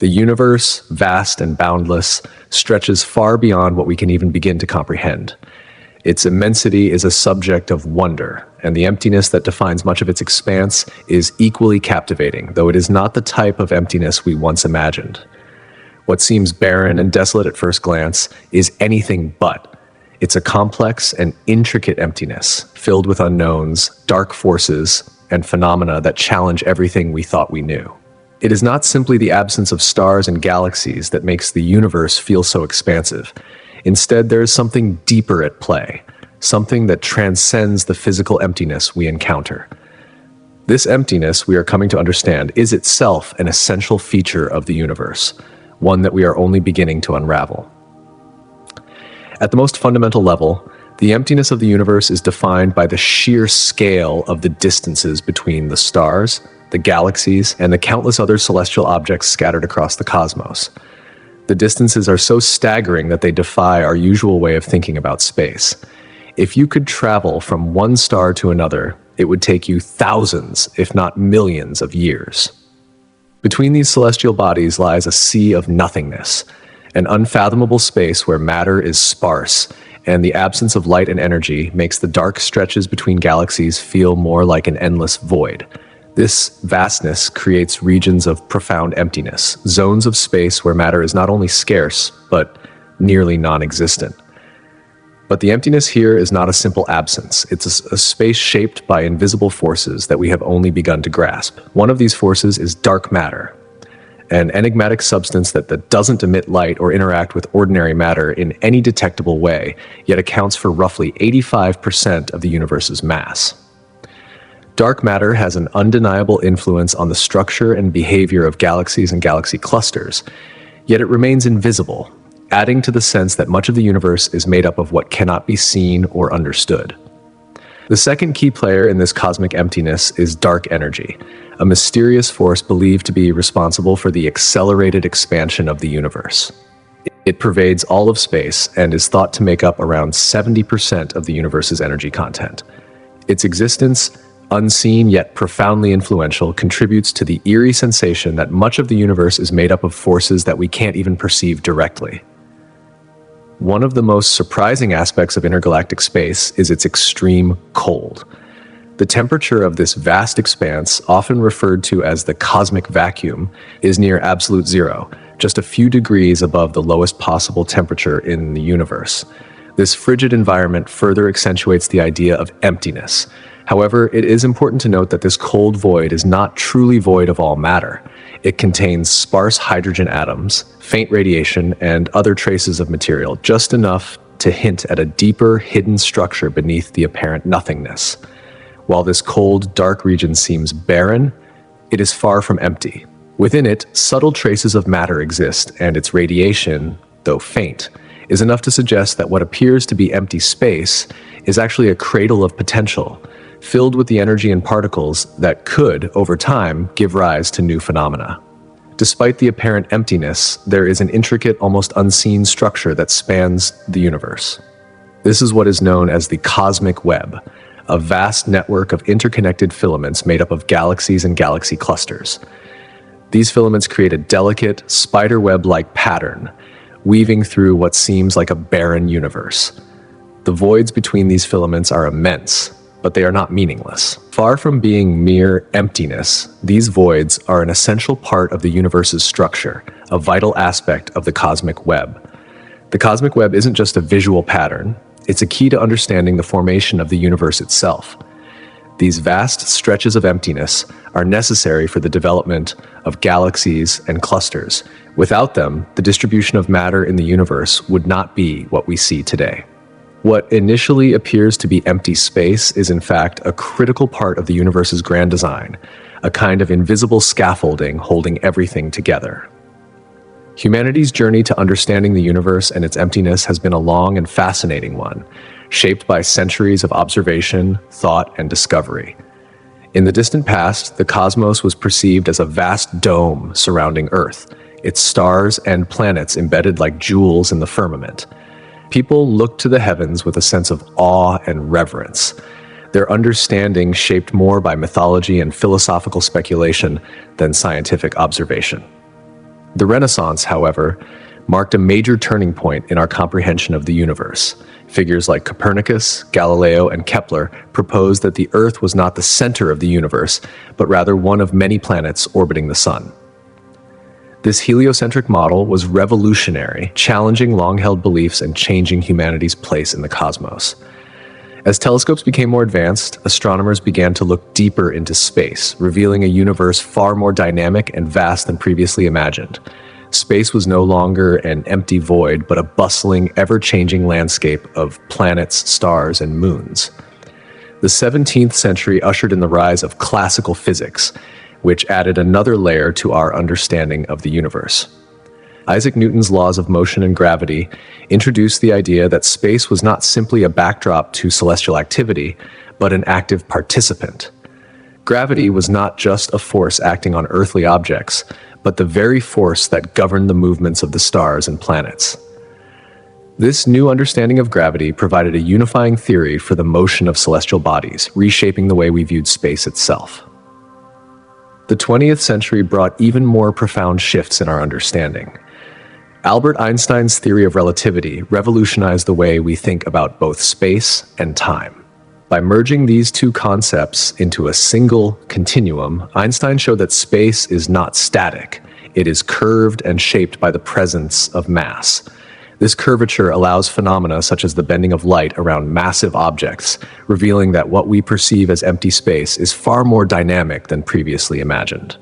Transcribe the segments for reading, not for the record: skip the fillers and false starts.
The universe, vast and boundless, stretches far beyond what we can even begin to comprehend. Its immensity is a subject of wonder, and the emptiness that defines much of its expanse is equally captivating, though it is not the type of emptiness we once imagined. What seems barren and desolate at first glance is anything but. It's a complex and intricate emptiness, filled with unknowns, dark forces, and phenomena that challenge everything we thought we knew. It is not simply the absence of stars and galaxies that makes the universe feel so expansive. Instead, there is something deeper at play, something that transcends the physical emptiness we encounter. This emptiness, we are coming to understand, is itself an essential feature of the universe, one that we are only beginning to unravel. At the most fundamental level, the emptiness of the universe is defined by the sheer scale of the distances between the stars, the galaxies, and the countless other celestial objects scattered across the cosmos. The distances are so staggering that they defy our usual way of thinking about space. If you could travel from one star to another, it would take you thousands, if not millions, of years. Between these celestial bodies lies a sea of nothingness, an unfathomable space where matter is sparse, and the absence of light and energy makes the dark stretches between galaxies feel more like an endless void. This vastness creates regions of profound emptiness, zones of space where matter is not only scarce, but nearly non-existent. But the emptiness here is not a simple absence. It's a space shaped by invisible forces that we have only begun to grasp. One of these forces is dark matter, an enigmatic substance that doesn't emit light or interact with ordinary matter in any detectable way, yet accounts for roughly 85% of the universe's mass. Dark matter has an undeniable influence on the structure and behavior of galaxies and galaxy clusters, yet it remains invisible, adding to the sense that much of the universe is made up of what cannot be seen or understood. The second key player in this cosmic emptiness is dark energy, a mysterious force believed to be responsible for the accelerated expansion of the universe. It pervades all of space and is thought to make up around 70% of the universe's energy content. Its existence, unseen yet profoundly influential, contributes to the eerie sensation that much of the universe is made up of forces that we can't even perceive directly. One of the most surprising aspects of intergalactic space is its extreme cold. The temperature of this vast expanse, often referred to as the cosmic vacuum, is near absolute zero, just a few degrees above the lowest possible temperature in the universe. This frigid environment further accentuates the idea of emptiness. However, it is important to note that this cold void is not truly void of all matter. It contains sparse hydrogen atoms, faint radiation, and other traces of material, just enough to hint at a deeper, hidden structure beneath the apparent nothingness. While this cold, dark region seems barren, it is far from empty. Within it, subtle traces of matter exist, and its radiation, though faint, is enough to suggest that what appears to be empty space is actually a cradle of potential, filled with the energy and particles that could, over time, give rise to new phenomena. Despite the apparent emptiness, there is an intricate, almost unseen structure that spans the universe. This is what is known as the cosmic web, a vast network of interconnected filaments made up of galaxies and galaxy clusters. These filaments create a delicate, spiderweb-like pattern, weaving through what seems like a barren universe. The voids between these filaments are immense, but they are not meaningless. Far from being mere emptiness, these voids are an essential part of the universe's structure, a vital aspect of the cosmic web. The cosmic web isn't just a visual pattern, it's a key to understanding the formation of the universe itself. These vast stretches of emptiness are necessary for the development of galaxies and clusters. Without them, the distribution of matter in the universe would not be what we see today. What initially appears to be empty space is in fact a critical part of the universe's grand design, a kind of invisible scaffolding holding everything together. Humanity's journey to understanding the universe and its emptiness has been a long and fascinating one, shaped by centuries of observation, thought, and discovery. In the distant past, the cosmos was perceived as a vast dome surrounding Earth, its stars and planets embedded like jewels in the firmament. People looked to the heavens with a sense of awe and reverence, their understanding shaped more by mythology and philosophical speculation than scientific observation. The Renaissance, however, marked a major turning point in our comprehension of the universe. Figures like Copernicus, Galileo, and Kepler proposed that the Earth was not the center of the universe, but rather one of many planets orbiting the Sun. This heliocentric model was revolutionary, challenging long-held beliefs and changing humanity's place in the cosmos. As telescopes became more advanced, astronomers began to look deeper into space, revealing a universe far more dynamic and vast than previously imagined. Space was no longer an empty void, but a bustling, ever-changing landscape of planets, stars, and moons. The 17th century ushered in the rise of classical physics, which added another layer to our understanding of the universe. Isaac Newton's laws of motion and gravity introduced the idea that space was not simply a backdrop to celestial activity, but an active participant. Gravity was not just a force acting on earthly objects, but the very force that governed the movements of the stars and planets. This new understanding of gravity provided a unifying theory for the motion of celestial bodies, reshaping the way we viewed space itself. The 20th century brought even more profound shifts in our understanding. Albert Einstein's theory of relativity revolutionized the way we think about both space and time. By merging these two concepts into a single continuum, Einstein showed that space is not static. It is curved and shaped by the presence of mass. This curvature allows phenomena such as the bending of light around massive objects, revealing that what we perceive as empty space is far more dynamic than previously imagined.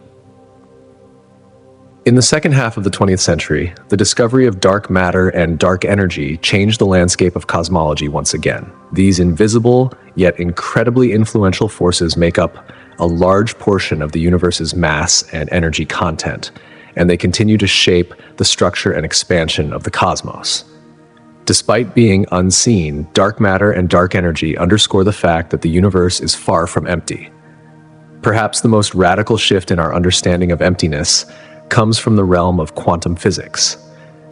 In the second half of the 20th century, the discovery of dark matter and dark energy changed the landscape of cosmology once again. These invisible, yet incredibly influential forces make up a large portion of the universe's mass and energy content, and they continue to shape the structure and expansion of the cosmos. Despite being unseen, dark matter and dark energy underscore the fact that the universe is far from empty. Perhaps the most radical shift in our understanding of emptiness comes from the realm of quantum physics.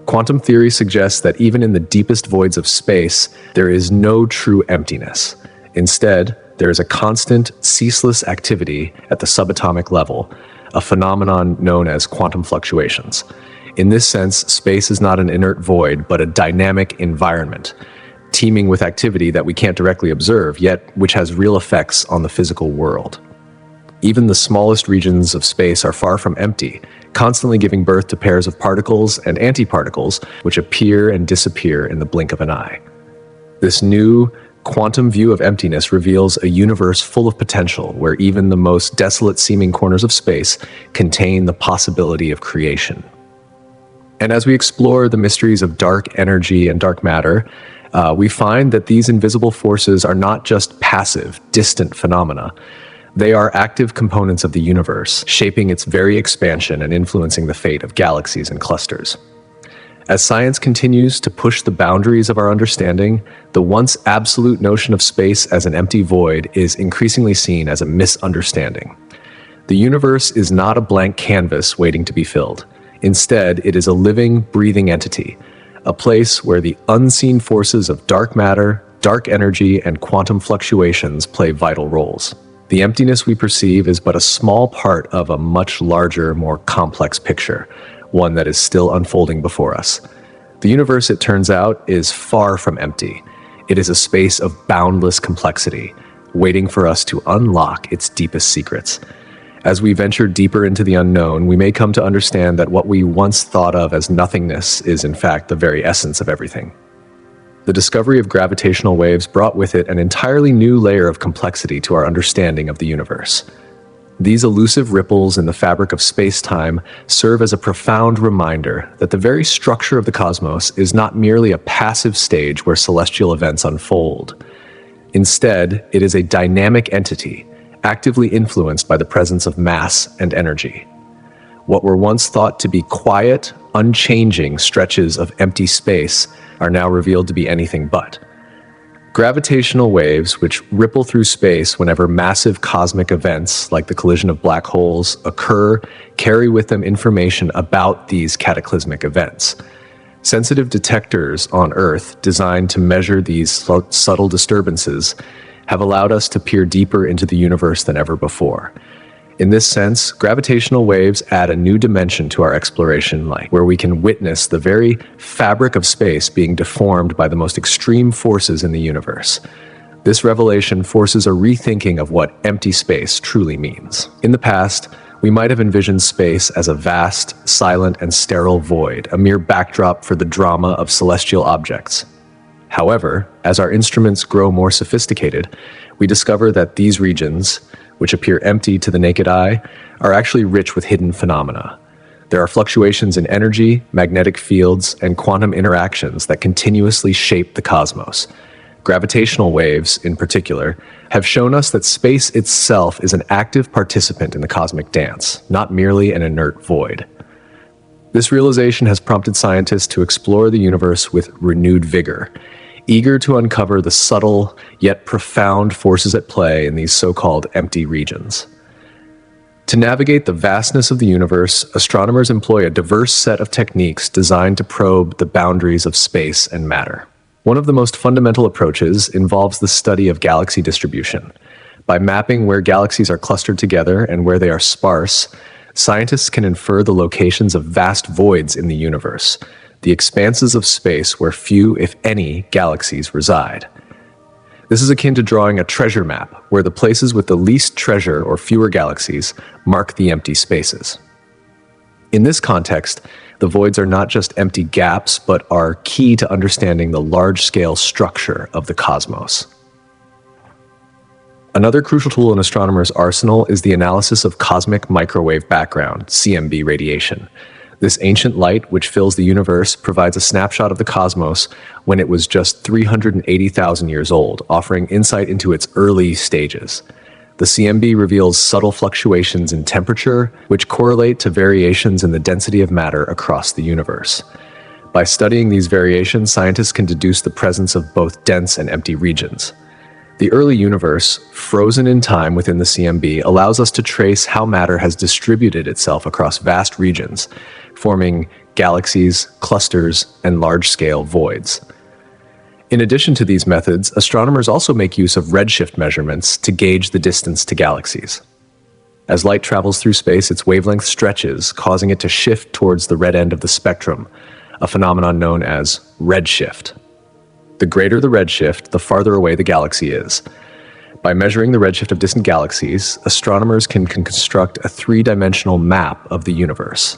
Quantum theory suggests that even in the deepest voids of space, there is no true emptiness. Instead, there is a constant, ceaseless activity at the subatomic level, a phenomenon known as quantum fluctuations. In this sense, space is not an inert void, but a dynamic environment, teeming with activity that we can't directly observe, yet which has real effects on the physical world. Even the smallest regions of space are far from empty, constantly giving birth to pairs of particles and antiparticles, which appear and disappear in the blink of an eye. This new quantum view of emptiness reveals a universe full of potential, where even the most desolate-seeming corners of space contain the possibility of creation. And as we explore the mysteries of dark energy and dark matter, we find that these invisible forces are not just passive, distant phenomena. They are active components of the universe, shaping its very expansion and influencing the fate of galaxies and clusters. As science continues to push the boundaries of our understanding, the once absolute notion of space as an empty void is increasingly seen as a misunderstanding. The universe is not a blank canvas waiting to be filled. Instead, it is a living, breathing entity, a place where the unseen forces of dark matter, dark energy, and quantum fluctuations play vital roles. The emptiness we perceive is but a small part of a much larger, more complex picture, one that is still unfolding before us. The universe, it turns out, is far from empty. It is a space of boundless complexity, waiting for us to unlock its deepest secrets. As we venture deeper into the unknown, we may come to understand that what we once thought of as nothingness is in fact the very essence of everything. The discovery of gravitational waves brought with it an entirely new layer of complexity to our understanding of the universe. These elusive ripples in the fabric of space-time serve as a profound reminder that the very structure of the cosmos is not merely a passive stage where celestial events unfold. Instead, it is a dynamic entity, actively influenced by the presence of mass and energy. What were once thought to be quiet, unchanging stretches of empty space are now revealed to be anything but. Gravitational waves, which ripple through space whenever massive cosmic events like the collision of black holes occur, carry with them information about these cataclysmic events. Sensitive detectors on Earth, designed to measure these subtle disturbances, have allowed us to peer deeper into the universe than ever before. In this sense, gravitational waves add a new dimension to our exploration, where we can witness the very fabric of space being deformed by the most extreme forces in the universe. This revelation forces a rethinking of what empty space truly means. In the past, we might have envisioned space as a vast, silent, and sterile void, a mere backdrop for the drama of celestial objects. However, as our instruments grow more sophisticated, we discover that these regions, which appear empty to the naked eye, are actually rich with hidden phenomena. There are fluctuations in energy, magnetic fields, and quantum interactions that continuously shape the cosmos. Gravitational waves, in particular, have shown us that space itself is an active participant in the cosmic dance, not merely an inert void. This realization has prompted scientists to explore the universe with renewed vigor, eager to uncover the subtle yet profound forces at play in these so-called empty regions. To navigate the vastness of the universe, astronomers employ a diverse set of techniques designed to probe the boundaries of space and matter. One of the most fundamental approaches involves the study of galaxy distribution. By mapping where galaxies are clustered together and where they are sparse, scientists can infer the locations of vast voids in the universe, the expanses of space where few, if any, galaxies reside. This is akin to drawing a treasure map, where the places with the least treasure or fewer galaxies mark the empty spaces. In this context, the voids are not just empty gaps, but are key to understanding the large-scale structure of the cosmos. Another crucial tool in astronomers' arsenal is the analysis of cosmic microwave background, CMB radiation. This ancient light, which fills the universe, provides a snapshot of the cosmos when it was just 380,000 years old, offering insight into its early stages. The CMB reveals subtle fluctuations in temperature, which correlate to variations in the density of matter across the universe. By studying these variations, scientists can deduce the presence of both dense and empty regions. The early universe, frozen in time within the CMB, allows us to trace how matter has distributed itself across vast regions, forming galaxies, clusters, and large-scale voids. In addition to these methods, astronomers also make use of redshift measurements to gauge the distance to galaxies. As light travels through space, its wavelength stretches, causing it to shift towards the red end of the spectrum, a phenomenon known as redshift. The greater the redshift, the farther away the galaxy is. By measuring the redshift of distant galaxies, astronomers can construct a three-dimensional map of the universe.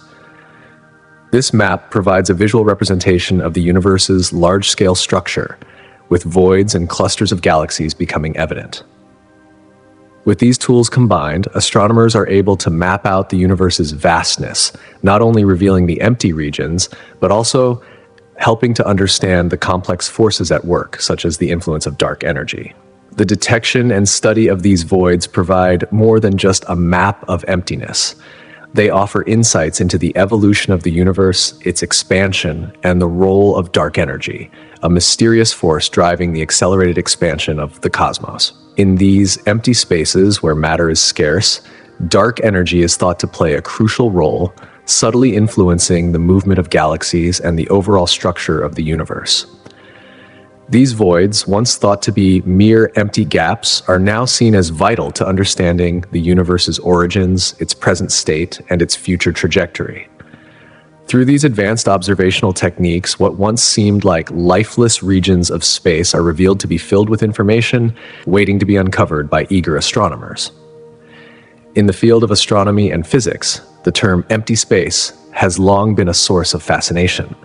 This map provides a visual representation of the universe's large-scale structure, with voids and clusters of galaxies becoming evident. With these tools combined, astronomers are able to map out the universe's vastness, not only revealing the empty regions, but also helping to understand the complex forces at work, such as the influence of dark energy. The detection and study of these voids provide more than just a map of emptiness. They offer insights into the evolution of the universe, its expansion, and the role of dark energy, a mysterious force driving the accelerated expansion of the cosmos. In these empty spaces where matter is scarce, dark energy is thought to play a crucial role, subtly influencing the movement of galaxies and the overall structure of the universe. These voids, once thought to be mere empty gaps, are now seen as vital to understanding the universe's origins, its present state, and its future trajectory. Through these advanced observational techniques, what once seemed like lifeless regions of space are revealed to be filled with information waiting to be uncovered by eager astronomers. In the field of astronomy and physics, the term empty space has long been a source of fascination.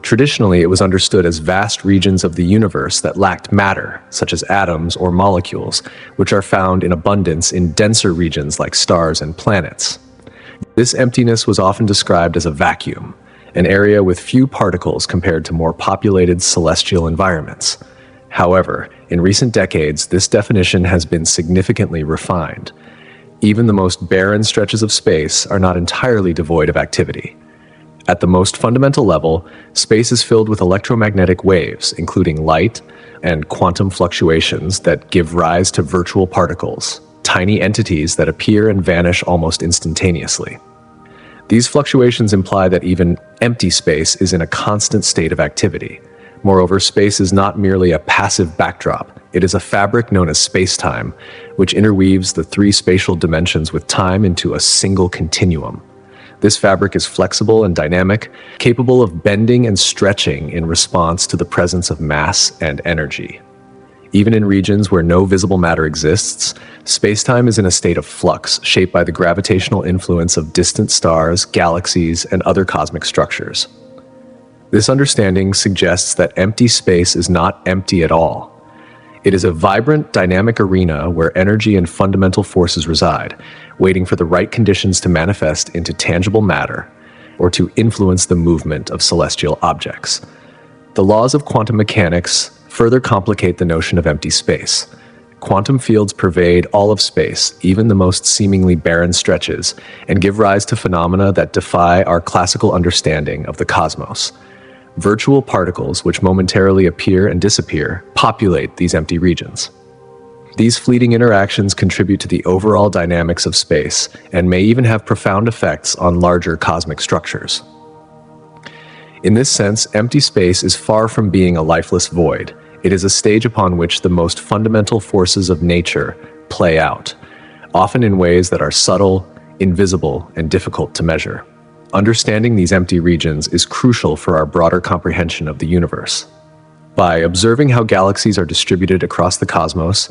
Traditionally, it was understood as vast regions of the universe that lacked matter, such as atoms or molecules, which are found in abundance in denser regions like stars and planets. This emptiness was often described as a vacuum, an area with few particles compared to more populated celestial environments. However, in recent decades, this definition has been significantly refined. Even the most barren stretches of space are not entirely devoid of activity. At the most fundamental level, space is filled with electromagnetic waves, including light and quantum fluctuations that give rise to virtual particles, tiny entities that appear and vanish almost instantaneously. These fluctuations imply that even empty space is in a constant state of activity. Moreover, space is not merely a passive backdrop. It is a fabric known as space-time, which interweaves the three spatial dimensions with time into a single continuum. This fabric is flexible and dynamic, capable of bending and stretching in response to the presence of mass and energy. Even in regions where no visible matter exists, spacetime is in a state of flux, shaped by the gravitational influence of distant stars, galaxies, and other cosmic structures. This understanding suggests that empty space is not empty at all. It is a vibrant, dynamic arena where energy and fundamental forces reside, waiting for the right conditions to manifest into tangible matter or to influence the movement of celestial objects. The laws of quantum mechanics further complicate the notion of empty space. Quantum fields pervade all of space, even the most seemingly barren stretches, and give rise to phenomena that defy our classical understanding of the cosmos. Virtual particles, which momentarily appear and disappear, populate these empty regions. These fleeting interactions contribute to the overall dynamics of space and may even have profound effects on larger cosmic structures. In this sense, empty space is far from being a lifeless void. It is a stage upon which the most fundamental forces of nature play out, often in ways that are subtle, invisible, and difficult to measure. Understanding these empty regions is crucial for our broader comprehension of the universe. By observing how galaxies are distributed across the cosmos,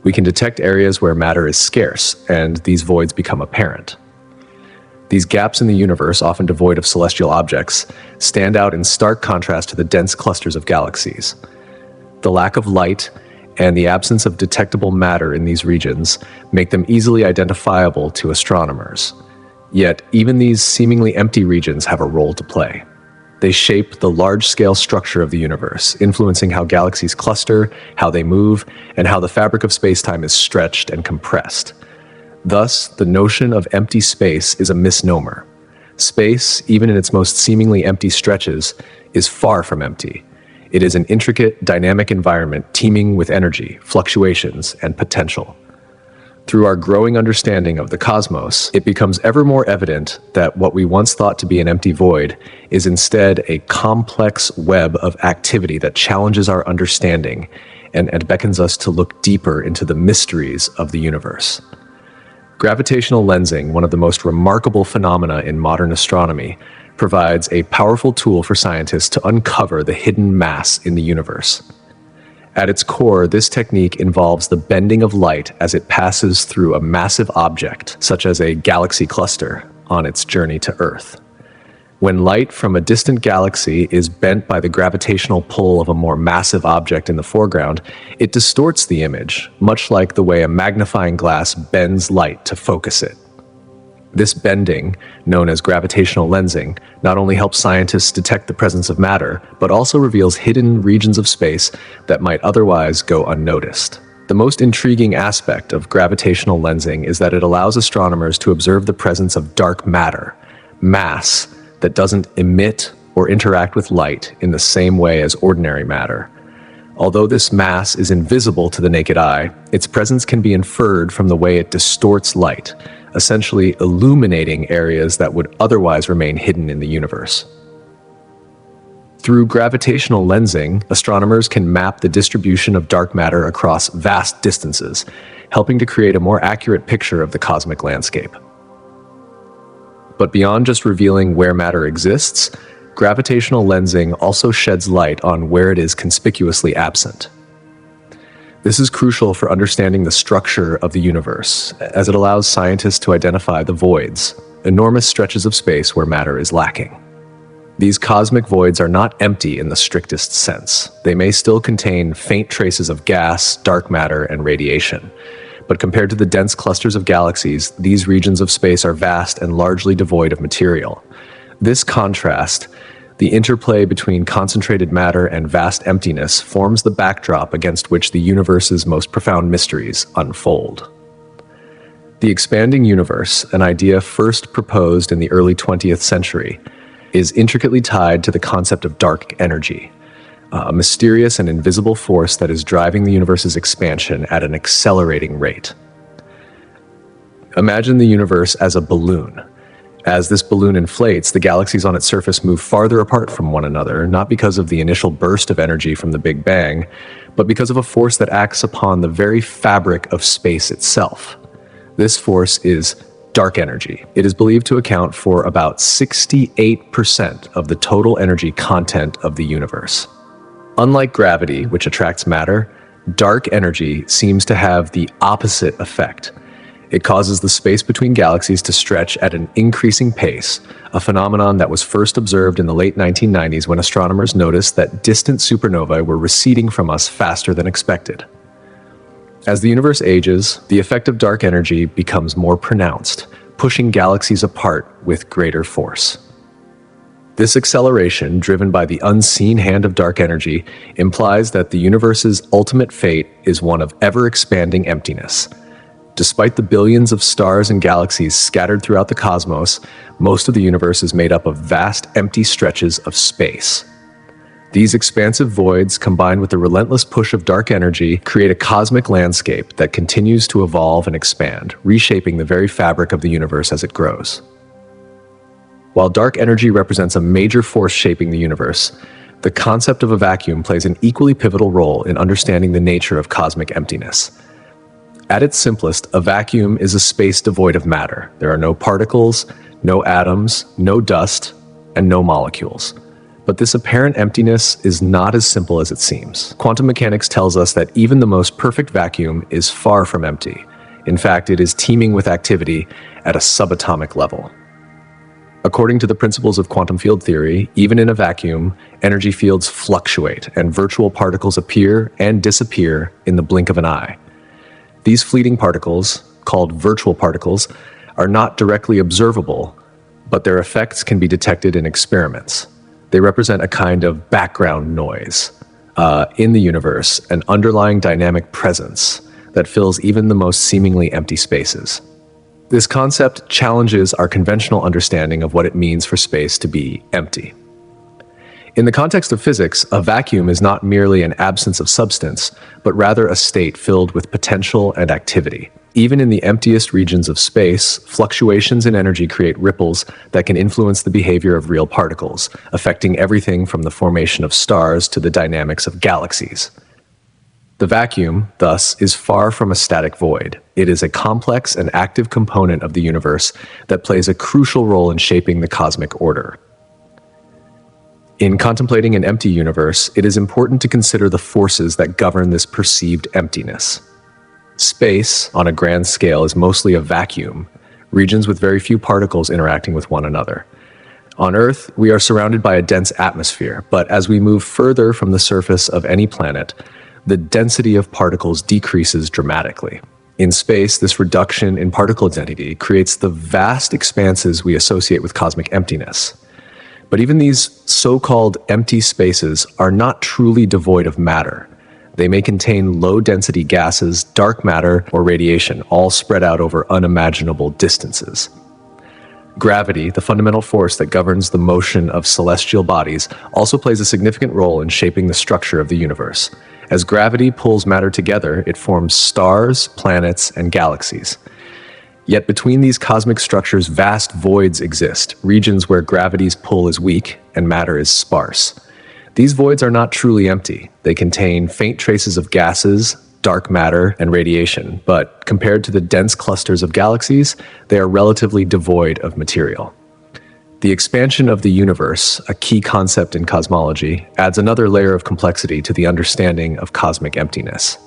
we can detect areas where matter is scarce, and these voids become apparent. These gaps in the universe, often devoid of celestial objects, stand out in stark contrast to the dense clusters of galaxies. The lack of light and the absence of detectable matter in these regions make them easily identifiable to astronomers. Yet, even these seemingly empty regions have a role to play. They shape the large-scale structure of the universe, influencing how galaxies cluster, how they move, and how the fabric of space-time is stretched and compressed. Thus, the notion of empty space is a misnomer. Space, even in its most seemingly empty stretches, is far from empty. It is an intricate, dynamic environment teeming with energy, fluctuations, and potential. Through our growing understanding of the cosmos, it becomes ever more evident that what we once thought to be an empty void is instead a complex web of activity that challenges our understanding and beckons us to look deeper into the mysteries of the universe. Gravitational lensing, one of the most remarkable phenomena in modern astronomy, provides a powerful tool for scientists to uncover the hidden mass in the universe. At its core, this technique involves the bending of light as it passes through a massive object, such as a galaxy cluster, on its journey to Earth. When light from a distant galaxy is bent by the gravitational pull of a more massive object in the foreground, it distorts the image, much like the way a magnifying glass bends light to focus it. This bending, known as gravitational lensing, not only helps scientists detect the presence of matter, but also reveals hidden regions of space that might otherwise go unnoticed. The most intriguing aspect of gravitational lensing is that it allows astronomers to observe the presence of dark matter, mass, that doesn't emit or interact with light in the same way as ordinary matter. Although this mass is invisible to the naked eye, its presence can be inferred from the way it distorts light, essentially illuminating areas that would otherwise remain hidden in the universe. Through gravitational lensing, astronomers can map the distribution of dark matter across vast distances, helping to create a more accurate picture of the cosmic landscape. But beyond just revealing where matter exists, gravitational lensing also sheds light on where it is conspicuously absent. This is crucial for understanding the structure of the universe, as it allows scientists to identify the voids, enormous stretches of space where matter is lacking. These cosmic voids are not empty in the strictest sense. They may still contain faint traces of gas, dark matter, and radiation. But compared to the dense clusters of galaxies, these regions of space are vast and largely devoid of material. This contrast, the interplay between concentrated matter and vast emptiness, forms the backdrop against which the universe's most profound mysteries unfold. The expanding universe, an idea first proposed in the early 20th century, is intricately tied to the concept of dark energy, a mysterious and invisible force that is driving the universe's expansion at an accelerating rate. Imagine the universe as a balloon. As this balloon inflates, the galaxies on its surface move farther apart from one another, not because of the initial burst of energy from the Big Bang, but because of a force that acts upon the very fabric of space itself. This force is dark energy. It is believed to account for about 68% of the total energy content of the universe. Unlike gravity, which attracts matter, dark energy seems to have the opposite effect. It causes the space between galaxies to stretch at an increasing pace, a phenomenon that was first observed in the late 1990s when astronomers noticed that distant supernovae were receding from us faster than expected. As the universe ages, the effect of dark energy becomes more pronounced, pushing galaxies apart with greater force. This acceleration, driven by the unseen hand of dark energy, implies that the universe's ultimate fate is one of ever-expanding emptiness. Despite the billions of stars and galaxies scattered throughout the cosmos, most of the universe is made up of vast, empty stretches of space. These expansive voids, combined with the relentless push of dark energy, create a cosmic landscape that continues to evolve and expand, reshaping the very fabric of the universe as it grows. While dark energy represents a major force shaping the universe, the concept of a vacuum plays an equally pivotal role in understanding the nature of cosmic emptiness. At its simplest, a vacuum is a space devoid of matter. There are no particles, no atoms, no dust, and no molecules. But this apparent emptiness is not as simple as it seems. Quantum mechanics tells us that even the most perfect vacuum is far from empty. In fact, it is teeming with activity at a subatomic level. According to the principles of quantum field theory, even in a vacuum, energy fields fluctuate and virtual particles appear and disappear in the blink of an eye. These fleeting particles, called virtual particles, are not directly observable, but their effects can be detected in experiments. They represent a kind of background noise in the universe, an underlying dynamic presence that fills even the most seemingly empty spaces. This concept challenges our conventional understanding of what it means for space to be empty. In the context of physics, a vacuum is not merely an absence of substance, but rather a state filled with potential and activity. Even in the emptiest regions of space, fluctuations in energy create ripples that can influence the behavior of real particles, affecting everything from the formation of stars to the dynamics of galaxies. The vacuum, thus, is far from a static void. It is a complex and active component of the universe that plays a crucial role in shaping the cosmic order. In contemplating an empty universe, it is important to consider the forces that govern this perceived emptiness. Space, on a grand scale, is mostly a vacuum, regions with very few particles interacting with one another. On Earth, we are surrounded by a dense atmosphere, but as we move further from the surface of any planet, the density of particles decreases dramatically. In space, this reduction in particle density creates the vast expanses we associate with cosmic emptiness. But even these so-called empty spaces are not truly devoid of matter. They may contain low-density gases, dark matter, or radiation, all spread out over unimaginable distances. Gravity, the fundamental force that governs the motion of celestial bodies, also plays a significant role in shaping the structure of the universe. As gravity pulls matter together, it forms stars, planets, and galaxies. Yet between these cosmic structures, vast voids exist, regions where gravity's pull is weak and matter is sparse. These voids are not truly empty. They contain faint traces of gases, dark matter, and radiation, but compared to the dense clusters of galaxies, they are relatively devoid of material. The expansion of the universe, a key concept in cosmology, adds another layer of complexity to the understanding of cosmic emptiness.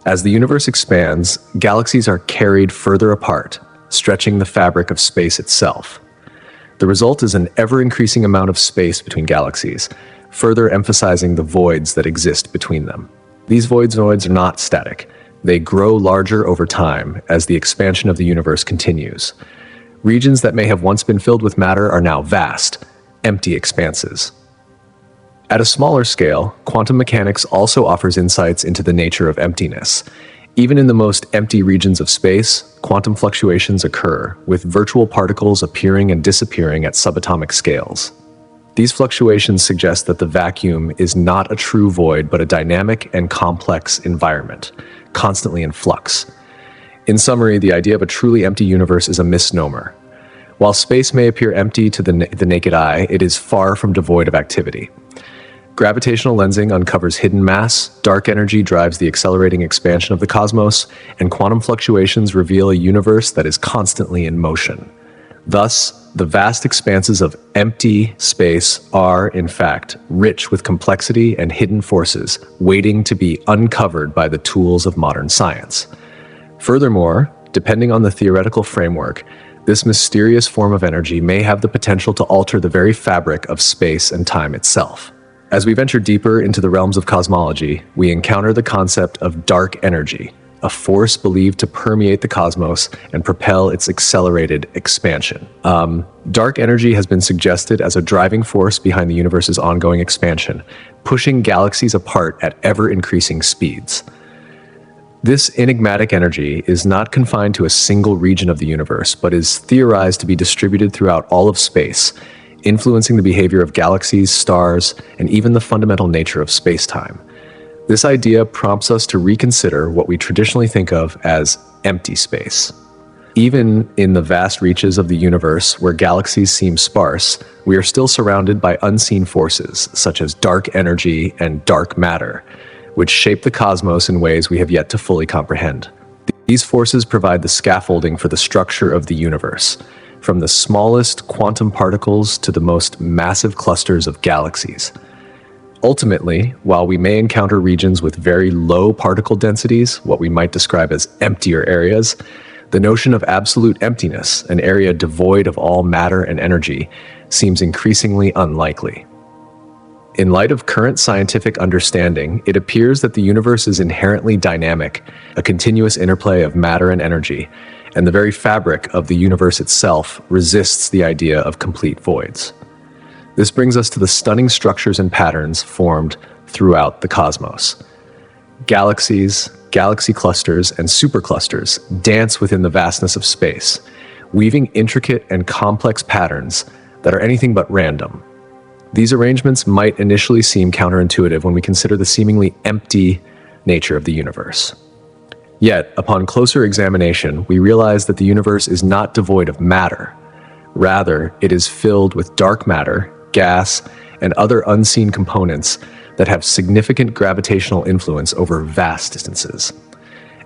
As the universe expands, galaxies are carried further apart, stretching the fabric of space itself. The result is an ever-increasing amount of space between galaxies, further emphasizing the voids that exist between them. These voids are not static. They grow larger over time as the expansion of the universe continues. Regions that may have once been filled with matter are now vast, empty expanses. At a smaller scale, quantum mechanics also offers insights into the nature of emptiness. Even in the most empty regions of space, quantum fluctuations occur, with virtual particles appearing and disappearing at subatomic scales. These fluctuations suggest that the vacuum is not a true void, but a dynamic and complex environment, constantly in flux. In summary, the idea of a truly empty universe is a misnomer. While space may appear empty to the naked eye, it is far from devoid of activity. Gravitational lensing uncovers hidden mass, dark energy drives the accelerating expansion of the cosmos, and quantum fluctuations reveal a universe that is constantly in motion. Thus, the vast expanses of empty space are, in fact, rich with complexity and hidden forces, waiting to be uncovered by the tools of modern science. Furthermore, depending on the theoretical framework, this mysterious form of energy may have the potential to alter the very fabric of space and time itself. As we venture deeper into the realms of cosmology, we encounter the concept of dark energy, a force believed to permeate the cosmos and propel its accelerated expansion. Dark energy has been suggested as a driving force behind the universe's ongoing expansion, pushing galaxies apart at ever-increasing speeds. This enigmatic energy is not confined to a single region of the universe, but is theorized to be distributed throughout all of space, influencing the behavior of galaxies, stars, and even the fundamental nature of space-time. This idea prompts us to reconsider what we traditionally think of as empty space. Even in the vast reaches of the universe where galaxies seem sparse, we are still surrounded by unseen forces, such as dark energy and dark matter, which shape the cosmos in ways we have yet to fully comprehend. These forces provide the scaffolding for the structure of the universe, from the smallest quantum particles to the most massive clusters of galaxies. Ultimately, while we may encounter regions with very low particle densities, what we might describe as emptier areas, the notion of absolute emptiness, an area devoid of all matter and energy, seems increasingly unlikely. In light of current scientific understanding, it appears that the universe is inherently dynamic, a continuous interplay of matter and energy, and the very fabric of the universe itself resists the idea of complete voids. This brings us to the stunning structures and patterns formed throughout the cosmos. Galaxies, galaxy clusters, and superclusters dance within the vastness of space, weaving intricate and complex patterns that are anything but random. These arrangements might initially seem counterintuitive when we consider the seemingly empty nature of the universe. Yet, upon closer examination, we realize that the universe is not devoid of matter. Rather, it is filled with dark matter, gas, and other unseen components that have significant gravitational influence over vast distances.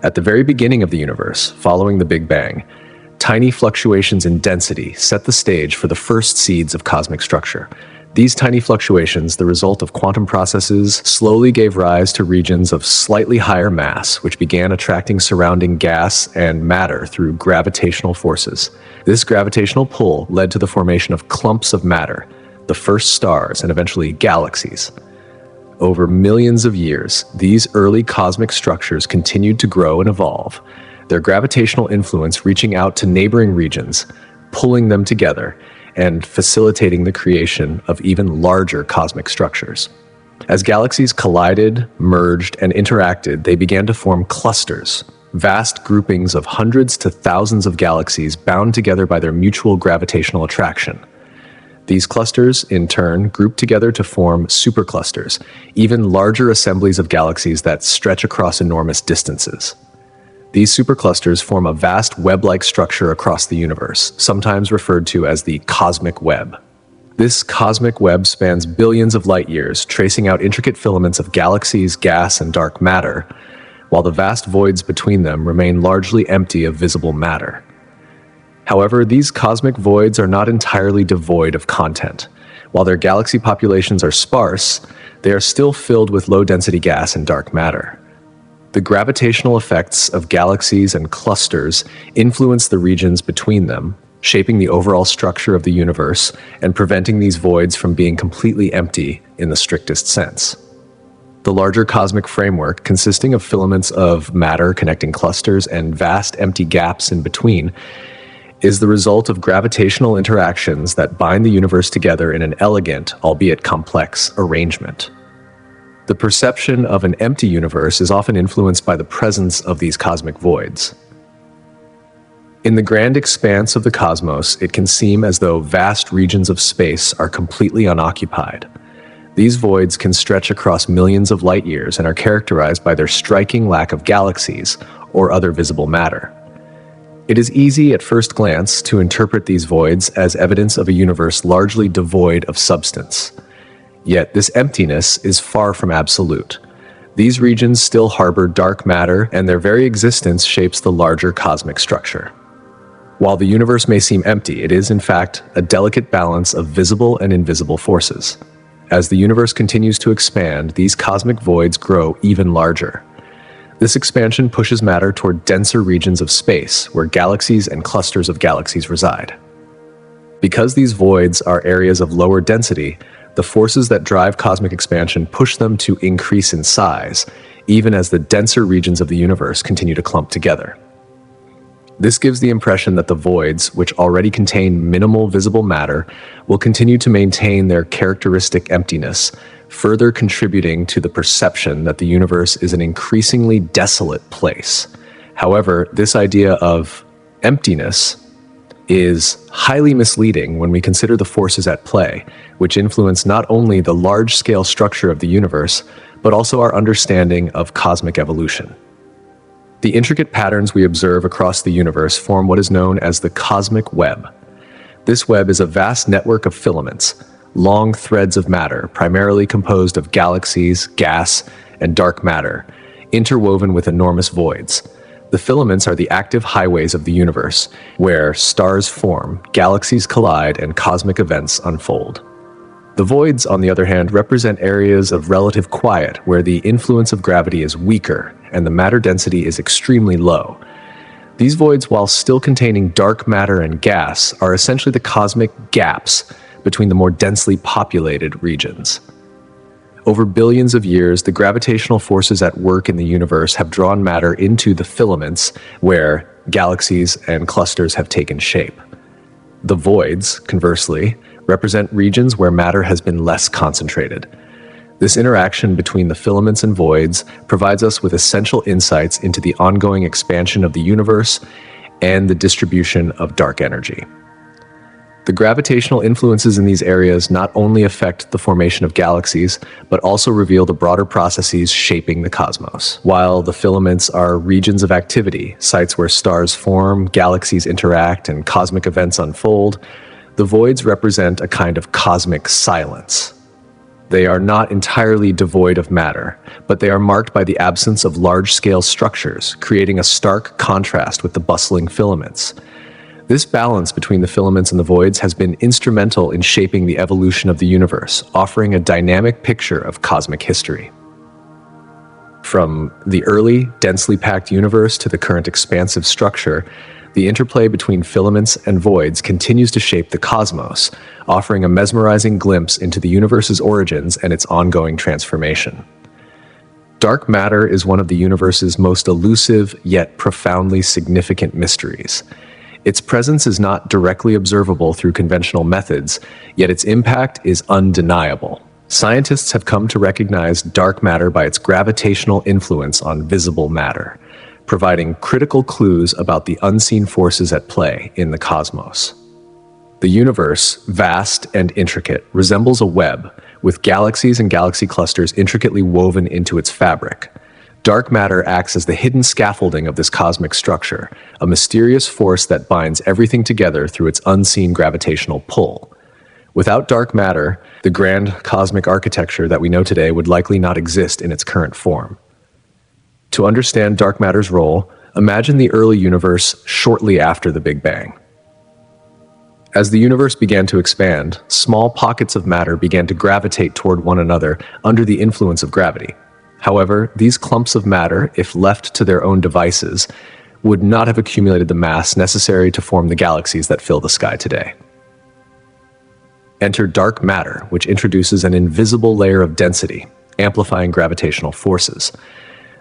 At the very beginning of the universe, following the Big Bang, tiny fluctuations in density set the stage for the first seeds of cosmic structure. These tiny fluctuations, the result of quantum processes, slowly gave rise to regions of slightly higher mass, which began attracting surrounding gas and matter through gravitational forces. This gravitational pull led to the formation of clumps of matter, the first stars, and eventually galaxies. Over millions of years, these early cosmic structures continued to grow and evolve, their gravitational influence reaching out to neighboring regions, pulling them together, and facilitating the creation of even larger cosmic structures. As galaxies collided, merged, and interacted, they began to form clusters, vast groupings of hundreds to thousands of galaxies bound together by their mutual gravitational attraction. These clusters, in turn, grouped together to form superclusters, even larger assemblies of galaxies that stretch across enormous distances. These superclusters form a vast web-like structure across the universe, sometimes referred to as the cosmic web. This cosmic web spans billions of light years, tracing out intricate filaments of galaxies, gas, and dark matter, while the vast voids between them remain largely empty of visible matter. However, these cosmic voids are not entirely devoid of content. While their galaxy populations are sparse, they are still filled with low-density gas and dark matter. The gravitational effects of galaxies and clusters influence the regions between them, shaping the overall structure of the universe and preventing these voids from being completely empty in the strictest sense. The larger cosmic framework, consisting of filaments of matter connecting clusters and vast empty gaps in between, is the result of gravitational interactions that bind the universe together in an elegant, albeit complex, arrangement. The perception of an empty universe is often influenced by the presence of these cosmic voids. In the grand expanse of the cosmos, it can seem as though vast regions of space are completely unoccupied. These voids can stretch across millions of light years and are characterized by their striking lack of galaxies or other visible matter. It is easy at first glance to interpret these voids as evidence of a universe largely devoid of substance. Yet this emptiness is far from absolute. These regions still harbor dark matter, and their very existence shapes the larger cosmic structure. While the universe may seem empty, it is in fact a delicate balance of visible and invisible forces. As the universe continues to expand, these cosmic voids grow even larger. This expansion pushes matter toward denser regions of space, where galaxies and clusters of galaxies reside. Because these voids are areas of lower density, the forces that drive cosmic expansion push them to increase in size, even as the denser regions of the universe continue to clump together. This gives the impression that the voids, which already contain minimal visible matter, will continue to maintain their characteristic emptiness, further contributing to the perception that the universe is an increasingly desolate place. However, this idea of emptiness is highly misleading when we consider the forces at play, which influence not only the large-scale structure of the universe, but also our understanding of cosmic evolution. The intricate patterns we observe across the universe form what is known as the cosmic web. This web is a vast network of filaments, long threads of matter, primarily composed of galaxies, gas, and dark matter, interwoven with enormous voids. The filaments are the active highways of the universe, where stars form, galaxies collide, and cosmic events unfold. The voids, on the other hand, represent areas of relative quiet, where the influence of gravity is weaker and the matter density is extremely low. These voids, while still containing dark matter and gas, are essentially the cosmic gaps between the more densely populated regions. Over billions of years, the gravitational forces at work in the universe have drawn matter into the filaments where galaxies and clusters have taken shape. The voids, conversely, represent regions where matter has been less concentrated. This interaction between the filaments and voids provides us with essential insights into the ongoing expansion of the universe and the distribution of dark energy. The gravitational influences in these areas not only affect the formation of galaxies, but also reveal the broader processes shaping the cosmos. While the filaments are regions of activity, sites where stars form, galaxies interact, and cosmic events unfold, the voids represent a kind of cosmic silence. They are not entirely devoid of matter, but they are marked by the absence of large-scale structures, creating a stark contrast with the bustling filaments. This balance between the filaments and the voids has been instrumental in shaping the evolution of the universe, offering a dynamic picture of cosmic history. From the early, densely packed universe to the current expansive structure, the interplay between filaments and voids continues to shape the cosmos, offering a mesmerizing glimpse into the universe's origins and its ongoing transformation. Dark matter is one of the universe's most elusive yet profoundly significant mysteries. Its presence is not directly observable through conventional methods, yet its impact is undeniable. Scientists have come to recognize dark matter by its gravitational influence on visible matter, providing critical clues about the unseen forces at play in the cosmos. The universe, vast and intricate, resembles a web, with galaxies and galaxy clusters intricately woven into its fabric. Dark matter acts as the hidden scaffolding of this cosmic structure, a mysterious force that binds everything together through its unseen gravitational pull. Without dark matter, the grand cosmic architecture that we know today would likely not exist in its current form. To understand dark matter's role, imagine the early universe shortly after the Big Bang. As the universe began to expand, small pockets of matter began to gravitate toward one another under the influence of gravity. However, these clumps of matter, if left to their own devices, would not have accumulated the mass necessary to form the galaxies that fill the sky today. Enter dark matter, which introduces an invisible layer of density, amplifying gravitational forces.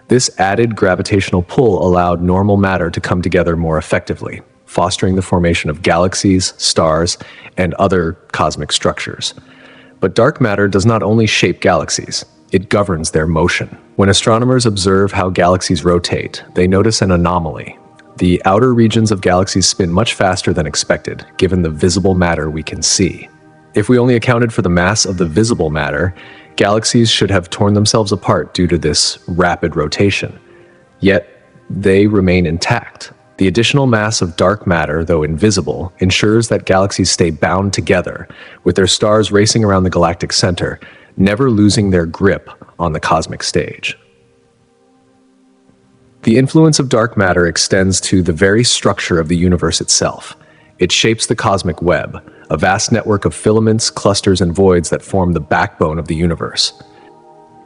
This added gravitational pull allowed normal matter to come together more effectively, fostering the formation of galaxies, stars, and other cosmic structures. But dark matter does not only shape galaxies. It governs their motion. When astronomers observe how galaxies rotate, they notice an anomaly. The outer regions of galaxies spin much faster than expected, given the visible matter we can see. If we only accounted for the mass of the visible matter, galaxies should have torn themselves apart due to this rapid rotation. Yet, they remain intact. The additional mass of dark matter, though invisible, ensures that galaxies stay bound together, with their stars racing around the galactic center, never losing their grip on the cosmic stage. The influence of dark matter extends to the very structure of the universe itself. It shapes the cosmic web, a vast network of filaments, clusters, and voids that form the backbone of the universe.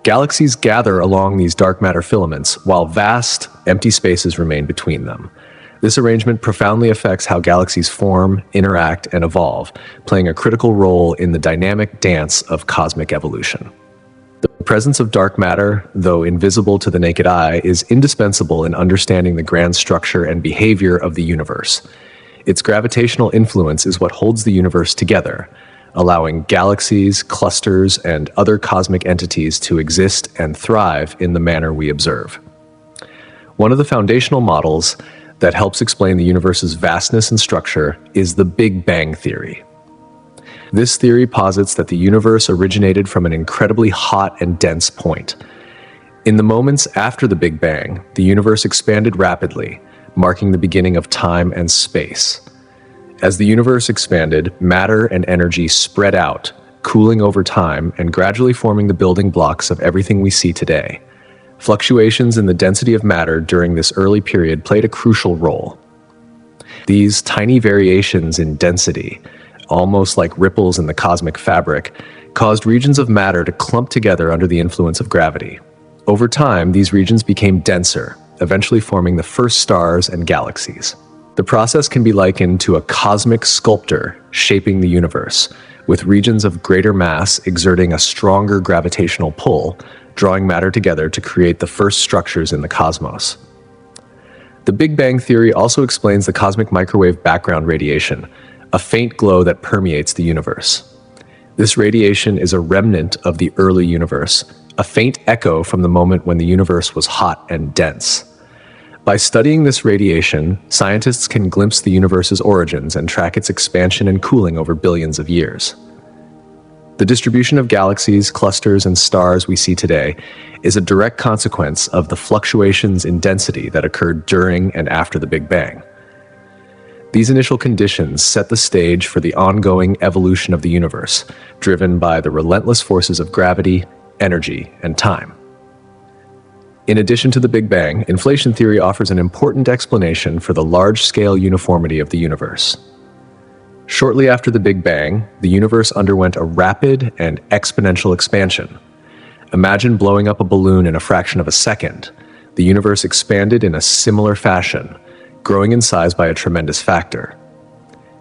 Galaxies gather along these dark matter filaments, while vast, empty spaces remain between them. This arrangement profoundly affects how galaxies form, interact, and evolve, playing a critical role in the dynamic dance of cosmic evolution. The presence of dark matter, though invisible to the naked eye, is indispensable in understanding the grand structure and behavior of the universe. Its gravitational influence is what holds the universe together, allowing galaxies, clusters, and other cosmic entities to exist and thrive in the manner we observe. One of the foundational models that helps explain the universe's vastness and structure is the Big Bang theory. This theory posits that the universe originated from an incredibly hot and dense point. In the moments after the Big Bang, the universe expanded rapidly, marking the beginning of time and space. As the universe expanded, matter and energy spread out, cooling over time and gradually forming the building blocks of everything we see today. Fluctuations in the density of matter during this early period played a crucial role. These tiny variations in density, almost like ripples in the cosmic fabric, caused regions of matter to clump together under the influence of gravity. Over time, these regions became denser, eventually forming the first stars and galaxies. The process can be likened to a cosmic sculptor shaping the universe, with regions of greater mass exerting a stronger gravitational pull, drawing matter together to create the first structures in the cosmos. The Big Bang theory also explains the cosmic microwave background radiation, a faint glow that permeates the universe. This radiation is a remnant of the early universe, a faint echo from the moment when the universe was hot and dense. By studying this radiation, scientists can glimpse the universe's origins and track its expansion and cooling over billions of years. The distribution of galaxies, clusters, and stars we see today is a direct consequence of the fluctuations in density that occurred during and after the Big Bang. These initial conditions set the stage for the ongoing evolution of the universe, driven by the relentless forces of gravity, energy, and time. In addition to the Big Bang, inflation theory offers an important explanation for the large-scale uniformity of the universe. Shortly after the Big Bang, the universe underwent a rapid and exponential expansion. Imagine blowing up a balloon in a fraction of a second. The universe expanded in a similar fashion, growing in size by a tremendous factor.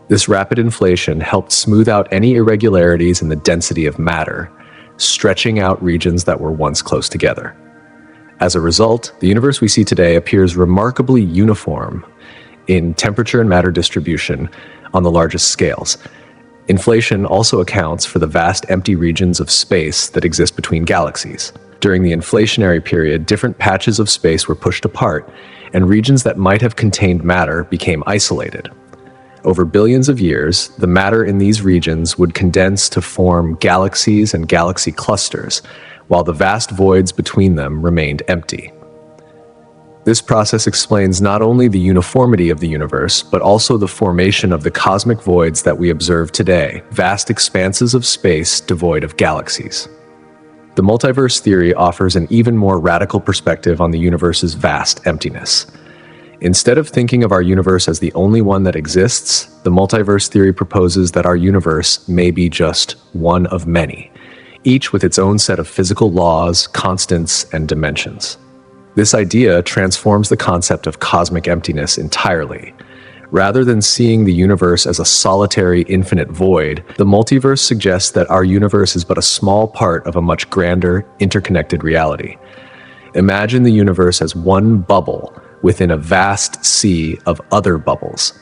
This rapid inflation helped smooth out any irregularities in the density of matter, stretching out regions that were once close together. As a result, the universe we see today appears remarkably uniform in temperature and matter distribution on the largest scales. Inflation also accounts for the vast empty regions of space that exist between galaxies. During the inflationary period, different patches of space were pushed apart, and regions that might have contained matter became isolated. Over billions of years, the matter in these regions would condense to form galaxies and galaxy clusters, while the vast voids between them remained empty. This process explains not only the uniformity of the universe, but also the formation of the cosmic voids that we observe today, vast expanses of space devoid of galaxies. The multiverse theory offers an even more radical perspective on the universe's vast emptiness. Instead of thinking of our universe as the only one that exists, the multiverse theory proposes that our universe may be just one of many, each with its own set of physical laws, constants, and dimensions. This idea transforms the concept of cosmic emptiness entirely. Rather than seeing the universe as a solitary, infinite void, the multiverse suggests that our universe is but a small part of a much grander, interconnected reality. Imagine the universe as one bubble within a vast sea of other bubbles.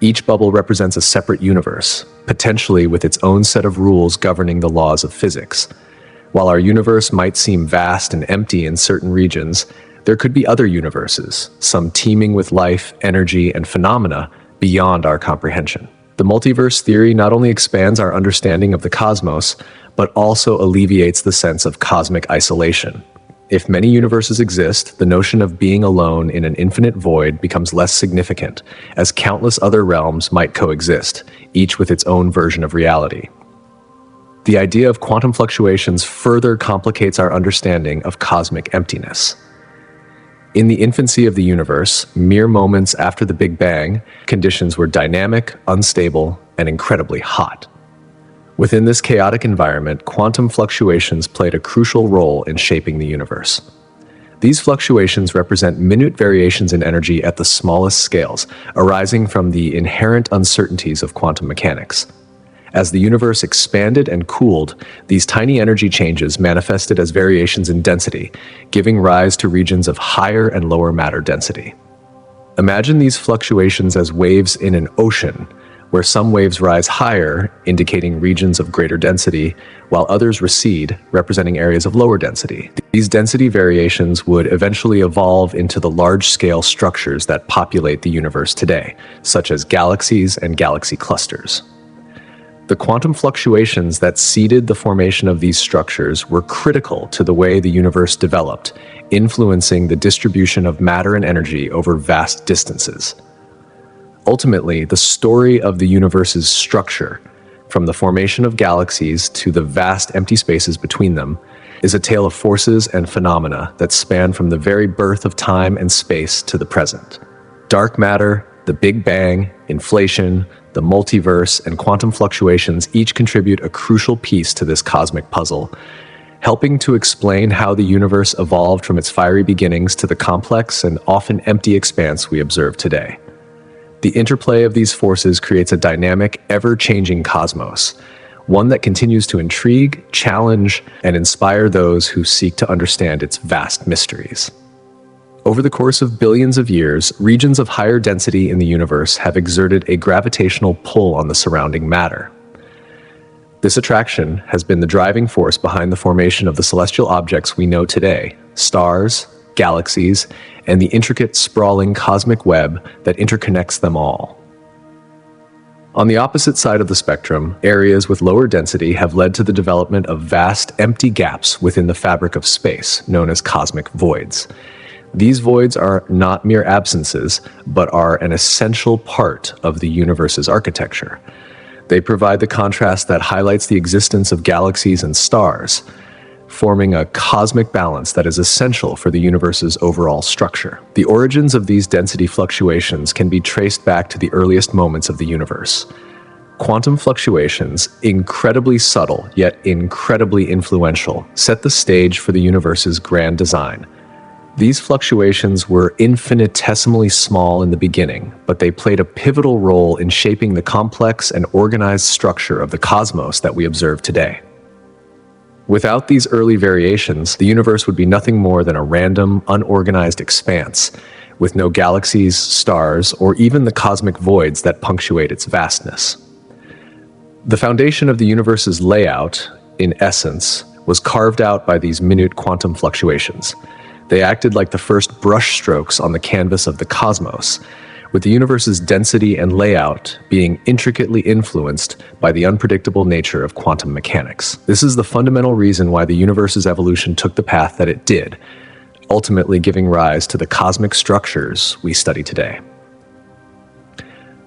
Each bubble represents a separate universe, potentially with its own set of rules governing the laws of physics. While our universe might seem vast and empty in certain regions, there could be other universes, some teeming with life, energy, and phenomena beyond our comprehension. The multiverse theory not only expands our understanding of the cosmos, but also alleviates the sense of cosmic isolation. If many universes exist, the notion of being alone in an infinite void becomes less significant, as countless other realms might coexist, each with its own version of reality. The idea of quantum fluctuations further complicates our understanding of cosmic emptiness. In the infancy of the universe, mere moments after the Big Bang, conditions were dynamic, unstable, and incredibly hot. Within this chaotic environment, quantum fluctuations played a crucial role in shaping the universe. These fluctuations represent minute variations in energy at the smallest scales, arising from the inherent uncertainties of quantum mechanics. As the universe expanded and cooled, these tiny energy changes manifested as variations in density, giving rise to regions of higher and lower matter density. Imagine these fluctuations as waves in an ocean, where some waves rise higher, indicating regions of greater density, while others recede, representing areas of lower density. These density variations would eventually evolve into the large-scale structures that populate the universe today, such as galaxies and galaxy clusters. The quantum fluctuations that seeded the formation of these structures were critical to the way the universe developed, influencing the distribution of matter and energy over vast distances. Ultimately, the story of the universe's structure, from the formation of galaxies to the vast empty spaces between them, is a tale of forces and phenomena that span from the very birth of time and space to the present. Dark matter, the Big Bang, inflation, the multiverse, and quantum fluctuations each contribute a crucial piece to this cosmic puzzle, helping to explain how the universe evolved from its fiery beginnings to the complex and often empty expanse we observe today. The interplay of these forces creates a dynamic, ever-changing cosmos, one that continues to intrigue, challenge, and inspire those who seek to understand its vast mysteries. Over the course of billions of years, regions of higher density in the universe have exerted a gravitational pull on the surrounding matter. This attraction has been the driving force behind the formation of the celestial objects we know today: stars, galaxies, and the intricate, sprawling cosmic web that interconnects them all. On the opposite side of the spectrum, areas with lower density have led to the development of vast, empty gaps within the fabric of space, known as cosmic voids. These voids are not mere absences, but are an essential part of the universe's architecture. They provide the contrast that highlights the existence of galaxies and stars, forming a cosmic balance that is essential for the universe's overall structure. The origins of these density fluctuations can be traced back to the earliest moments of the universe. Quantum fluctuations, incredibly subtle yet incredibly influential, set the stage for the universe's grand design. These fluctuations were infinitesimally small in the beginning, but they played a pivotal role in shaping the complex and organized structure of the cosmos that we observe today. Without these early variations, the universe would be nothing more than a random, unorganized expanse, with no galaxies, stars, or even the cosmic voids that punctuate its vastness. The foundation of the universe's layout, in essence, was carved out by these minute quantum fluctuations. They acted like the first brushstrokes on the canvas of the cosmos, with the universe's density and layout being intricately influenced by the unpredictable nature of quantum mechanics. This is the fundamental reason why the universe's evolution took the path that it did, ultimately giving rise to the cosmic structures we study today.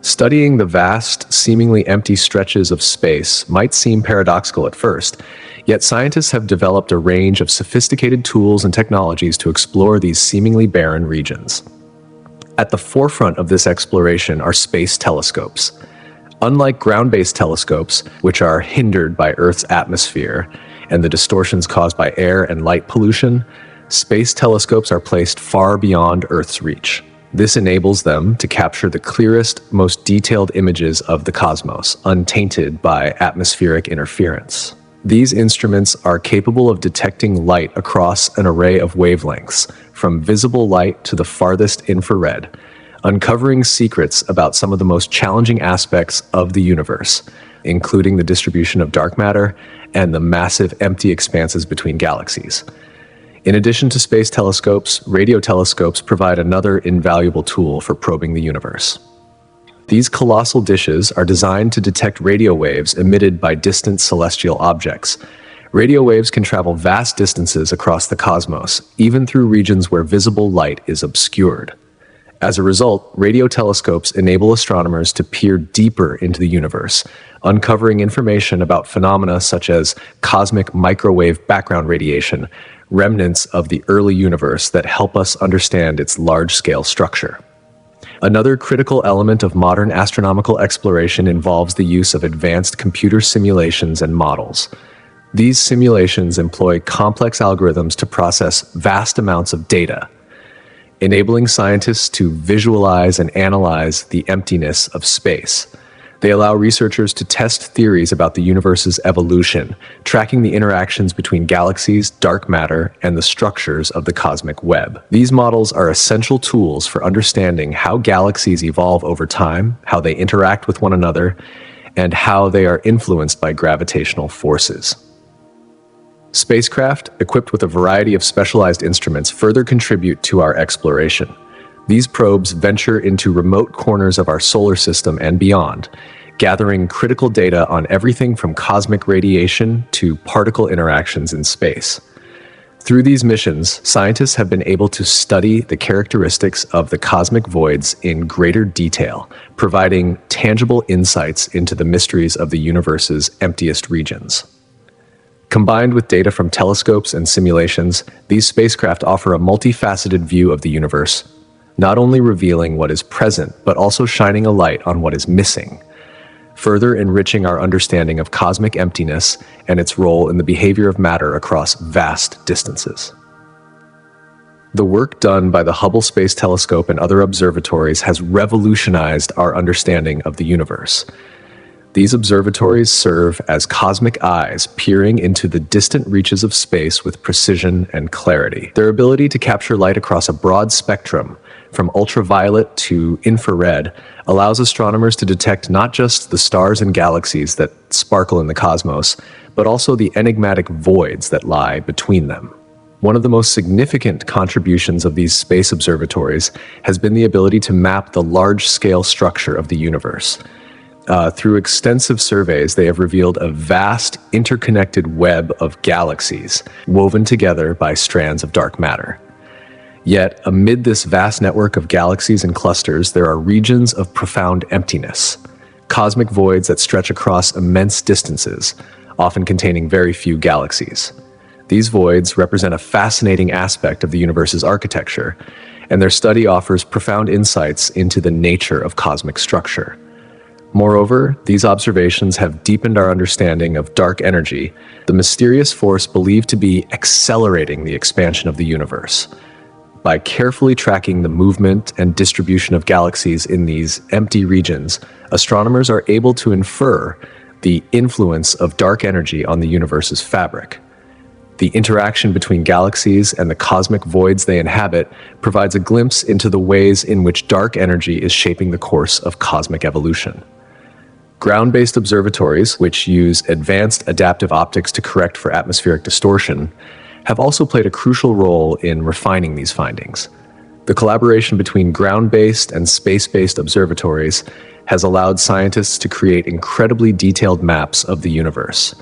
Studying the vast, seemingly empty stretches of space might seem paradoxical at first, yet scientists have developed a range of sophisticated tools and technologies to explore these seemingly barren regions. At the forefront of this exploration are space telescopes. Unlike ground-based telescopes, which are hindered by Earth's atmosphere and the distortions caused by air and light pollution, space telescopes are placed far beyond Earth's reach. This enables them to capture the clearest, most detailed images of the cosmos, untainted by atmospheric interference. These instruments are capable of detecting light across an array of wavelengths, from visible light to the farthest infrared, uncovering secrets about some of the most challenging aspects of the universe, including the distribution of dark matter and the massive empty expanses between galaxies. In addition to space telescopes, radio telescopes provide another invaluable tool for probing the universe. These colossal dishes are designed to detect radio waves emitted by distant celestial objects, Radio waves can travel vast distances across the cosmos, even through regions where visible light is obscured. As a result, radio telescopes enable astronomers to peer deeper into the universe, uncovering information about phenomena such as cosmic microwave background radiation, remnants of the early universe that help us understand its large-scale structure. Another critical element of modern astronomical exploration involves the use of advanced computer simulations and models. These simulations employ complex algorithms to process vast amounts of data, enabling scientists to visualize and analyze the emptiness of space. They allow researchers to test theories about the universe's evolution, tracking the interactions between galaxies, dark matter, and the structures of the cosmic web. These models are essential tools for understanding how galaxies evolve over time, how they interact with one another, and how they are influenced by gravitational forces. Spacecraft, equipped with a variety of specialized instruments, further contribute to our exploration. These probes venture into remote corners of our solar system and beyond, gathering critical data on everything from cosmic radiation to particle interactions in space. Through these missions, scientists have been able to study the characteristics of the cosmic voids in greater detail, providing tangible insights into the mysteries of the universe's emptiest regions. Combined with data from telescopes and simulations, these spacecraft offer a multifaceted view of the universe, not only revealing what is present, but also shining a light on what is missing, further enriching our understanding of cosmic emptiness and its role in the behavior of matter across vast distances. The work done by the Hubble Space Telescope and other observatories has revolutionized our understanding of the universe. These observatories serve as cosmic eyes peering into the distant reaches of space with precision and clarity. Their ability to capture light across a broad spectrum, from ultraviolet to infrared, allows astronomers to detect not just the stars and galaxies that sparkle in the cosmos, but also the enigmatic voids that lie between them. One of the most significant contributions of these space observatories has been the ability to map the large-scale structure of the universe. Through extensive surveys, they have revealed a vast, interconnected web of galaxies woven together by strands of dark matter. Yet, amid this vast network of galaxies and clusters, there are regions of profound emptiness, cosmic voids that stretch across immense distances, often containing very few galaxies. These voids represent a fascinating aspect of the universe's architecture, and their study offers profound insights into the nature of cosmic structure. Moreover, these observations have deepened our understanding of dark energy, the mysterious force believed to be accelerating the expansion of the universe. By carefully tracking the movement and distribution of galaxies in these empty regions, astronomers are able to infer the influence of dark energy on the universe's fabric. The interaction between galaxies and the cosmic voids they inhabit provides a glimpse into the ways in which dark energy is shaping the course of cosmic evolution. Ground-based observatories, which use advanced adaptive optics to correct for atmospheric distortion, have also played a crucial role in refining these findings. The collaboration between ground-based and space-based observatories has allowed scientists to create incredibly detailed maps of the universe,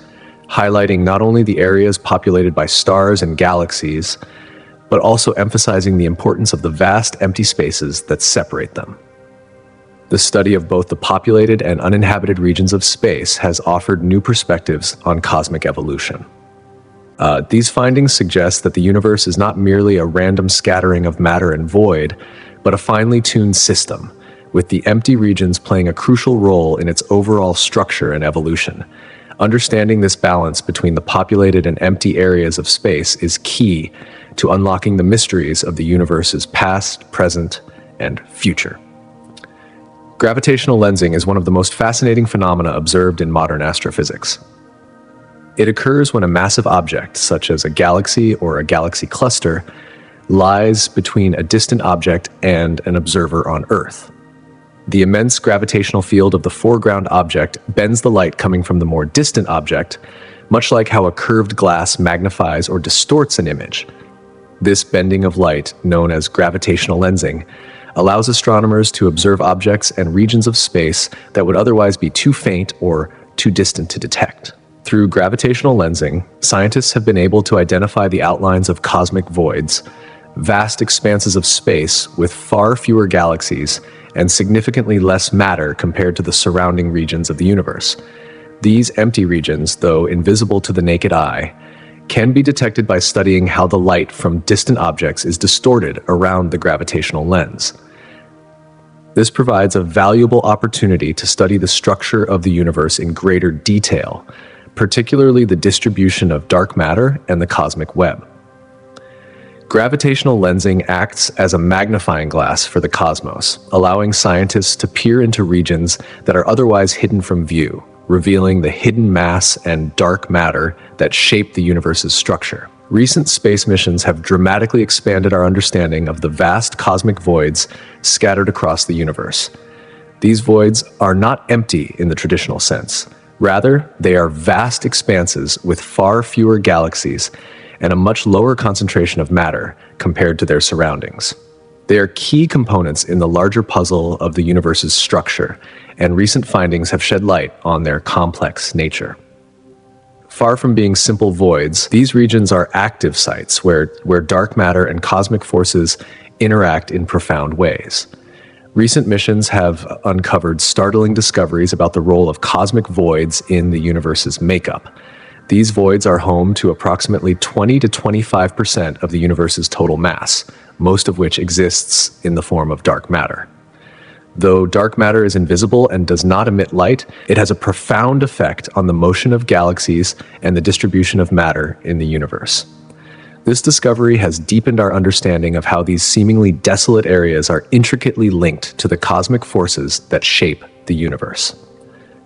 highlighting not only the areas populated by stars and galaxies, but also emphasizing the importance of the vast empty spaces that separate them. The study of both the populated and uninhabited regions of space has offered new perspectives on cosmic evolution. These findings suggest that the universe is not merely a random scattering of matter and void, but a finely tuned system, with the empty regions playing a crucial role in its overall structure and evolution. Understanding this balance between the populated and empty areas of space is key to unlocking the mysteries of the universe's past, present, and future. Gravitational lensing is one of the most fascinating phenomena observed in modern astrophysics. It occurs when a massive object, such as a galaxy or a galaxy cluster, lies between a distant object and an observer on Earth. The immense gravitational field of the foreground object bends the light coming from the more distant object, much like how a curved glass magnifies or distorts an image. This bending of light, known as gravitational lensing, allows astronomers to observe objects and regions of space that would otherwise be too faint or too distant to detect. Through gravitational lensing, scientists have been able to identify the outlines of cosmic voids, vast expanses of space with far fewer galaxies and significantly less matter compared to the surrounding regions of the universe. These empty regions, though invisible to the naked eye, can be detected by studying how the light from distant objects is distorted around the gravitational lens. This provides a valuable opportunity to study the structure of the universe in greater detail, particularly the distribution of dark matter and the cosmic web. Gravitational lensing acts as a magnifying glass for the cosmos, allowing scientists to peer into regions that are otherwise hidden from view, revealing the hidden mass and dark matter that shape the universe's structure. Recent space missions have dramatically expanded our understanding of the vast cosmic voids scattered across the universe. These voids are not empty in the traditional sense. Rather, they are vast expanses with far fewer galaxies and a much lower concentration of matter compared to their surroundings. They are key components in the larger puzzle of the universe's structure, and recent findings have shed light on their complex nature. Far from being simple voids, these regions are active sites where dark matter and cosmic forces interact in profound ways. Recent missions have uncovered startling discoveries about the role of cosmic voids in the universe's makeup. These voids are home to approximately 20 to 25% of the universe's total mass, most of which exists in the form of dark matter. Though dark matter is invisible and does not emit light, it has a profound effect on the motion of galaxies and the distribution of matter in the universe. This discovery has deepened our understanding of how these seemingly desolate areas are intricately linked to the cosmic forces that shape the universe.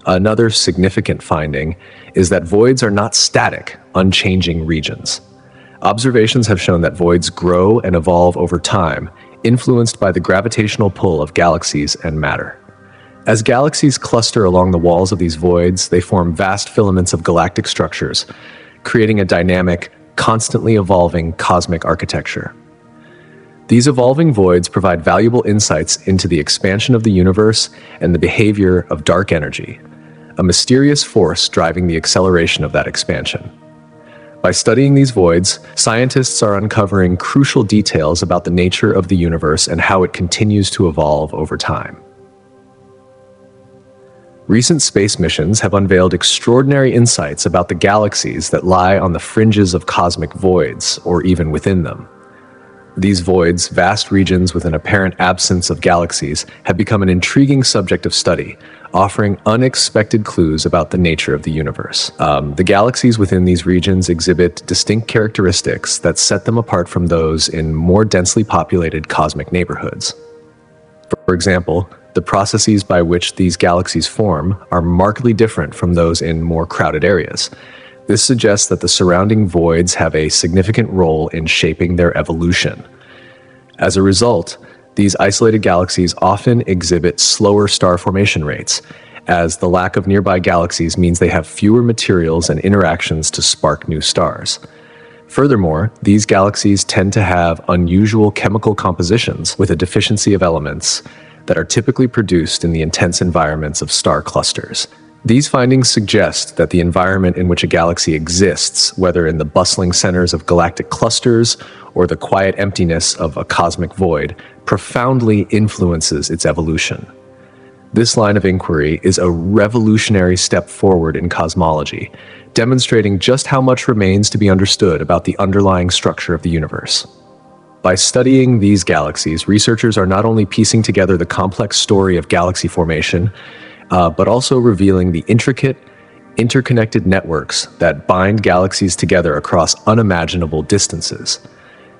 Another significant finding is that voids are not static, unchanging regions. Observations have shown that voids grow and evolve over time, influenced by the gravitational pull of galaxies and matter. As galaxies cluster along the walls of these voids, they form vast filaments of galactic structures, creating a dynamic, constantly evolving cosmic architecture. These evolving voids provide valuable insights into the expansion of the universe and the behavior of dark energy, a mysterious force driving the acceleration of that expansion. By studying these voids, scientists are uncovering crucial details about the nature of the universe and how it continues to evolve over time. Recent space missions have unveiled extraordinary insights about the galaxies that lie on the fringes of cosmic voids, or even within them. These voids, vast regions with an apparent absence of galaxies, have become an intriguing subject of study, offering unexpected clues about the nature of the universe. The galaxies within these regions exhibit distinct characteristics that set them apart from those in more densely populated cosmic neighborhoods. For example, the processes by which these galaxies form are markedly different from those in more crowded areas. This suggests that the surrounding voids have a significant role in shaping their evolution. As a result, these isolated galaxies often exhibit slower star formation rates, as the lack of nearby galaxies means they have fewer materials and interactions to spark new stars. Furthermore, these galaxies tend to have unusual chemical compositions with a deficiency of elements that are typically produced in the intense environments of star clusters. These findings suggest that the environment in which a galaxy exists, whether in the bustling centers of galactic clusters or the quiet emptiness of a cosmic void, profoundly influences its evolution. This line of inquiry is a revolutionary step forward in cosmology, demonstrating just how much remains to be understood about the underlying structure of the universe. By studying these galaxies, researchers are not only piecing together the complex story of galaxy formation, but also revealing the intricate, interconnected networks that bind galaxies together across unimaginable distances.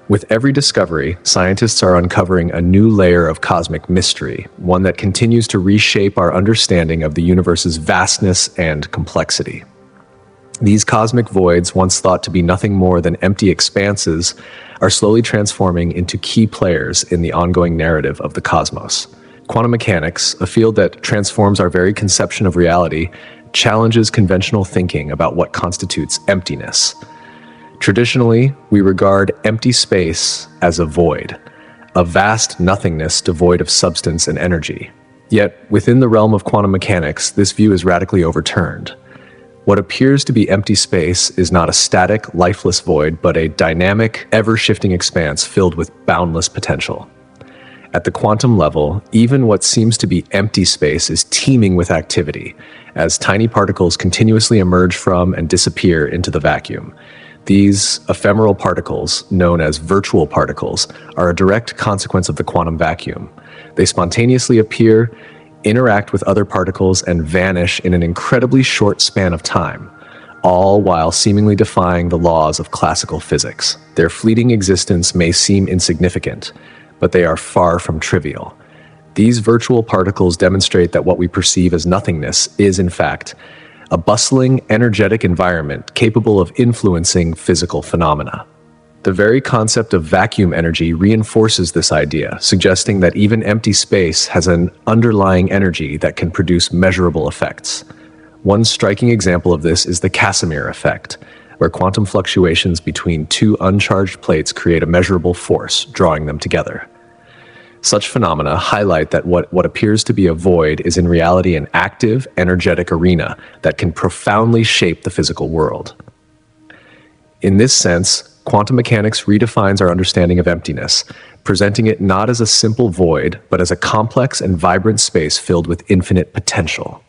With every discovery, scientists are uncovering a new layer of cosmic mystery, one that continues to reshape our understanding of the universe's vastness and complexity. These cosmic voids, once thought to be nothing more than empty expanses, are slowly transforming into key players in the ongoing narrative of the cosmos. Quantum mechanics, a field that transforms our very conception of reality, challenges conventional thinking about what constitutes emptiness. Traditionally, we regard empty space as a void, a vast nothingness devoid of substance and energy. Yet, within the realm of quantum mechanics, this view is radically overturned. What appears to be empty space is not a static, lifeless void, but a dynamic, ever-shifting expanse filled with boundless potential. At the quantum level, even what seems to be empty space is teeming with activity, as tiny particles continuously emerge from and disappear into the vacuum. These ephemeral particles, known as virtual particles, are a direct consequence of the quantum vacuum. They spontaneously appear, interact with other particles, and vanish in an incredibly short span of time, all while seemingly defying the laws of classical physics. Their fleeting existence may seem insignificant, but they are far from trivial. These virtual particles demonstrate that what we perceive as nothingness is, in fact, a bustling, energetic environment capable of influencing physical phenomena. The very concept of vacuum energy reinforces this idea, suggesting that even empty space has an underlying energy that can produce measurable effects. One striking example of this is the Casimir effect, where quantum fluctuations between two uncharged plates create a measurable force, drawing them together. Such phenomena highlight that what appears to be a void is in reality an active, energetic arena that can profoundly shape the physical world. In this sense, quantum mechanics redefines our understanding of emptiness, presenting it not as a simple void, but as a complex and vibrant space filled with infinite potential.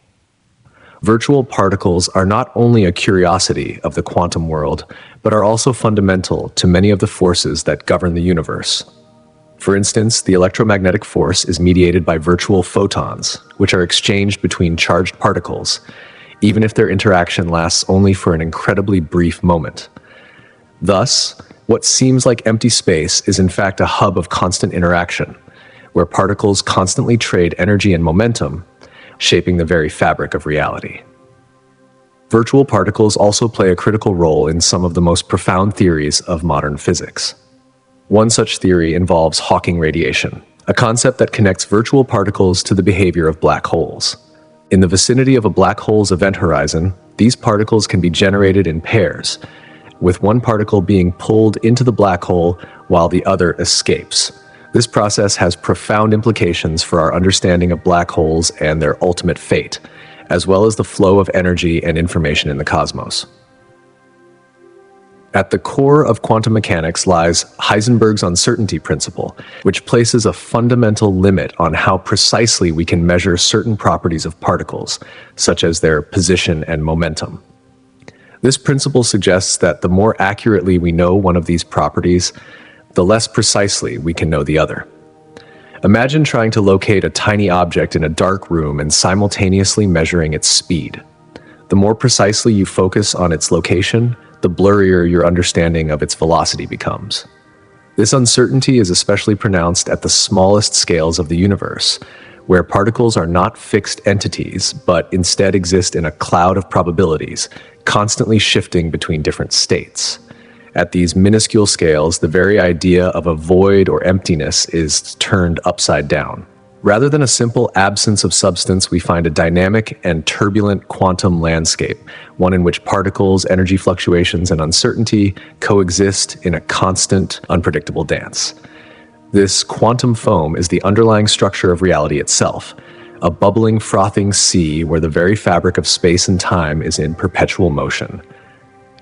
Virtual particles are not only a curiosity of the quantum world, but are also fundamental to many of the forces that govern the universe. For instance, the electromagnetic force is mediated by virtual photons, which are exchanged between charged particles, even if their interaction lasts only for an incredibly brief moment. Thus, what seems like empty space is in fact a hub of constant interaction, where particles constantly trade energy and momentum, shaping the very fabric of reality. Virtual particles also play a critical role in some of the most profound theories of modern physics. One such theory involves Hawking radiation, a concept that connects virtual particles to the behavior of black holes. In the vicinity of a black hole's event horizon, these particles can be generated in pairs, with one particle being pulled into the black hole while the other escapes. This process has profound implications for our understanding of black holes and their ultimate fate, as well as the flow of energy and information in the cosmos. At the core of quantum mechanics lies Heisenberg's uncertainty principle, which places a fundamental limit on how precisely we can measure certain properties of particles, such as their position and momentum. This principle suggests that the more accurately we know one of these properties, the less precisely we can know the other. Imagine trying to locate a tiny object in a dark room and simultaneously measuring its speed. The more precisely you focus on its location, the blurrier your understanding of its velocity becomes. This uncertainty is especially pronounced at the smallest scales of the universe, where particles are not fixed entities, but instead exist in a cloud of probabilities, constantly shifting between different states. At these minuscule scales, the very idea of a void or emptiness is turned upside down. Rather than a simple absence of substance, we find a dynamic and turbulent quantum landscape, one in which particles, energy fluctuations, and uncertainty coexist in a constant, unpredictable dance. This quantum foam is the underlying structure of reality itself, a bubbling, frothing sea where the very fabric of space and time is in perpetual motion.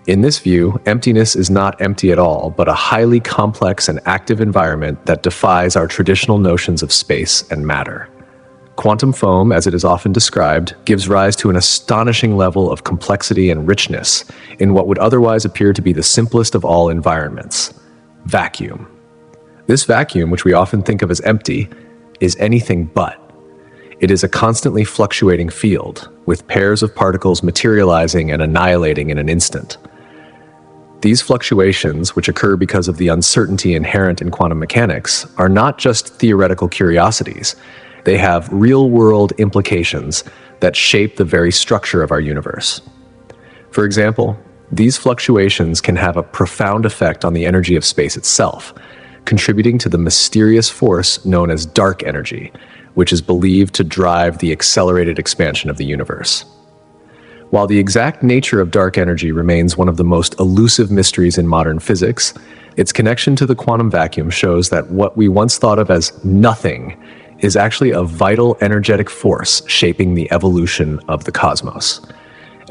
In this view, emptiness is not empty at all, but a highly complex and active environment that defies our traditional notions of space and matter. Quantum foam, as it is often described, gives rise to an astonishing level of complexity and richness in what would otherwise appear to be the simplest of all environments: vacuum. This vacuum, which we often think of as empty, is anything but. It is a constantly fluctuating field, with pairs of particles materializing and annihilating in an instant. These fluctuations, which occur because of the uncertainty inherent in quantum mechanics, are not just theoretical curiosities. They have real-world implications that shape the very structure of our universe. For example, these fluctuations can have a profound effect on the energy of space itself, contributing to the mysterious force known as dark energy, which is believed to drive the accelerated expansion of the universe. While the exact nature of dark energy remains one of the most elusive mysteries in modern physics, its connection to the quantum vacuum shows that what we once thought of as nothing is actually a vital energetic force shaping the evolution of the cosmos.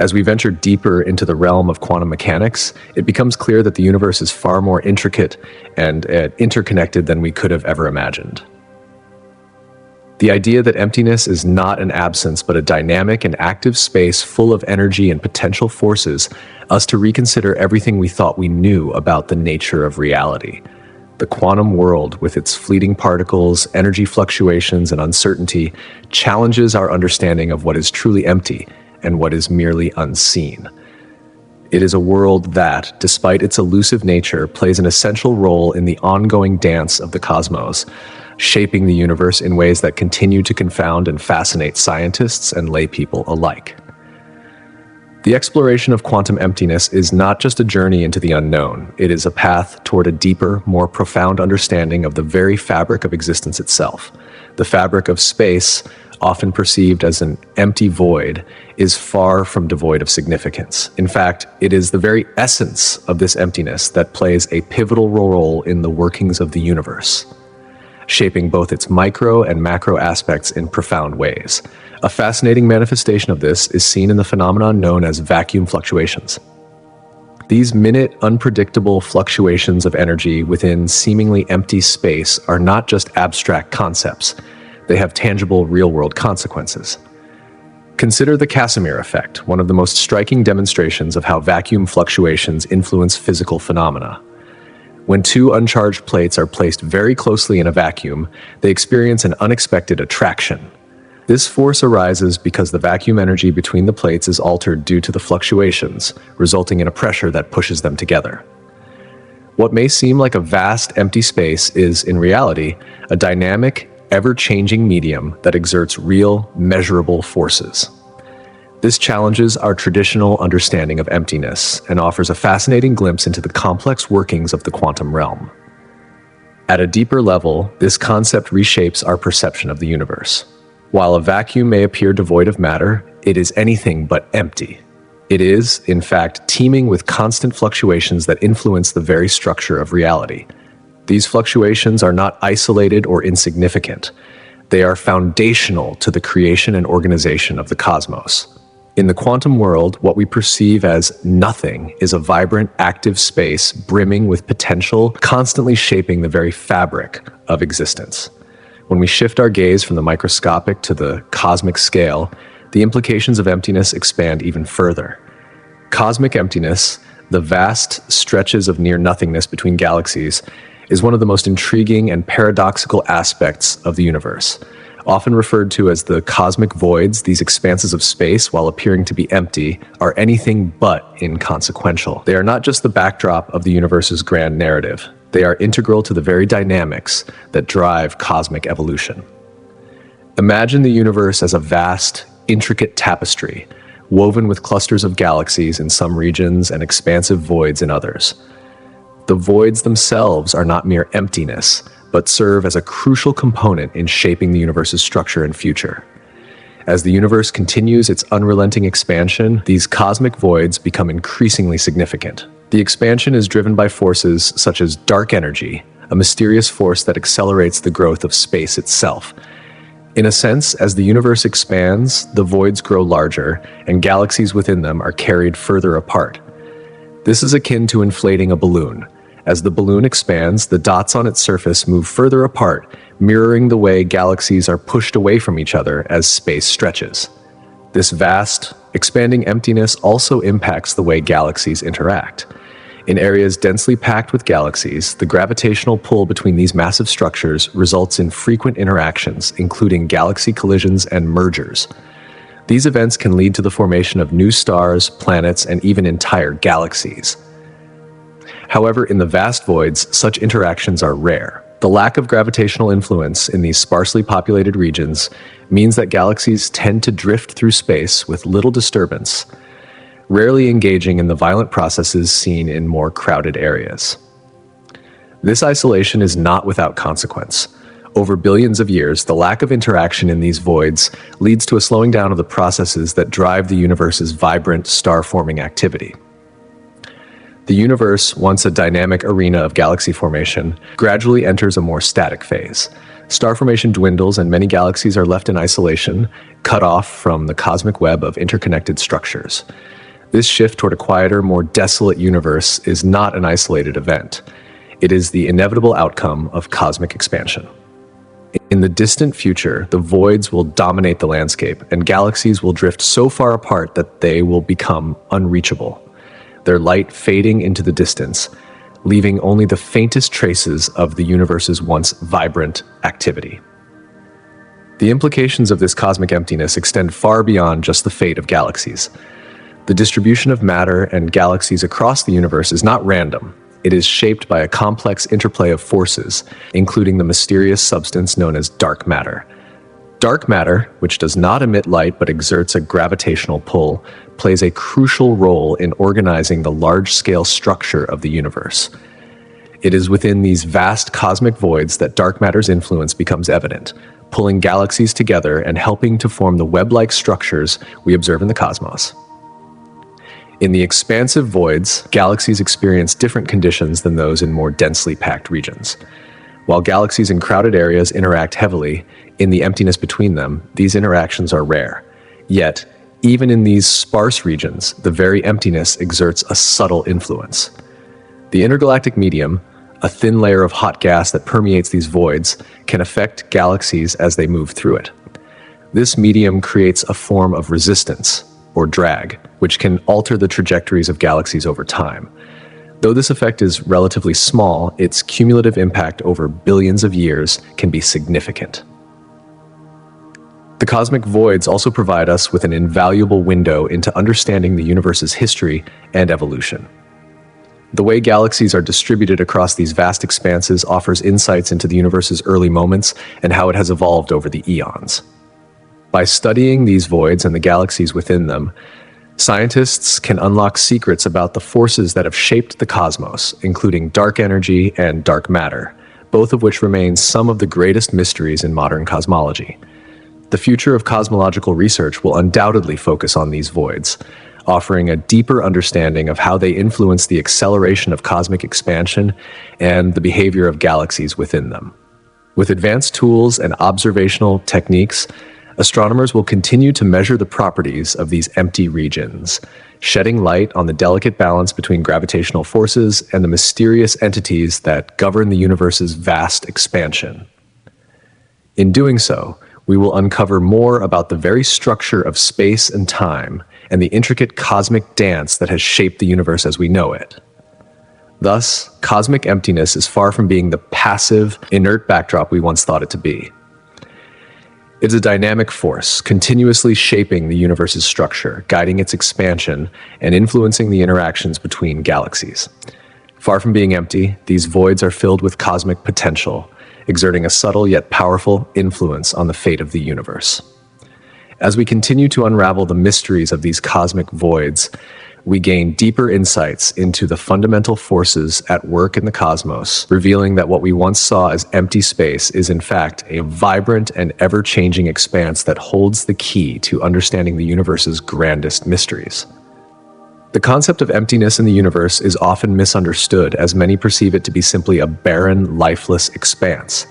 As we venture deeper into the realm of quantum mechanics, it becomes clear that the universe is far more intricate and interconnected than we could have ever imagined. The idea that emptiness is not an absence but a dynamic and active space full of energy and potential forces us to reconsider everything we thought we knew about the nature of reality. The quantum world, with its fleeting particles, energy fluctuations, and uncertainty, challenges our understanding of what is truly empty and what is merely unseen. It is a world that, despite its elusive nature, plays an essential role in the ongoing dance of the cosmos, shaping the universe in ways that continue to confound and fascinate scientists and laypeople alike. The exploration of quantum emptiness is not just a journey into the unknown, it is a path toward a deeper, more profound understanding of the very fabric of existence itself. The fabric of space, often perceived as an empty void, is far from devoid of significance. In fact, it is the very essence of this emptiness that plays a pivotal role in the workings of the universe, shaping both its micro and macro aspects in profound ways. A fascinating manifestation of this is seen in the phenomenon known as vacuum fluctuations. These minute, unpredictable fluctuations of energy within seemingly empty space are not just abstract concepts. They have tangible, real-world consequences. Consider the Casimir effect, one of the most striking demonstrations of how vacuum fluctuations influence physical phenomena. When two uncharged plates are placed very closely in a vacuum, they experience an unexpected attraction. This force arises because the vacuum energy between the plates is altered due to the fluctuations, resulting in a pressure that pushes them together. What may seem like a vast, empty space is, in reality, a dynamic, ever-changing medium that exerts real, measurable forces. This challenges our traditional understanding of emptiness and offers a fascinating glimpse into the complex workings of the quantum realm. At a deeper level, this concept reshapes our perception of the universe. While a vacuum may appear devoid of matter, it is anything but empty. It is, in fact, teeming with constant fluctuations that influence the very structure of reality. These fluctuations are not isolated or insignificant. They are foundational to the creation and organization of the cosmos. In the quantum world, what we perceive as nothing is a vibrant, active space brimming with potential, constantly shaping the very fabric of existence. When we shift our gaze from the microscopic to the cosmic scale, the implications of emptiness expand even further. Cosmic emptiness, the vast stretches of near-nothingness between galaxies, is one of the most intriguing and paradoxical aspects of the universe. Often referred to as the cosmic voids, these expanses of space, while appearing to be empty, are anything but inconsequential. They are not just the backdrop of the universe's grand narrative. They are integral to the very dynamics that drive cosmic evolution. Imagine the universe as a vast, intricate tapestry, woven with clusters of galaxies in some regions and expansive voids in others. The voids themselves are not mere emptiness, but serve as a crucial component in shaping the universe's structure and future. As the universe continues its unrelenting expansion, these cosmic voids become increasingly significant. The expansion is driven by forces such as dark energy, a mysterious force that accelerates the growth of space itself. In a sense, as the universe expands, the voids grow larger, and galaxies within them are carried further apart. This is akin to inflating a balloon. As the balloon expands, the dots on its surface move further apart, mirroring the way galaxies are pushed away from each other as space stretches. This vast, expanding emptiness also impacts the way galaxies interact. In areas densely packed with galaxies, the gravitational pull between these massive structures results in frequent interactions, including galaxy collisions and mergers. These events can lead to the formation of new stars, planets, and even entire galaxies. However, in the vast voids, such interactions are rare. The lack of gravitational influence in these sparsely populated regions means that galaxies tend to drift through space with little disturbance, rarely engaging in the violent processes seen in more crowded areas. This isolation is not without consequence. Over billions of years, the lack of interaction in these voids leads to a slowing down of the processes that drive the universe's vibrant star-forming activity. The universe, once a dynamic arena of galaxy formation, gradually enters a more static phase. Star formation dwindles and many galaxies are left in isolation, cut off from the cosmic web of interconnected structures. This shift toward a quieter, more desolate universe is not an isolated event. It is the inevitable outcome of cosmic expansion. In the distant future, the voids will dominate the landscape, and galaxies will drift so far apart that they will become unreachable, their light fading into the distance, leaving only the faintest traces of the universe's once vibrant activity. The implications of this cosmic emptiness extend far beyond just the fate of galaxies. The distribution of matter and galaxies across the universe is not random. It is shaped by a complex interplay of forces, including the mysterious substance known as dark matter. Dark matter, which does not emit light but exerts a gravitational pull, plays a crucial role in organizing the large-scale structure of the universe. It is within these vast cosmic voids that dark matter's influence becomes evident, pulling galaxies together and helping to form the web-like structures we observe in the cosmos. In the expansive voids, galaxies experience different conditions than those in more densely packed regions. While galaxies in crowded areas interact heavily, in the emptiness between them, these interactions are rare. Yet, even in these sparse regions, the very emptiness exerts a subtle influence. The intergalactic medium, a thin layer of hot gas that permeates these voids, can affect galaxies as they move through it. This medium creates a form of resistance, or drag, which can alter the trajectories of galaxies over time. Though this effect is relatively small, its cumulative impact over billions of years can be significant. The cosmic voids also provide us with an invaluable window into understanding the universe's history and evolution. The way galaxies are distributed across these vast expanses offers insights into the universe's early moments and how it has evolved over the eons. By studying these voids and the galaxies within them, scientists can unlock secrets about the forces that have shaped the cosmos, including dark energy and dark matter, both of which remain some of the greatest mysteries in modern cosmology. The future of cosmological research will undoubtedly focus on these voids, offering a deeper understanding of how they influence the acceleration of cosmic expansion and the behavior of galaxies within them. With advanced tools and observational techniques, astronomers will continue to measure the properties of these empty regions, shedding light on the delicate balance between gravitational forces and the mysterious entities that govern the universe's vast expansion. In doing so, we will uncover more about the very structure of space and time and the intricate cosmic dance that has shaped the universe as we know it. Thus, cosmic emptiness is far from being the passive, inert backdrop we once thought it to be. It's a dynamic force, continuously shaping the universe's structure, guiding its expansion, and influencing the interactions between galaxies. Far from being empty, these voids are filled with cosmic potential, exerting a subtle yet powerful influence on the fate of the universe. As we continue to unravel the mysteries of these cosmic voids, we gain deeper insights into the fundamental forces at work in the cosmos, revealing that what we once saw as empty space is in fact a vibrant and ever-changing expanse that holds the key to understanding the universe's grandest mysteries. The concept of emptiness in the universe is often misunderstood, as many perceive it to be simply a barren, lifeless expanse.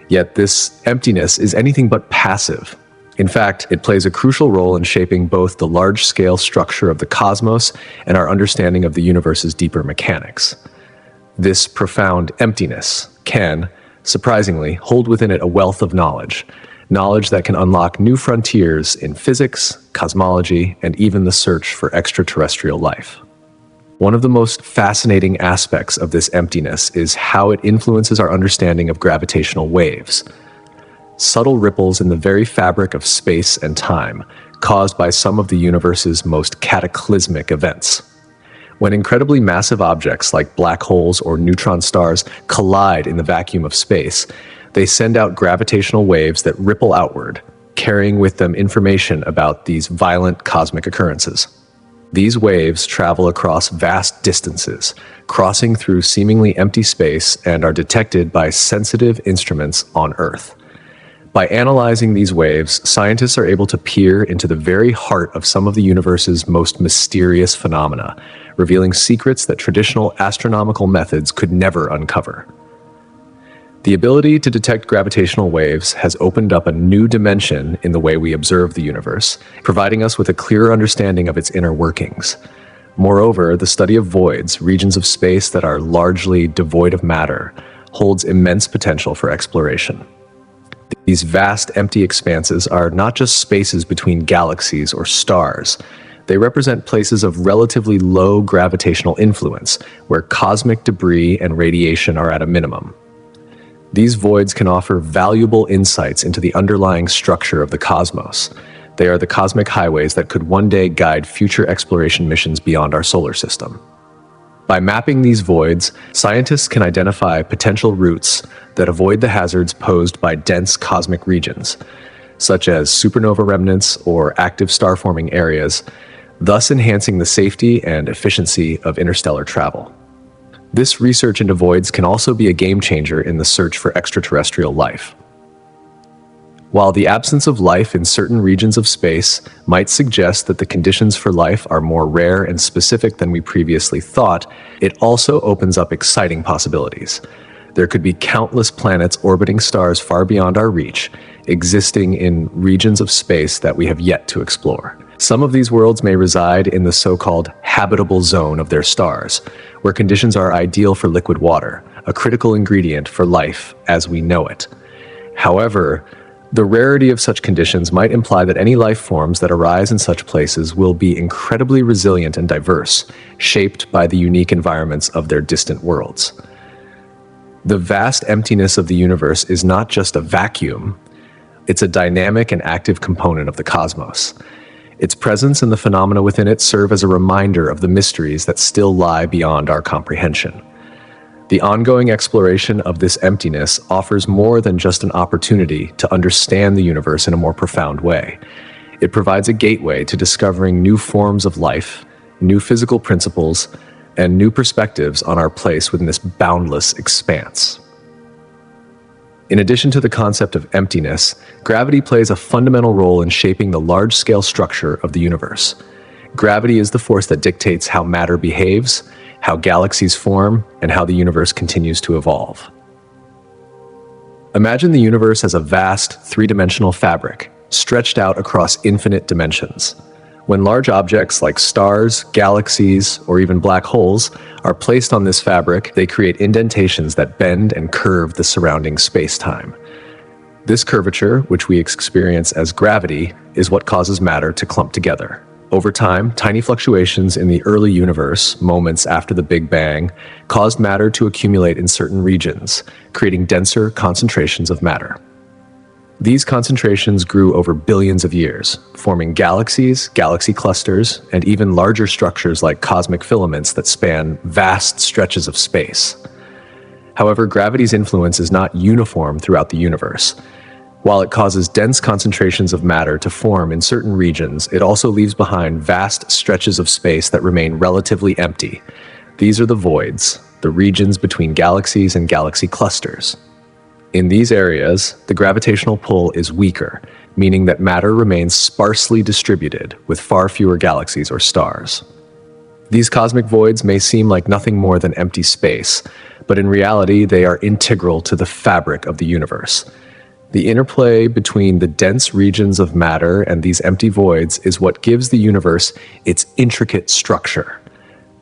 Yet this emptiness is anything but passive. In fact, it plays a crucial role in shaping both the large-scale structure of the cosmos and our understanding of the universe's deeper mechanics. This profound emptiness can, surprisingly, hold within it a wealth of knowledge that can unlock new frontiers in physics, cosmology, and even the search for extraterrestrial life. One of the most fascinating aspects of this emptiness is how it influences our understanding of gravitational waves. Subtle ripples in the very fabric of space and time, caused by some of the universe's most cataclysmic events. When incredibly massive objects like black holes or neutron stars collide in the vacuum of space, they send out gravitational waves that ripple outward, carrying with them information about these violent cosmic occurrences. These waves travel across vast distances, crossing through seemingly empty space, and are detected by sensitive instruments on Earth. By analyzing these waves, scientists are able to peer into the very heart of some of the universe's most mysterious phenomena, revealing secrets that traditional astronomical methods could never uncover. The ability to detect gravitational waves has opened up a new dimension in the way we observe the universe, providing us with a clearer understanding of its inner workings. Moreover, the study of voids, regions of space that are largely devoid of matter, holds immense potential for exploration. These vast, empty expanses are not just spaces between galaxies or stars. They represent places of relatively low gravitational influence, where cosmic debris and radiation are at a minimum. These voids can offer valuable insights into the underlying structure of the cosmos. They are the cosmic highways that could one day guide future exploration missions beyond our solar system. By mapping these voids, scientists can identify potential routes that avoid the hazards posed by dense cosmic regions, such as supernova remnants or active star-forming areas, thus enhancing the safety and efficiency of interstellar travel. This research into voids can also be a game-changer in the search for extraterrestrial life. While the absence of life in certain regions of space might suggest that the conditions for life are more rare and specific than we previously thought, it also opens up exciting possibilities. There could be countless planets orbiting stars far beyond our reach, existing in regions of space that we have yet to explore. Some of these worlds may reside in the so-called habitable zone of their stars, where conditions are ideal for liquid water, a critical ingredient for life as we know it. However, the rarity of such conditions might imply that any life forms that arise in such places will be incredibly resilient and diverse, shaped by the unique environments of their distant worlds. The vast emptiness of the universe is not just a vacuum, it's a dynamic and active component of the cosmos. Its presence and the phenomena within it serve as a reminder of the mysteries that still lie beyond our comprehension. The ongoing exploration of this emptiness offers more than just an opportunity to understand the universe in a more profound way. It provides a gateway to discovering new forms of life, new physical principles, and new perspectives on our place within this boundless expanse. In addition to the concept of emptiness, gravity plays a fundamental role in shaping the large-scale structure of the universe. Gravity is the force that dictates how matter behaves, how galaxies form, and how the universe continues to evolve. Imagine the universe as a vast, three-dimensional fabric, stretched out across infinite dimensions. When large objects like stars, galaxies, or even black holes are placed on this fabric, they create indentations that bend and curve the surrounding space-time. This curvature, which we experience as gravity, is what causes matter to clump together. Over time, tiny fluctuations in the early universe, moments after the Big Bang, caused matter to accumulate in certain regions, creating denser concentrations of matter. These concentrations grew over billions of years, forming galaxies, galaxy clusters, and even larger structures like cosmic filaments that span vast stretches of space. However, gravity's influence is not uniform throughout the universe. While it causes dense concentrations of matter to form in certain regions, it also leaves behind vast stretches of space that remain relatively empty. These are the voids, the regions between galaxies and galaxy clusters. In these areas, the gravitational pull is weaker, meaning that matter remains sparsely distributed with far fewer galaxies or stars. These cosmic voids may seem like nothing more than empty space, but in reality, they are integral to the fabric of the universe. The interplay between the dense regions of matter and these empty voids is what gives the universe its intricate structure.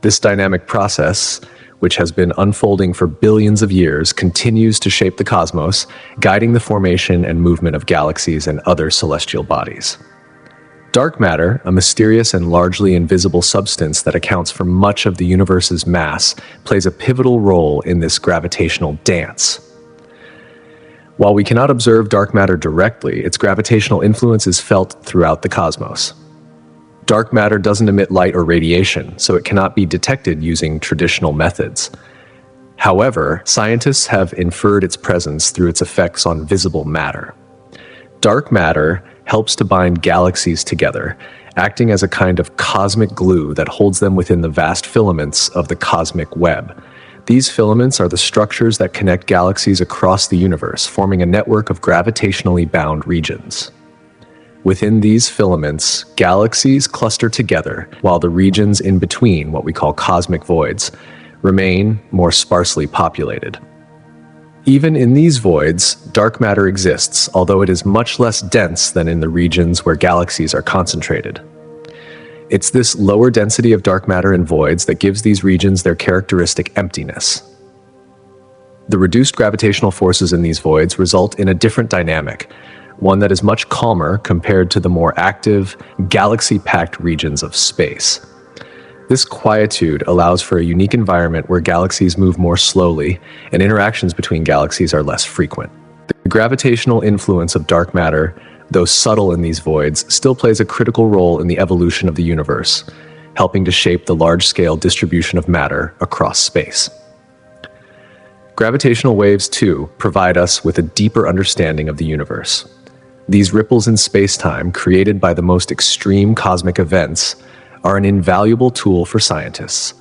This dynamic process, which has been unfolding for billions of years, continues to shape the cosmos, guiding the formation and movement of galaxies and other celestial bodies. Dark matter, a mysterious and largely invisible substance that accounts for much of the universe's mass, plays a pivotal role in this gravitational dance. While we cannot observe dark matter directly, its gravitational influence is felt throughout the cosmos. Dark matter doesn't emit light or radiation, so it cannot be detected using traditional methods. However, scientists have inferred its presence through its effects on visible matter. Dark matter helps to bind galaxies together, acting as a kind of cosmic glue that holds them within the vast filaments of the cosmic web. These filaments are the structures that connect galaxies across the universe, forming a network of gravitationally bound regions. Within these filaments, galaxies cluster together, while the regions in between, what we call cosmic voids, remain more sparsely populated. Even in these voids, dark matter exists, although it is much less dense than in the regions where galaxies are concentrated. It's this lower density of dark matter in voids that gives these regions their characteristic emptiness. The reduced gravitational forces in these voids result in a different dynamic, one that is much calmer compared to the more active, galaxy-packed regions of space. This quietude allows for a unique environment where galaxies move more slowly and interactions between galaxies are less frequent. The gravitational influence of dark matter, though subtle in these voids, still plays a critical role in the evolution of the universe, helping to shape the large-scale distribution of matter across space. Gravitational waves, too, provide us with a deeper understanding of the universe. These ripples in space-time, created by the most extreme cosmic events, are an invaluable tool for scientists.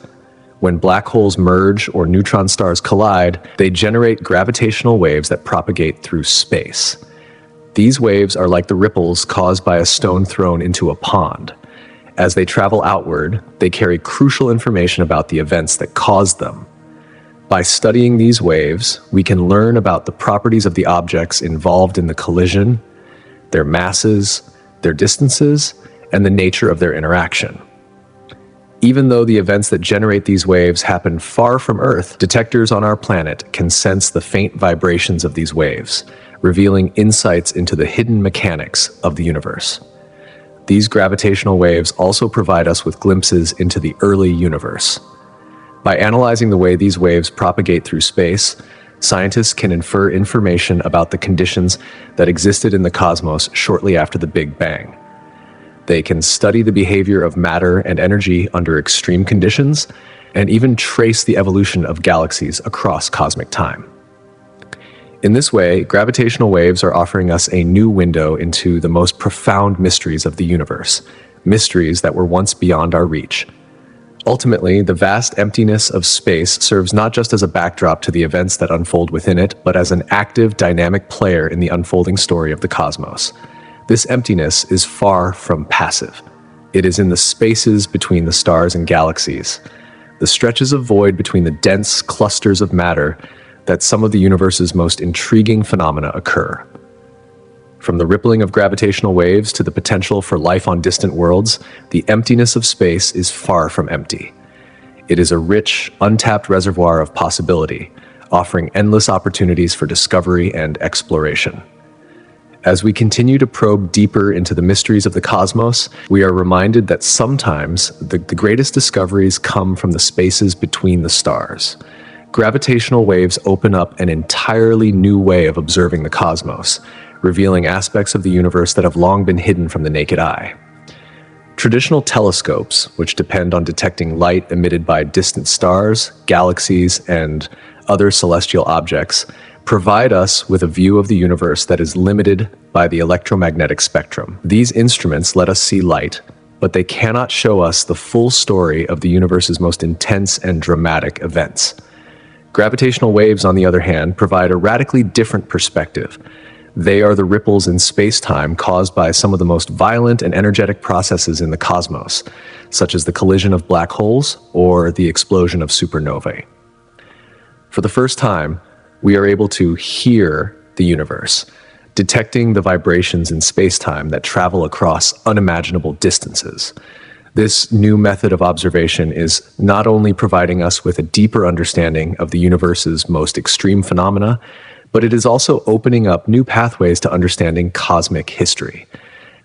When black holes merge or neutron stars collide, they generate gravitational waves that propagate through space. These waves are like the ripples caused by a stone thrown into a pond. As they travel outward, they carry crucial information about the events that caused them. By studying these waves, we can learn about the properties of the objects involved in the collision, their masses, their distances, and the nature of their interaction. Even though the events that generate these waves happen far from Earth, detectors on our planet can sense the faint vibrations of these waves, revealing insights into the hidden mechanics of the universe. These gravitational waves also provide us with glimpses into the early universe. By analyzing the way these waves propagate through space, scientists can infer information about the conditions that existed in the cosmos shortly after the Big Bang. They can study the behavior of matter and energy under extreme conditions, and even trace the evolution of galaxies across cosmic time. In this way, gravitational waves are offering us a new window into the most profound mysteries of the universe, mysteries that were once beyond our reach. Ultimately, the vast emptiness of space serves not just as a backdrop to the events that unfold within it, but as an active, dynamic player in the unfolding story of the cosmos. This emptiness is far from passive. It is in the spaces between the stars and galaxies, the stretches of void between the dense clusters of matter, that some of the universe's most intriguing phenomena occur. From the rippling of gravitational waves to the potential for life on distant worlds, the emptiness of space is far from empty. It is a rich, untapped reservoir of possibility, offering endless opportunities for discovery and exploration. As we continue to probe deeper into the mysteries of the cosmos, we are reminded that sometimes the greatest discoveries come from the spaces between the stars. Gravitational waves open up an entirely new way of observing the cosmos, revealing aspects of the universe that have long been hidden from the naked eye. Traditional telescopes, which depend on detecting light emitted by distant stars, galaxies, and other celestial objects, provide us with a view of the universe that is limited by the electromagnetic spectrum. These instruments let us see light, but they cannot show us the full story of the universe's most intense and dramatic events. Gravitational waves, on the other hand, provide a radically different perspective. They are the ripples in space-time caused by some of the most violent and energetic processes in the cosmos, such as the collision of black holes or the explosion of supernovae. For the first time, we are able to hear the universe, detecting the vibrations in space-time that travel across unimaginable distances. This new method of observation is not only providing us with a deeper understanding of the universe's most extreme phenomena, but it is also opening up new pathways to understanding cosmic history.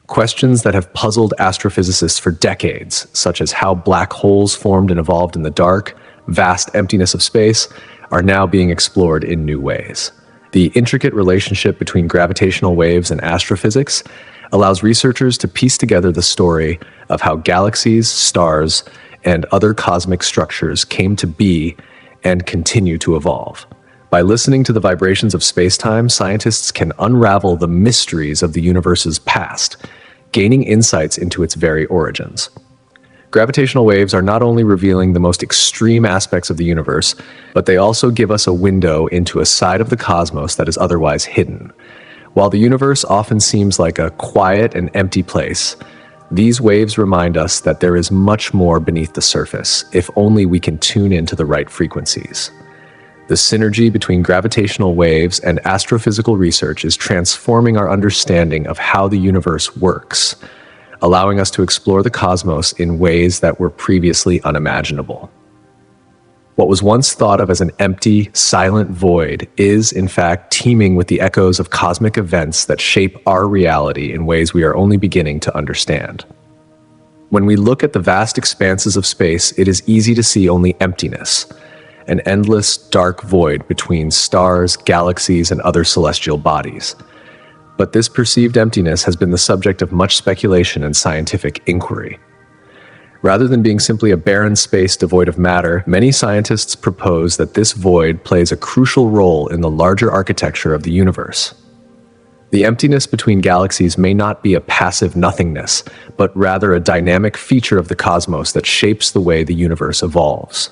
Questions that have puzzled astrophysicists for decades, such as how black holes formed and evolved in the dark, vast emptiness of space, are now being explored in new ways. The intricate relationship between gravitational waves and astrophysics allows researchers to piece together the story of how galaxies, stars, and other cosmic structures came to be and continue to evolve. By listening to the vibrations of space-time, scientists can unravel the mysteries of the universe's past, gaining insights into its very origins. Gravitational waves are not only revealing the most extreme aspects of the universe, but they also give us a window into a side of the cosmos that is otherwise hidden. While the universe often seems like a quiet and empty place, these waves remind us that there is much more beneath the surface, if only we can tune into the right frequencies. The synergy between gravitational waves and astrophysical research is transforming our understanding of how the universe works, allowing us to explore the cosmos in ways that were previously unimaginable. What was once thought of as an empty, silent void is, in fact, teeming with the echoes of cosmic events that shape our reality in ways we are only beginning to understand. When we look at the vast expanses of space, it is easy to see only emptiness, an endless, dark void between stars, galaxies, and other celestial bodies. But this perceived emptiness has been the subject of much speculation and scientific inquiry. Rather than being simply a barren space devoid of matter, many scientists propose that this void plays a crucial role in the larger architecture of the universe. The emptiness between galaxies may not be a passive nothingness, but rather a dynamic feature of the cosmos that shapes the way the universe evolves.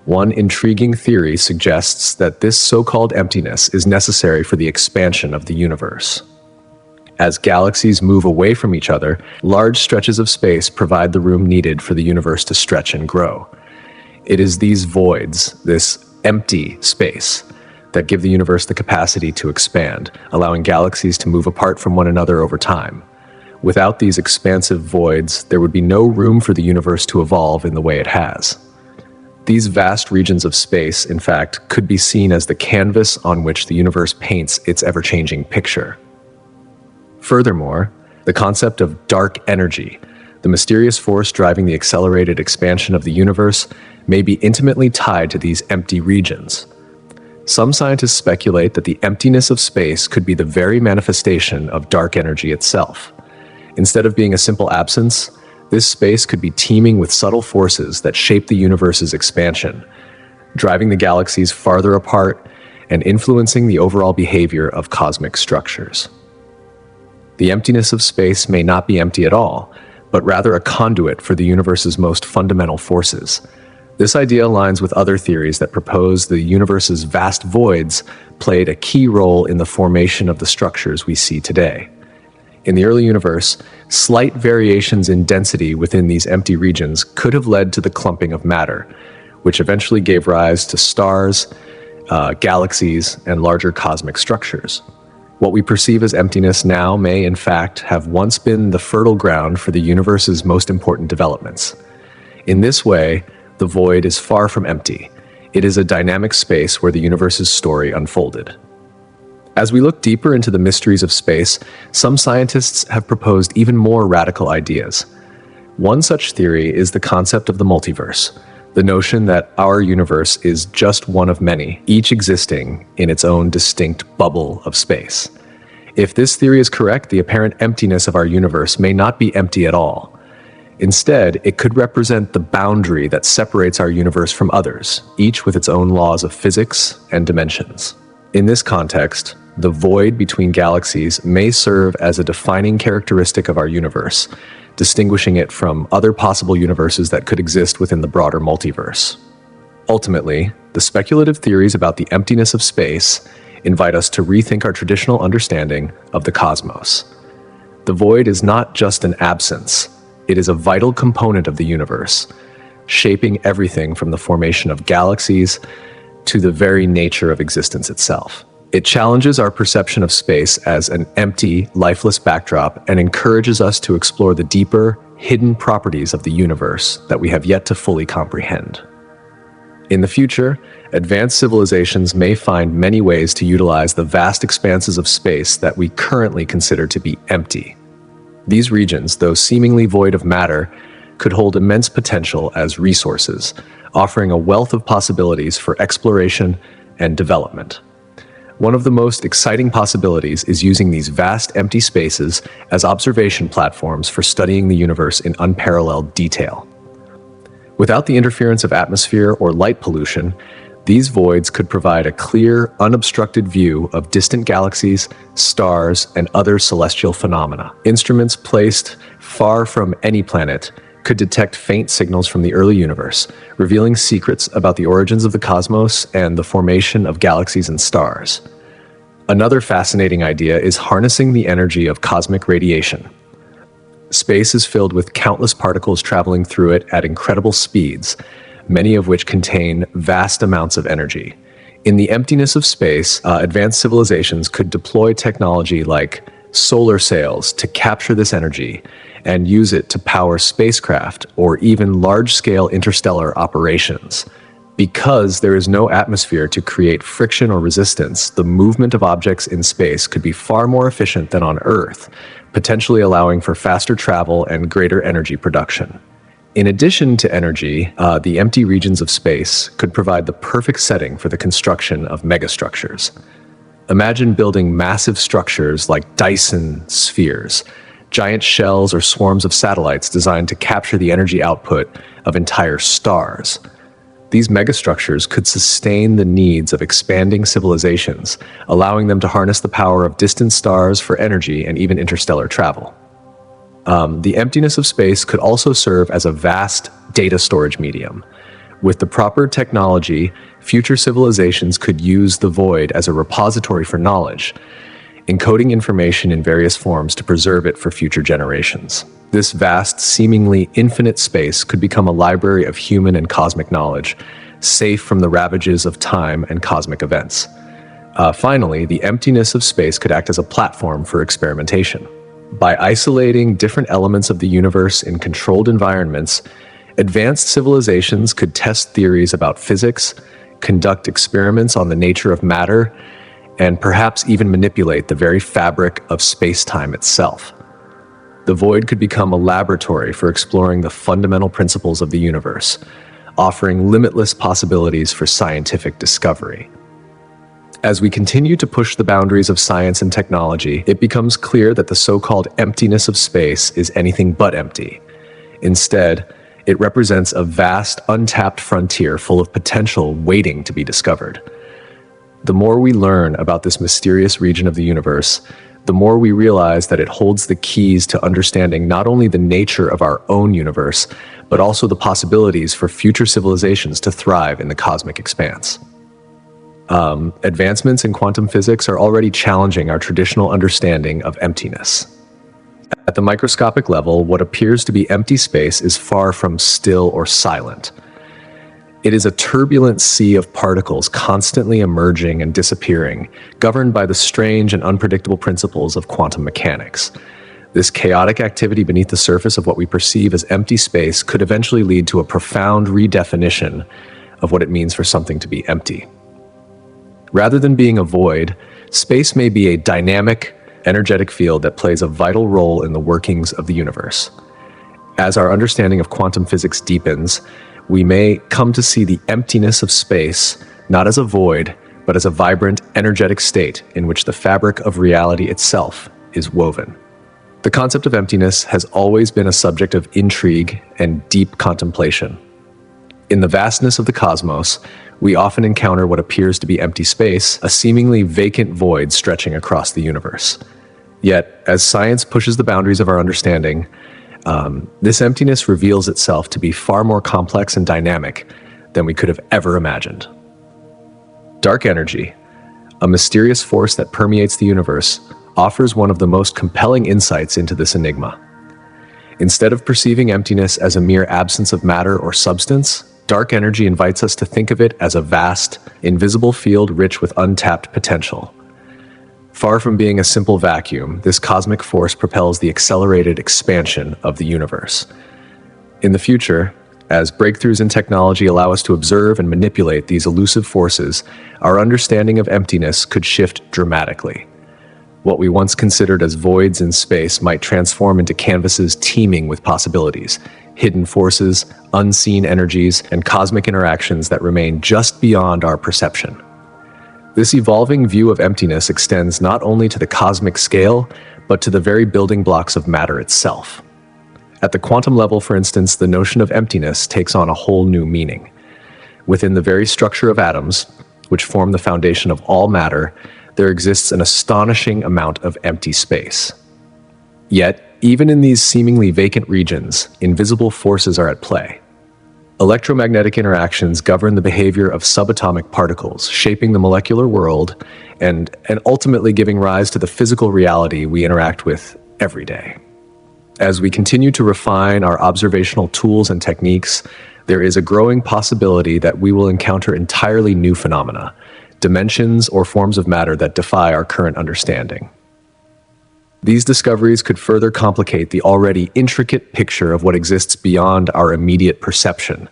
One intriguing theory suggests that this so-called emptiness is necessary for the expansion of the universe. As galaxies move away from each other, large stretches of space provide the room needed for the universe to stretch and grow. It is these voids, this empty space, that give the universe the capacity to expand, allowing galaxies to move apart from one another over time. Without these expansive voids, there would be no room for the universe to evolve in the way it has. These vast regions of space, in fact, could be seen as the canvas on which the universe paints its ever-changing picture. Furthermore, the concept of dark energy, the mysterious force driving the accelerated expansion of the universe, may be intimately tied to these empty regions. Some scientists speculate that the emptiness of space could be the very manifestation of dark energy itself. Instead of being a simple absence, this space could be teeming with subtle forces that shape the universe's expansion, driving the galaxies farther apart and influencing the overall behavior of cosmic structures. The emptiness of space may not be empty at all, but rather a conduit for the universe's most fundamental forces. This idea aligns with other theories that propose the universe's vast voids played a key role in the formation of the structures we see today. In the early universe, slight variations in density within these empty regions could have led to the clumping of matter, which eventually gave rise to stars, galaxies, and larger cosmic structures. What we perceive as emptiness now may, in fact, have once been the fertile ground for the universe's most important developments. In this way, the void is far from empty. It is a dynamic space where the universe's story unfolded. As we look deeper into the mysteries of space, some scientists have proposed even more radical ideas. One such theory is the concept of the multiverse, the notion that our universe is just one of many, each existing in its own distinct bubble of space. If this theory is correct, the apparent emptiness of our universe may not be empty at all. Instead, it could represent the boundary that separates our universe from others, each with its own laws of physics and dimensions. In this context, the void between galaxies may serve as a defining characteristic of our universe, distinguishing it from other possible universes that could exist within the broader multiverse. Ultimately, the speculative theories about the emptiness of space invite us to rethink our traditional understanding of the cosmos. The void is not just an absence, it is a vital component of the universe, shaping everything from the formation of galaxies to the very nature of existence itself. It challenges our perception of space as an empty, lifeless backdrop and encourages us to explore the deeper, hidden properties of the universe that we have yet to fully comprehend. In the future, advanced civilizations may find many ways to utilize the vast expanses of space that we currently consider to be empty. These regions, though seemingly void of matter, could hold immense potential as resources, offering a wealth of possibilities for exploration and development. One of the most exciting possibilities is using these vast empty spaces as observation platforms for studying the universe in unparalleled detail. Without the interference of atmosphere or light pollution, these voids could provide a clear, unobstructed view of distant galaxies, stars, and other celestial phenomena. Instruments placed far from any planet could detect faint signals from the early universe, revealing secrets about the origins of the cosmos and the formation of galaxies and stars. Another fascinating idea is harnessing the energy of cosmic radiation. Space is filled with countless particles traveling through it at incredible speeds, many of which contain vast amounts of energy. In the emptiness of space, advanced civilizations could deploy technology like solar sails to capture this energy and use it to power spacecraft or even large-scale interstellar operations. Because there is no atmosphere to create friction or resistance, the movement of objects in space could be far more efficient than on Earth, potentially allowing for faster travel and greater energy production. In addition to energy, the empty regions of space could provide the perfect setting for the construction of megastructures. Imagine building massive structures like Dyson spheres, giant shells or swarms of satellites designed to capture the energy output of entire stars. These megastructures could sustain the needs of expanding civilizations, allowing them to harness the power of distant stars for energy and even interstellar travel. The emptiness of space could also serve as a vast data storage medium. With the proper technology, future civilizations could use the void as a repository for knowledge, encoding information in various forms to preserve it for future generations. This vast, seemingly infinite space could become a library of human and cosmic knowledge, safe from the ravages of time and cosmic events. Finally, the emptiness of space could act as a platform for experimentation. By isolating different elements of the universe in controlled environments, advanced civilizations could test theories about physics, conduct experiments on the nature of matter, and perhaps even manipulate the very fabric of space-time itself. The void could become a laboratory for exploring the fundamental principles of the universe, offering limitless possibilities for scientific discovery. As we continue to push the boundaries of science and technology, it becomes clear that the so-called emptiness of space is anything but empty. Instead, it represents a vast, untapped frontier full of potential waiting to be discovered. The more we learn about this mysterious region of the universe, the more we realize that it holds the keys to understanding not only the nature of our own universe, but also the possibilities for future civilizations to thrive in the cosmic expanse. Advancements in quantum physics are already challenging our traditional understanding of emptiness. At the microscopic level, what appears to be empty space is far from still or silent. It is a turbulent sea of particles constantly emerging and disappearing, governed by the strange and unpredictable principles of quantum mechanics. This chaotic activity beneath the surface of what we perceive as empty space could eventually lead to a profound redefinition of what it means for something to be empty. Rather than being a void, space may be a dynamic, energetic field that plays a vital role in the workings of the universe. As our understanding of quantum physics deepens, we may come to see the emptiness of space not as a void, but as a vibrant, energetic state in which the fabric of reality itself is woven. The concept of emptiness has always been a subject of intrigue and deep contemplation. In the vastness of the cosmos, we often encounter what appears to be empty space, a seemingly vacant void stretching across the universe. Yet, as science pushes the boundaries of our understanding, this emptiness reveals itself to be far more complex and dynamic than we could have ever imagined. Dark energy, a mysterious force that permeates the universe, offers one of the most compelling insights into this enigma. Instead of perceiving emptiness as a mere absence of matter or substance, dark energy invites us to think of it as a vast, invisible field rich with untapped potential. Far from being a simple vacuum, this cosmic force propels the accelerated expansion of the universe. In the future, as breakthroughs in technology allow us to observe and manipulate these elusive forces, our understanding of emptiness could shift dramatically. What we once considered as voids in space might transform into canvases teeming with possibilities, hidden forces, unseen energies, and cosmic interactions that remain just beyond our perception. This evolving view of emptiness extends not only to the cosmic scale, but to the very building blocks of matter itself. At the quantum level, for instance, the notion of emptiness takes on a whole new meaning. Within the very structure of atoms, which form the foundation of all matter, there exists an astonishing amount of empty space. Yet, even in these seemingly vacant regions, invisible forces are at play. Electromagnetic interactions govern the behavior of subatomic particles, shaping the molecular world and ultimately giving rise to the physical reality we interact with every day. As we continue to refine our observational tools and techniques, there is a growing possibility that we will encounter entirely new phenomena, dimensions or forms of matter that defy our current understanding. These discoveries could further complicate the already intricate picture of what exists beyond our immediate perception,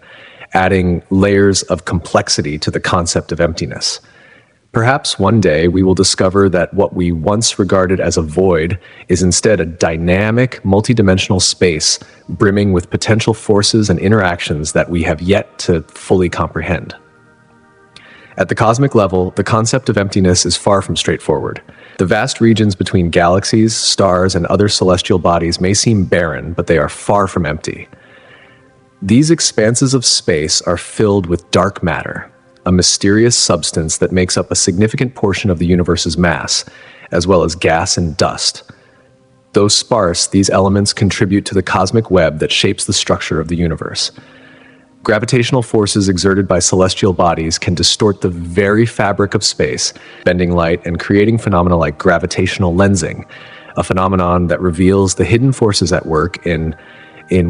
adding layers of complexity to the concept of emptiness. Perhaps one day we will discover that what we once regarded as a void is instead a dynamic, multidimensional space brimming with potential forces and interactions that we have yet to fully comprehend. At the cosmic level, the concept of emptiness is far from straightforward. The vast regions between galaxies, stars, and other celestial bodies may seem barren, but they are far from empty. These expanses of space are filled with dark matter, a mysterious substance that makes up a significant portion of the universe's mass, as well as gas and dust. Though sparse, these elements contribute to the cosmic web that shapes the structure of the universe. Gravitational forces exerted by celestial bodies can distort the very fabric of space, bending light and creating phenomena like gravitational lensing, a phenomenon that reveals the hidden forces at work in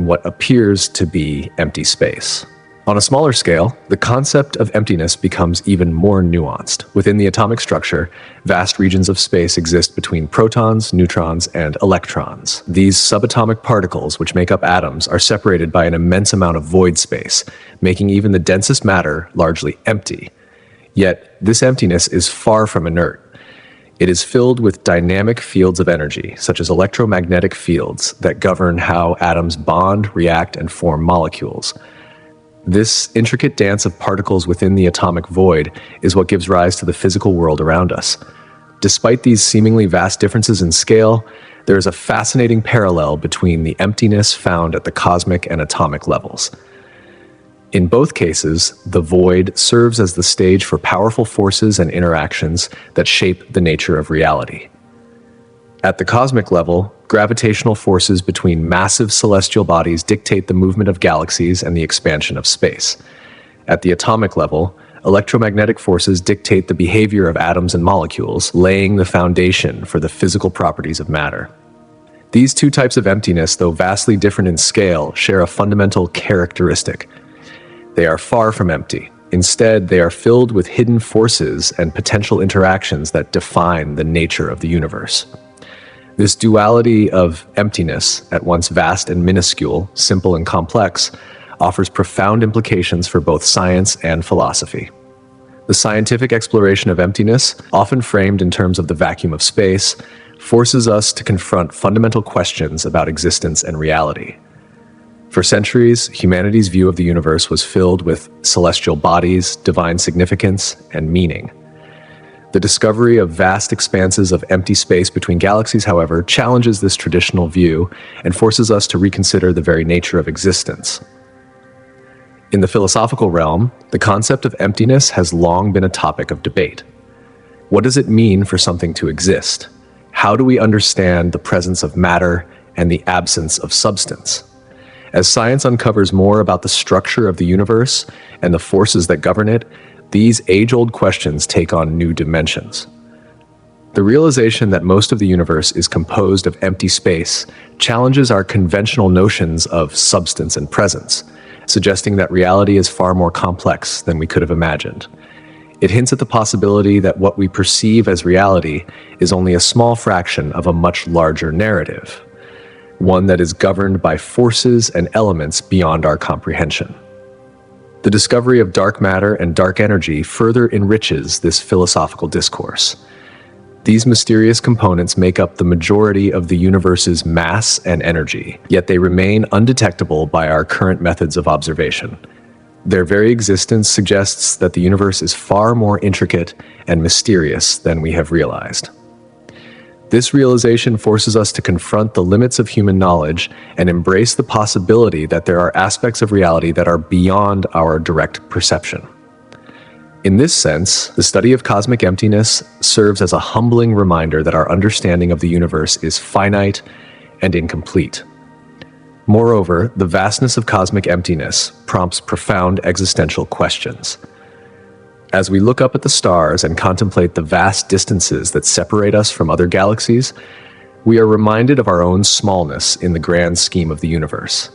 what appears to be empty space. On a smaller scale, the concept of emptiness becomes even more nuanced. Within the atomic structure, vast regions of space exist between protons, neutrons, and electrons. These subatomic particles, which make up atoms, are separated by an immense amount of void space, making even the densest matter largely empty. Yet, this emptiness is far from inert. It is filled with dynamic fields of energy, such as electromagnetic fields, that govern how atoms bond, react, and form molecules. This intricate dance of particles within the atomic void is what gives rise to the physical world around us. Despite these seemingly vast differences in scale, there is a fascinating parallel between the emptiness found at the cosmic and atomic levels. In both cases, the void serves as the stage for powerful forces and interactions that shape the nature of reality. At the cosmic level, gravitational forces between massive celestial bodies dictate the movement of galaxies and the expansion of space. At the atomic level, electromagnetic forces dictate the behavior of atoms and molecules, laying the foundation for the physical properties of matter. These two types of emptiness, though vastly different in scale, share a fundamental characteristic. They are far from empty. Instead, they are filled with hidden forces and potential interactions that define the nature of the universe. This duality of emptiness, at once vast and minuscule, simple and complex, offers profound implications for both science and philosophy. The scientific exploration of emptiness, often framed in terms of the vacuum of space, forces us to confront fundamental questions about existence and reality. For centuries, humanity's view of the universe was filled with celestial bodies, divine significance, and meaning. The discovery of vast expanses of empty space between galaxies, however, challenges this traditional view and forces us to reconsider the very nature of existence. In the philosophical realm, the concept of emptiness has long been a topic of debate. What does it mean for something to exist? How do we understand the presence of matter and the absence of substance? As science uncovers more about the structure of the universe and the forces that govern it, these age-old questions take on new dimensions. The realization that most of the universe is composed of empty space challenges our conventional notions of substance and presence, suggesting that reality is far more complex than we could have imagined. It hints at the possibility that what we perceive as reality is only a small fraction of a much larger narrative, one that is governed by forces and elements beyond our comprehension. The discovery of dark matter and dark energy further enriches this philosophical discourse. These mysterious components make up the majority of the universe's mass and energy, yet they remain undetectable by our current methods of observation. Their very existence suggests that the universe is far more intricate and mysterious than we have realized. This realization forces us to confront the limits of human knowledge and embrace the possibility that there are aspects of reality that are beyond our direct perception. In this sense, the study of cosmic emptiness serves as a humbling reminder that our understanding of the universe is finite and incomplete. Moreover, the vastness of cosmic emptiness prompts profound existential questions. As we look up at the stars and contemplate the vast distances that separate us from other galaxies, we are reminded of our own smallness in the grand scheme of the universe.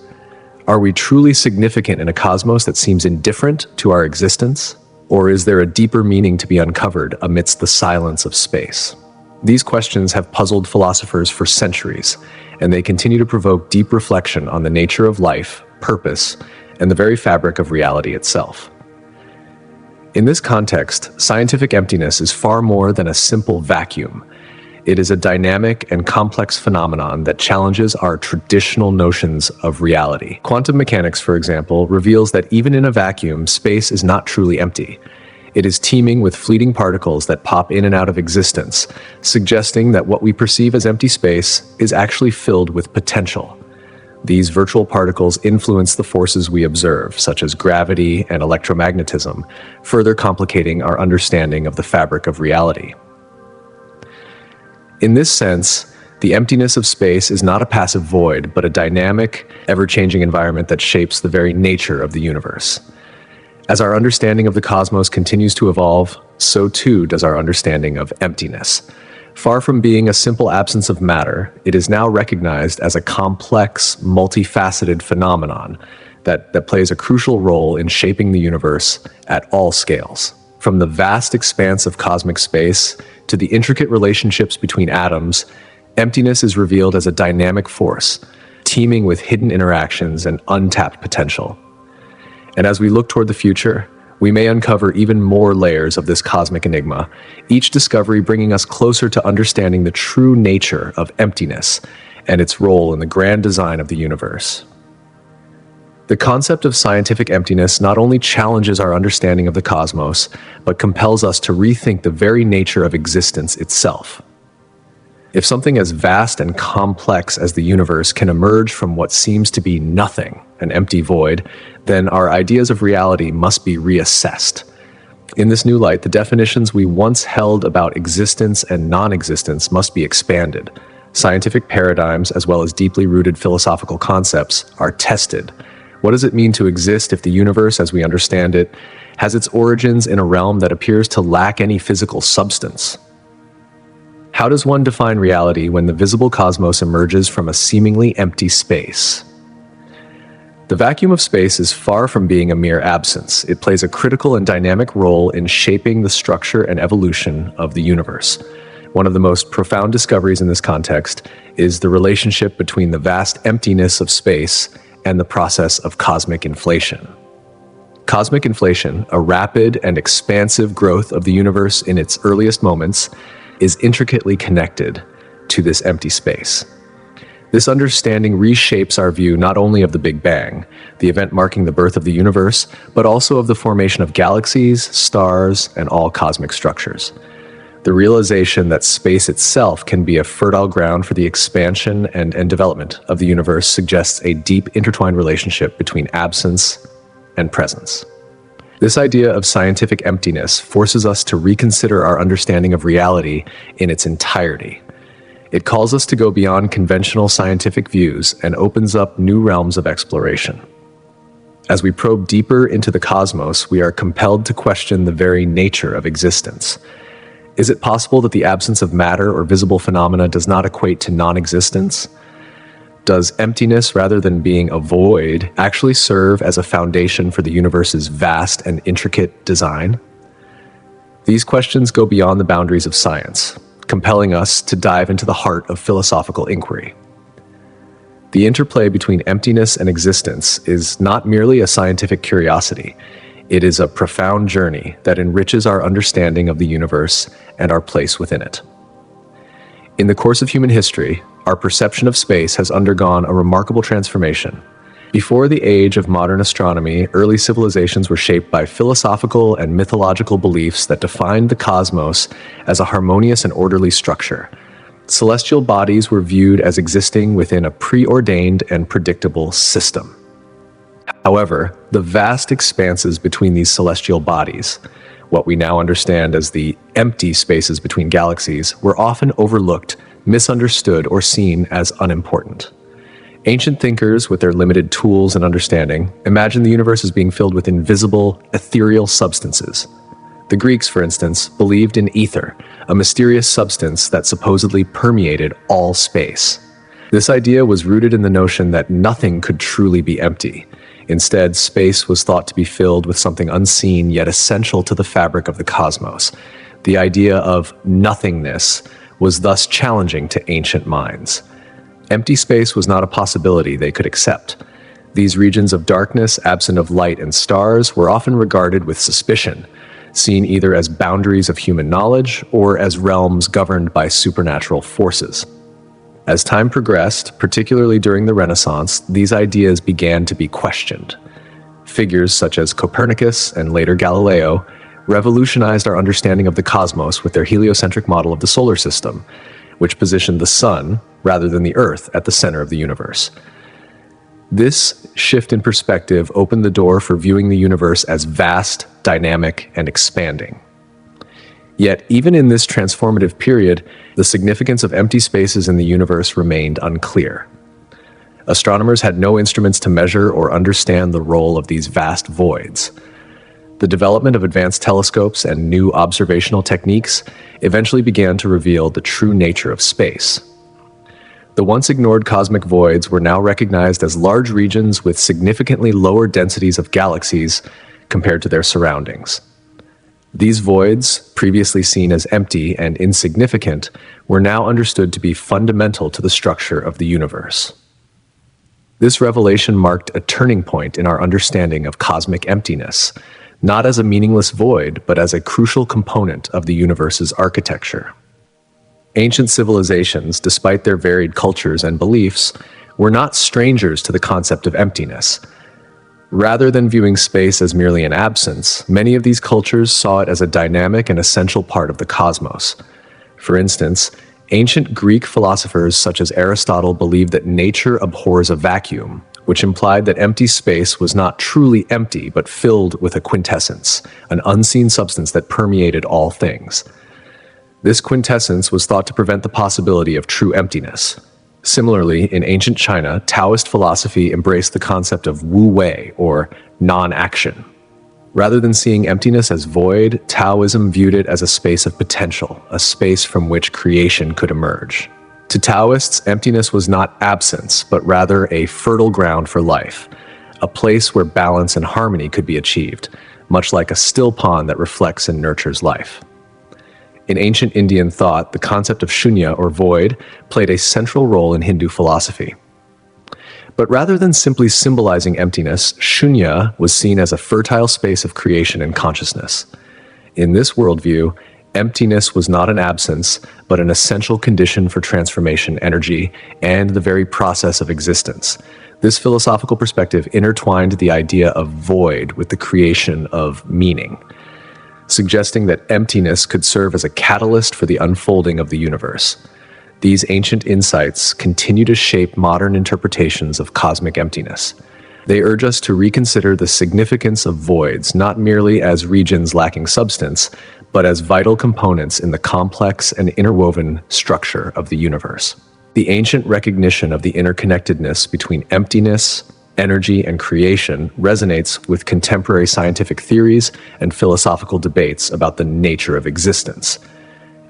Are we truly significant in a cosmos that seems indifferent to our existence? Or is there a deeper meaning to be uncovered amidst the silence of space? These questions have puzzled philosophers for centuries, and they continue to provoke deep reflection on the nature of life, purpose, and the very fabric of reality itself. In this context, scientific emptiness is far more than a simple vacuum. It is a dynamic and complex phenomenon that challenges our traditional notions of reality. Quantum mechanics, for example, reveals that even in a vacuum, space is not truly empty. It is teeming with fleeting particles that pop in and out of existence, suggesting that what we perceive as empty space is actually filled with potential. These virtual particles influence the forces we observe, such as gravity and electromagnetism, further complicating our understanding of the fabric of reality. In this sense, the emptiness of space is not a passive void, but a dynamic, ever-changing environment that shapes the very nature of the universe. As our understanding of the cosmos continues to evolve, so too does our understanding of emptiness. Far from being a simple absence of matter, it is now recognized as a complex, multifaceted phenomenon that plays a crucial role in shaping the universe at all scales. From the vast expanse of cosmic space to the intricate relationships between atoms, emptiness is revealed as a dynamic force, teeming with hidden interactions and untapped potential. And as we look toward the future, we may uncover even more layers of this cosmic enigma, each discovery bringing us closer to understanding the true nature of emptiness and its role in the grand design of the universe. The concept of scientific emptiness not only challenges our understanding of the cosmos, but compels us to rethink the very nature of existence itself. If something as vast and complex as the universe can emerge from what seems to be nothing, an empty void, then our ideas of reality must be reassessed. In this new light, the definitions we once held about existence and non-existence must be expanded. Scientific paradigms, as well as deeply rooted philosophical concepts, are tested. What does it mean to exist if the universe, as we understand it, has its origins in a realm that appears to lack any physical substance? How does one define reality when the visible cosmos emerges from a seemingly empty space? The vacuum of space is far from being a mere absence. It plays a critical and dynamic role in shaping the structure and evolution of the universe. One of the most profound discoveries in this context is the relationship between the vast emptiness of space and the process of cosmic inflation. Cosmic inflation, a rapid and expansive growth of the universe in its earliest moments, is intricately connected to this empty space. This understanding reshapes our view not only of the Big Bang, the event marking the birth of the universe, but also of the formation of galaxies, stars, and all cosmic structures. The realization that space itself can be a fertile ground for the expansion and development of the universe suggests a deep intertwined relationship between absence and presence. This idea of scientific emptiness forces us to reconsider our understanding of reality in its entirety. It calls us to go beyond conventional scientific views and opens up new realms of exploration. As we probe deeper into the cosmos, we are compelled to question the very nature of existence. Is it possible that the absence of matter or visible phenomena does not equate to non-existence? Does emptiness, rather than being a void, actually serve as a foundation for the universe's vast and intricate design? These questions go beyond the boundaries of science, compelling us to dive into the heart of philosophical inquiry. The interplay between emptiness and existence is not merely a scientific curiosity. It is a profound journey that enriches our understanding of the universe and our place within it. In the course of human history, our perception of space has undergone a remarkable transformation. Before the age of modern astronomy, early civilizations were shaped by philosophical and mythological beliefs that defined the cosmos as a harmonious and orderly structure. Celestial bodies were viewed as existing within a preordained and predictable system. However, the vast expanses between these celestial bodies, what we now understand as the empty spaces between galaxies, were often overlooked, misunderstood, or seen as unimportant. Ancient thinkers, with their limited tools and understanding, imagined the universe as being filled with invisible, ethereal substances. The Greeks, for instance, believed in ether, a mysterious substance that supposedly permeated all space. This idea was rooted in the notion that nothing could truly be empty. Instead, space was thought to be filled with something unseen yet essential to the fabric of the cosmos. The idea of nothingness was thus challenging to ancient minds. Empty space was not a possibility they could accept. These regions of darkness, absent of light and stars, were often regarded with suspicion, seen either as boundaries of human knowledge or as realms governed by supernatural forces. As time progressed, particularly during the Renaissance, these ideas began to be questioned. Figures such as Copernicus and later Galileo revolutionized our understanding of the cosmos with their heliocentric model of the solar system, which positioned the sun, rather than the Earth, at the center of the universe. This shift in perspective opened the door for viewing the universe as vast, dynamic, and expanding. Yet, even in this transformative period, the significance of empty spaces in the universe remained unclear. Astronomers had no instruments to measure or understand the role of these vast voids. The development of advanced telescopes and new observational techniques eventually began to reveal the true nature of space. The once ignored cosmic voids were now recognized as large regions with significantly lower densities of galaxies compared to their surroundings. These voids, previously seen as empty and insignificant, were now understood to be fundamental to the structure of the universe. This revelation marked a turning point in our understanding of cosmic emptiness, not as a meaningless void, but as a crucial component of the universe's architecture. Ancient civilizations, despite their varied cultures and beliefs, were not strangers to the concept of emptiness. Rather than viewing space as merely an absence, many of these cultures saw it as a dynamic and essential part of the cosmos. For instance, ancient Greek philosophers such as Aristotle believed that nature abhors a vacuum, which implied that empty space was not truly empty but filled with a quintessence, an unseen substance that permeated all things. This quintessence was thought to prevent the possibility of true emptiness. Similarly, in ancient China, Taoist philosophy embraced the concept of wu wei, or non-action. Rather than seeing emptiness as void, Taoism viewed it as a space of potential, a space from which creation could emerge. To Taoists, emptiness was not absence, but rather a fertile ground for life, a place where balance and harmony could be achieved, much like a still pond that reflects and nurtures life. In ancient Indian thought, the concept of shunya, or void, played a central role in Hindu philosophy. But rather than simply symbolizing emptiness, shunya was seen as a fertile space of creation and consciousness. In this worldview, emptiness was not an absence, but an essential condition for transformation, energy, and the very process of existence. This philosophical perspective intertwined the idea of void with the creation of meaning, suggesting that emptiness could serve as a catalyst for the unfolding of the universe. These ancient insights continue to shape modern interpretations of cosmic emptiness. They urge us to reconsider the significance of voids, not merely as regions lacking substance, but as vital components in the complex and interwoven structure of the universe. The ancient recognition of the interconnectedness between emptiness, energy, and creation resonates with contemporary scientific theories and philosophical debates about the nature of existence.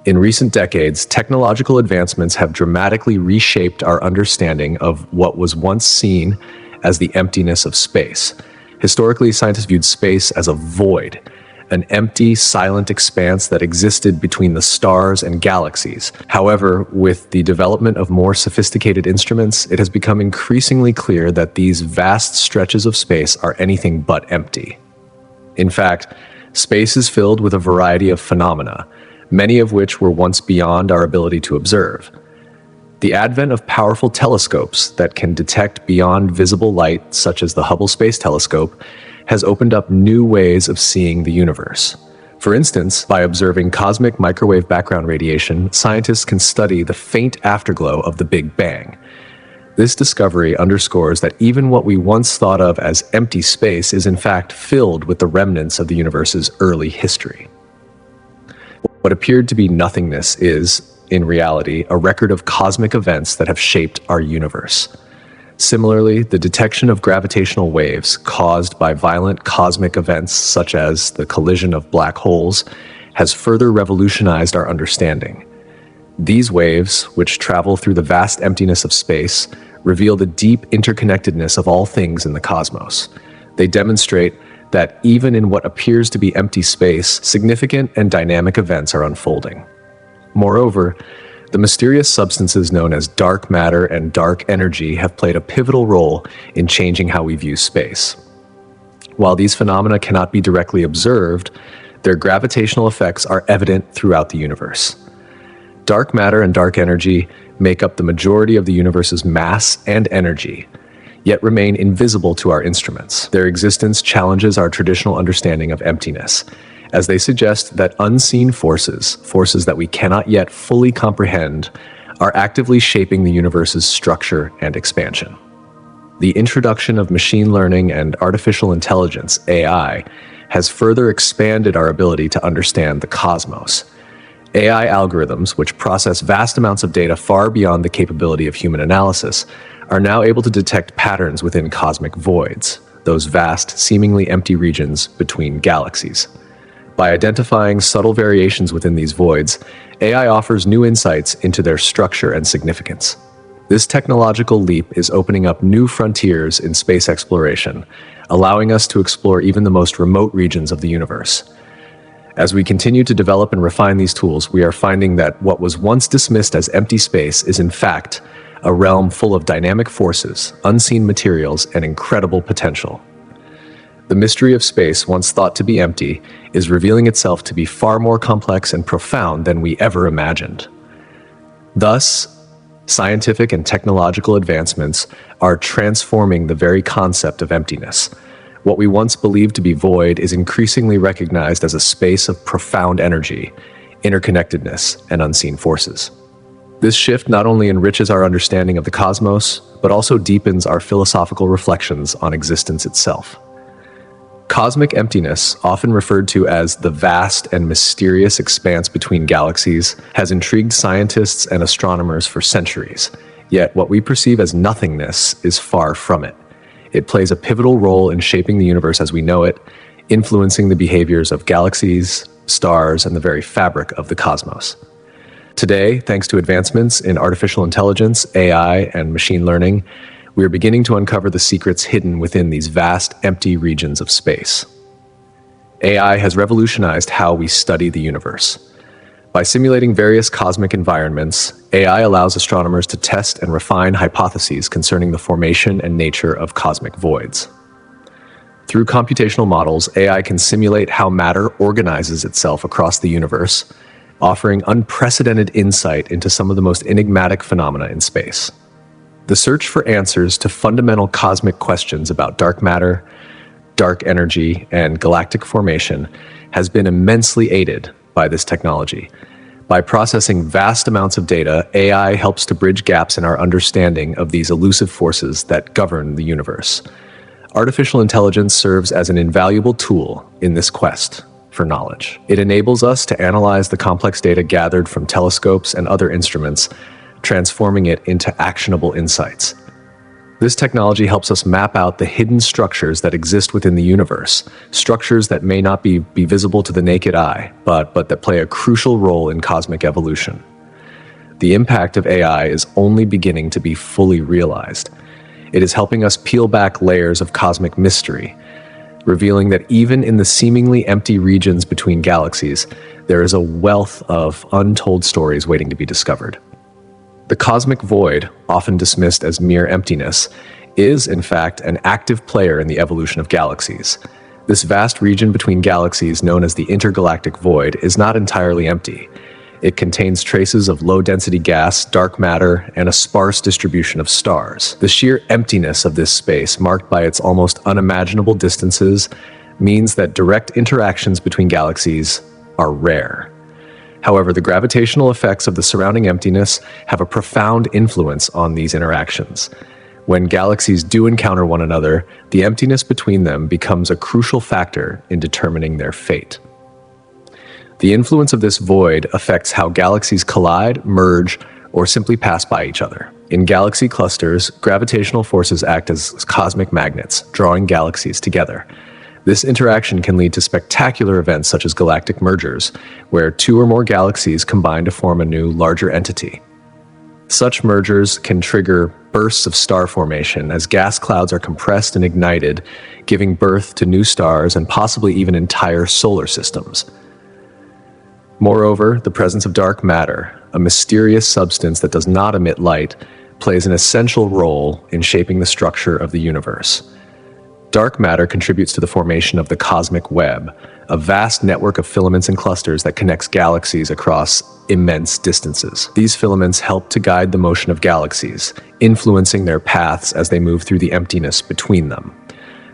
In recent decades, technological advancements have dramatically reshaped our understanding of what was once seen as the emptiness of space. Historically, scientists viewed space as a void, an empty, silent expanse that existed between the stars and galaxies. However, with the development of more sophisticated instruments, it has become increasingly clear that these vast stretches of space are anything but empty. In fact, space is filled with a variety of phenomena, many of which were once beyond our ability to observe. The advent of powerful telescopes that can detect beyond visible light, such as the Hubble Space Telescope, has opened up new ways of seeing the universe. For instance, by observing cosmic microwave background radiation, scientists can study the faint afterglow of the Big Bang. This discovery underscores that even what we once thought of as empty space is in fact filled with the remnants of the universe's early history. What appeared to be nothingness is, in reality, a record of cosmic events that have shaped our universe. Similarly, the detection of gravitational waves caused by violent cosmic events such as the collision of black holes has further revolutionized our understanding. These waves, which travel through the vast emptiness of space, reveal the deep interconnectedness of all things in the cosmos. They demonstrate that even in what appears to be empty space, significant and dynamic events are unfolding. Moreover, the mysterious substances known as dark matter and dark energy have played a pivotal role in changing how we view space. While these phenomena cannot be directly observed, their gravitational effects are evident throughout the universe. Dark matter and dark energy make up the majority of the universe's mass and energy, yet remain invisible to our instruments. Their existence challenges our traditional understanding of emptiness, as they suggest that unseen forces that we cannot yet fully comprehend, are actively shaping the universe's structure and expansion. The introduction of machine learning and artificial intelligence, AI, has further expanded our ability to understand the cosmos. AI algorithms, which process vast amounts of data far beyond the capability of human analysis, are now able to detect patterns within cosmic voids, those vast, seemingly empty regions between galaxies. By identifying subtle variations within these voids, AI offers new insights into their structure and significance. This technological leap is opening up new frontiers in space exploration, allowing us to explore even the most remote regions of the universe. As we continue to develop and refine these tools, we are finding that what was once dismissed as empty space is in fact a realm full of dynamic forces, unseen materials, and incredible potential. The mystery of space, once thought to be empty, is revealing itself to be far more complex and profound than we ever imagined. Thus, scientific and technological advancements are transforming the very concept of emptiness. What we once believed to be void is increasingly recognized as a space of profound energy, interconnectedness, and unseen forces. This shift not only enriches our understanding of the cosmos, but also deepens our philosophical reflections on existence itself. Cosmic emptiness, often referred to as the vast and mysterious expanse between galaxies, has intrigued scientists and astronomers for centuries. Yet what we perceive as nothingness is far from it. It plays a pivotal role in shaping the universe as we know it, influencing the behaviors of galaxies, stars, and the very fabric of the cosmos. Today, thanks to advancements in artificial intelligence, AI, and machine learning, we are beginning to uncover the secrets hidden within these vast, empty regions of space. AI has revolutionized how we study the universe. By simulating various cosmic environments, AI allows astronomers to test and refine hypotheses concerning the formation and nature of cosmic voids. Through computational models, AI can simulate how matter organizes itself across the universe, offering unprecedented insight into some of the most enigmatic phenomena in space. The search for answers to fundamental cosmic questions about dark matter, dark energy, and galactic formation has been immensely aided by this technology. By processing vast amounts of data, AI helps to bridge gaps in our understanding of these elusive forces that govern the universe. Artificial intelligence serves as an invaluable tool in this quest for knowledge. It enables us to analyze the complex data gathered from telescopes and other instruments, transforming it into actionable insights. This technology helps us map out the hidden structures that exist within the universe, structures that may not be visible to the naked eye, but that play a crucial role in cosmic evolution. The impact of AI is only beginning to be fully realized. It is helping us peel back layers of cosmic mystery, revealing that even in the seemingly empty regions between galaxies, there is a wealth of untold stories waiting to be discovered. The cosmic void, often dismissed as mere emptiness, is, in fact, an active player in the evolution of galaxies. This vast region between galaxies, known as the intergalactic void, is not entirely empty. It contains traces of low-density gas, dark matter, and a sparse distribution of stars. The sheer emptiness of this space, marked by its almost unimaginable distances, means that direct interactions between galaxies are rare. However, the gravitational effects of the surrounding emptiness have a profound influence on these interactions. When galaxies do encounter one another, the emptiness between them becomes a crucial factor in determining their fate. The influence of this void affects how galaxies collide, merge, or simply pass by each other. In galaxy clusters, gravitational forces act as cosmic magnets, drawing galaxies together. This interaction can lead to spectacular events such as galactic mergers, where two or more galaxies combine to form a new, larger entity. Such mergers can trigger bursts of star formation as gas clouds are compressed and ignited, giving birth to new stars and possibly even entire solar systems. Moreover, the presence of dark matter, a mysterious substance that does not emit light, plays an essential role in shaping the structure of the universe. Dark matter contributes to the formation of the cosmic web, a vast network of filaments and clusters that connects galaxies across immense distances. These filaments help to guide the motion of galaxies, influencing their paths as they move through the emptiness between them.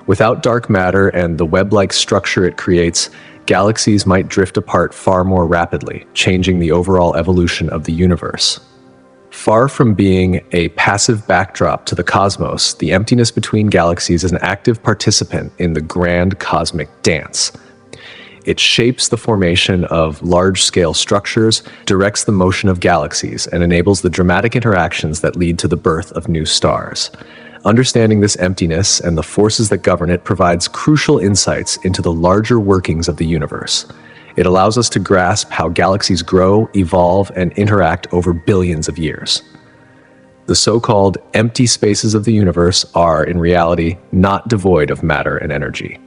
Without dark matter and the web-like structure it creates, galaxies might drift apart far more rapidly, changing the overall evolution of the universe. Far from being a passive backdrop to the cosmos, the emptiness between galaxies is an active participant in the grand cosmic dance. It shapes the formation of large-scale structures, directs the motion of galaxies, and enables the dramatic interactions that lead to the birth of new stars. Understanding this emptiness and the forces that govern it provides crucial insights into the larger workings of the universe. It allows us to grasp how galaxies grow, evolve, and interact over billions of years. The so-called empty spaces of the universe are, in reality, not devoid of matter and energy.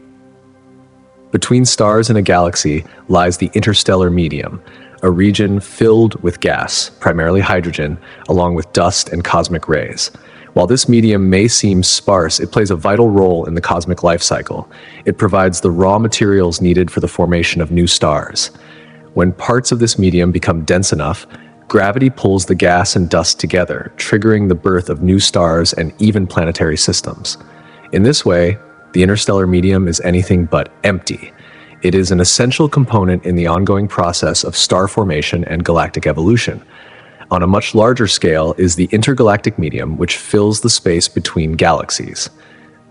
Between stars and a galaxy lies the interstellar medium, a region filled with gas, primarily hydrogen, along with dust and cosmic rays. While this medium may seem sparse, it plays a vital role in the cosmic life cycle. It provides the raw materials needed for the formation of new stars. When parts of this medium become dense enough, gravity pulls the gas and dust together, triggering the birth of new stars and even planetary systems. In this way, the interstellar medium is anything but empty. It is an essential component in the ongoing process of star formation and galactic evolution. On a much larger scale is the intergalactic medium, which fills the space between galaxies.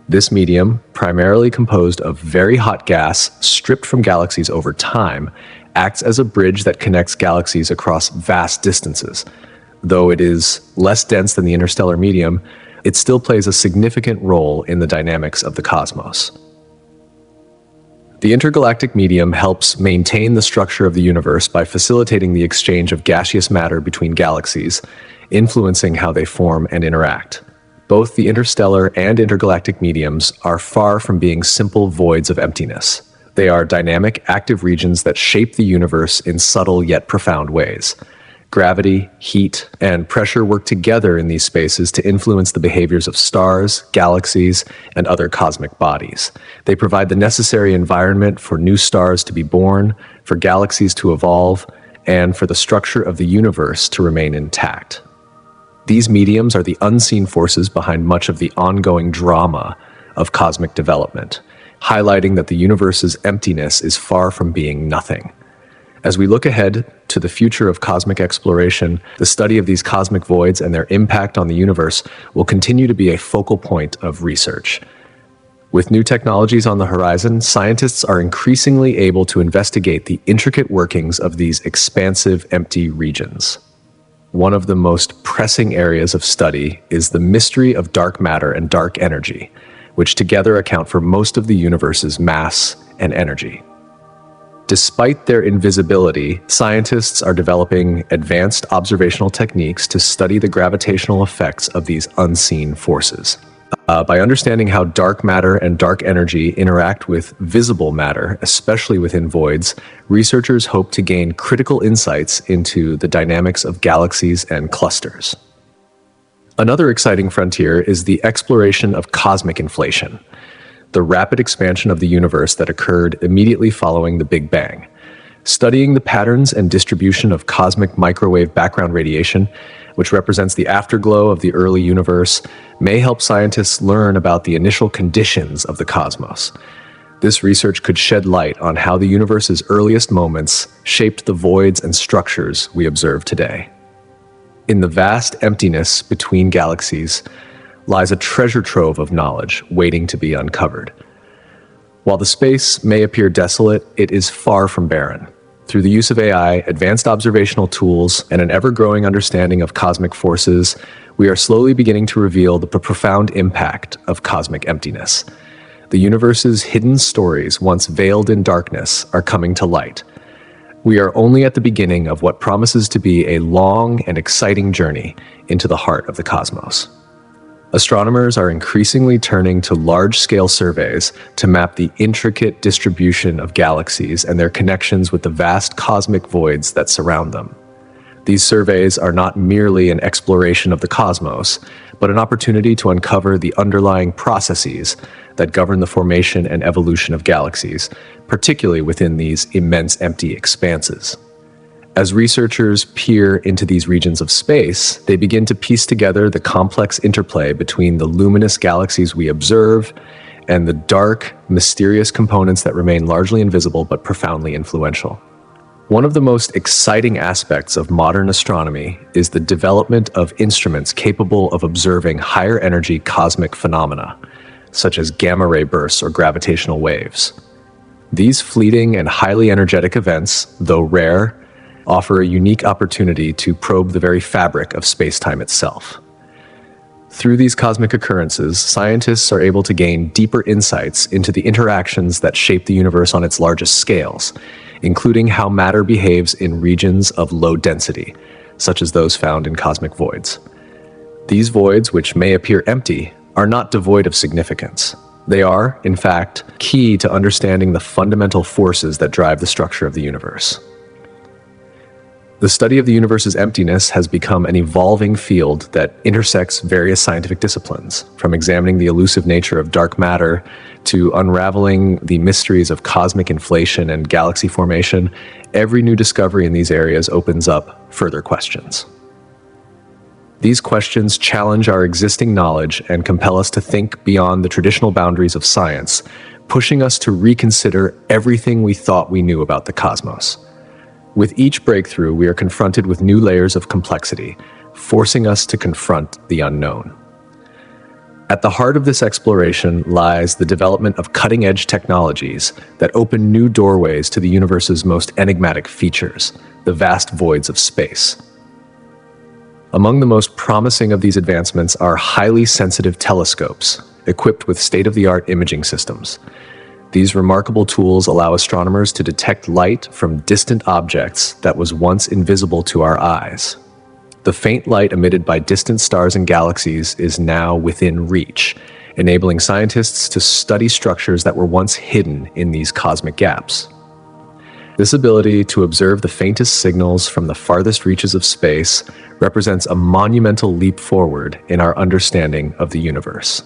This medium, primarily composed of very hot gas stripped from galaxies over time, acts as a bridge that connects galaxies across vast distances. Though it is less dense than the interstellar medium, it still plays a significant role in the dynamics of the cosmos. The intergalactic medium helps maintain the structure of the universe by facilitating the exchange of gaseous matter between galaxies, influencing how they form and interact. Both the interstellar and intergalactic mediums are far from being simple voids of emptiness. They are dynamic, active regions that shape the universe in subtle yet profound ways. Gravity, heat, and pressure work together in these spaces to influence the behaviors of stars, galaxies, and other cosmic bodies. They provide the necessary environment for new stars to be born, for galaxies to evolve, and for the structure of the universe to remain intact. These mediums are the unseen forces behind much of the ongoing drama of cosmic development, highlighting that the universe's emptiness is far from being nothing. As we look ahead to the future of cosmic exploration, the study of these cosmic voids and their impact on the universe will continue to be a focal point of research. With new technologies on the horizon, scientists are increasingly able to investigate the intricate workings of these expansive, empty regions. One of the most pressing areas of study is the mystery of dark matter and dark energy, which together account for most of the universe's mass and energy. Despite their invisibility, scientists are developing advanced observational techniques to study the gravitational effects of these unseen forces. By understanding how dark matter and dark energy interact with visible matter, especially within voids, researchers hope to gain critical insights into the dynamics of galaxies and clusters. Another exciting frontier is the exploration of cosmic inflation, the rapid expansion of the universe that occurred immediately following the Big Bang. Studying the patterns and distribution of cosmic microwave background radiation, which represents the afterglow of the early universe, may help scientists learn about the initial conditions of the cosmos. This research could shed light on how the universe's earliest moments shaped the voids and structures we observe today. In the vast emptiness between galaxies lies a treasure trove of knowledge waiting to be uncovered. While the space may appear desolate, it is far from barren. Through the use of AI, advanced observational tools, and an ever-growing understanding of cosmic forces, we are slowly beginning to reveal the profound impact of cosmic emptiness. The universe's hidden stories, once veiled in darkness, are coming to light. We are only at the beginning of what promises to be a long and exciting journey into the heart of the cosmos. Astronomers are increasingly turning to large-scale surveys to map the intricate distribution of galaxies and their connections with the vast cosmic voids that surround them. These surveys are not merely an exploration of the cosmos, but an opportunity to uncover the underlying processes that govern the formation and evolution of galaxies, particularly within these immense empty expanses. As researchers peer into these regions of space, they begin to piece together the complex interplay between the luminous galaxies we observe and the dark, mysterious components that remain largely invisible but profoundly influential. One of the most exciting aspects of modern astronomy is the development of instruments capable of observing higher energy cosmic phenomena, such as gamma-ray bursts or gravitational waves. These fleeting and highly energetic events, though rare, offer a unique opportunity to probe the very fabric of space-time itself. Through these cosmic occurrences, scientists are able to gain deeper insights into the interactions that shape the universe on its largest scales, including how matter behaves in regions of low density, such as those found in cosmic voids. These voids, which may appear empty, are not devoid of significance. They are, in fact, key to understanding the fundamental forces that drive the structure of the universe. The study of the universe's emptiness has become an evolving field that intersects various scientific disciplines, from examining the elusive nature of dark matter to unraveling the mysteries of cosmic inflation and galaxy formation. Every new discovery in these areas opens up further questions. These questions challenge our existing knowledge and compel us to think beyond the traditional boundaries of science, pushing us to reconsider everything we thought we knew about the cosmos. With each breakthrough, we are confronted with new layers of complexity, forcing us to confront the unknown. At the heart of this exploration lies the development of cutting-edge technologies that open new doorways to the universe's most enigmatic features, the vast voids of space. Among the most promising of these advancements are highly sensitive telescopes, equipped with state-of-the-art imaging systems. These remarkable tools allow astronomers to detect light from distant objects that was once invisible to our eyes. The faint light emitted by distant stars and galaxies is now within reach, enabling scientists to study structures that were once hidden in these cosmic gaps. This ability to observe the faintest signals from the farthest reaches of space represents a monumental leap forward in our understanding of the universe.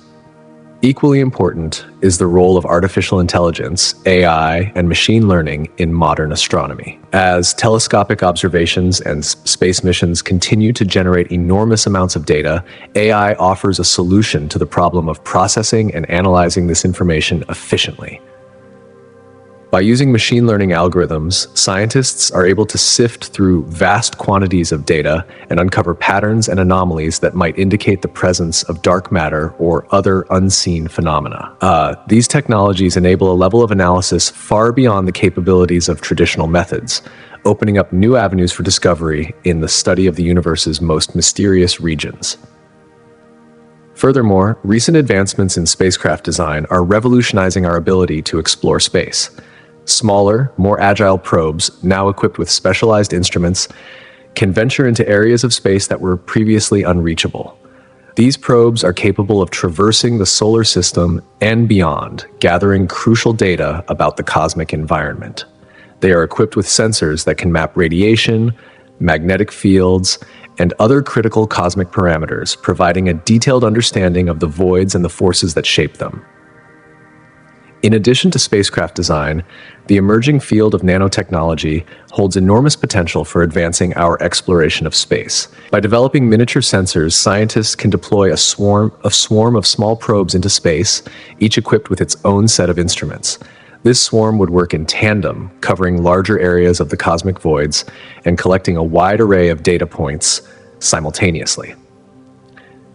Equally important is the role of artificial intelligence, AI, and machine learning in modern astronomy. As telescopic observations and space missions continue to generate enormous amounts of data, AI offers a solution to the problem of processing and analyzing this information efficiently. By using machine learning algorithms, scientists are able to sift through vast quantities of data and uncover patterns and anomalies that might indicate the presence of dark matter or other unseen phenomena. These technologies enable a level of analysis far beyond the capabilities of traditional methods, opening up new avenues for discovery in the study of the universe's most mysterious regions. Furthermore, recent advancements in spacecraft design are revolutionizing our ability to explore space. Smaller, more agile probes, now equipped with specialized instruments, can venture into areas of space that were previously unreachable. These probes are capable of traversing the solar system and beyond, gathering crucial data about the cosmic environment. They are equipped with sensors that can map radiation, magnetic fields, and other critical cosmic parameters, providing a detailed understanding of the voids and the forces that shape them. In addition to spacecraft design, the emerging field of nanotechnology holds enormous potential for advancing our exploration of space. By developing miniature sensors, scientists can deploy a swarm of small probes into space, each equipped with its own set of instruments. This swarm would work in tandem, covering larger areas of the cosmic voids and collecting a wide array of data points simultaneously.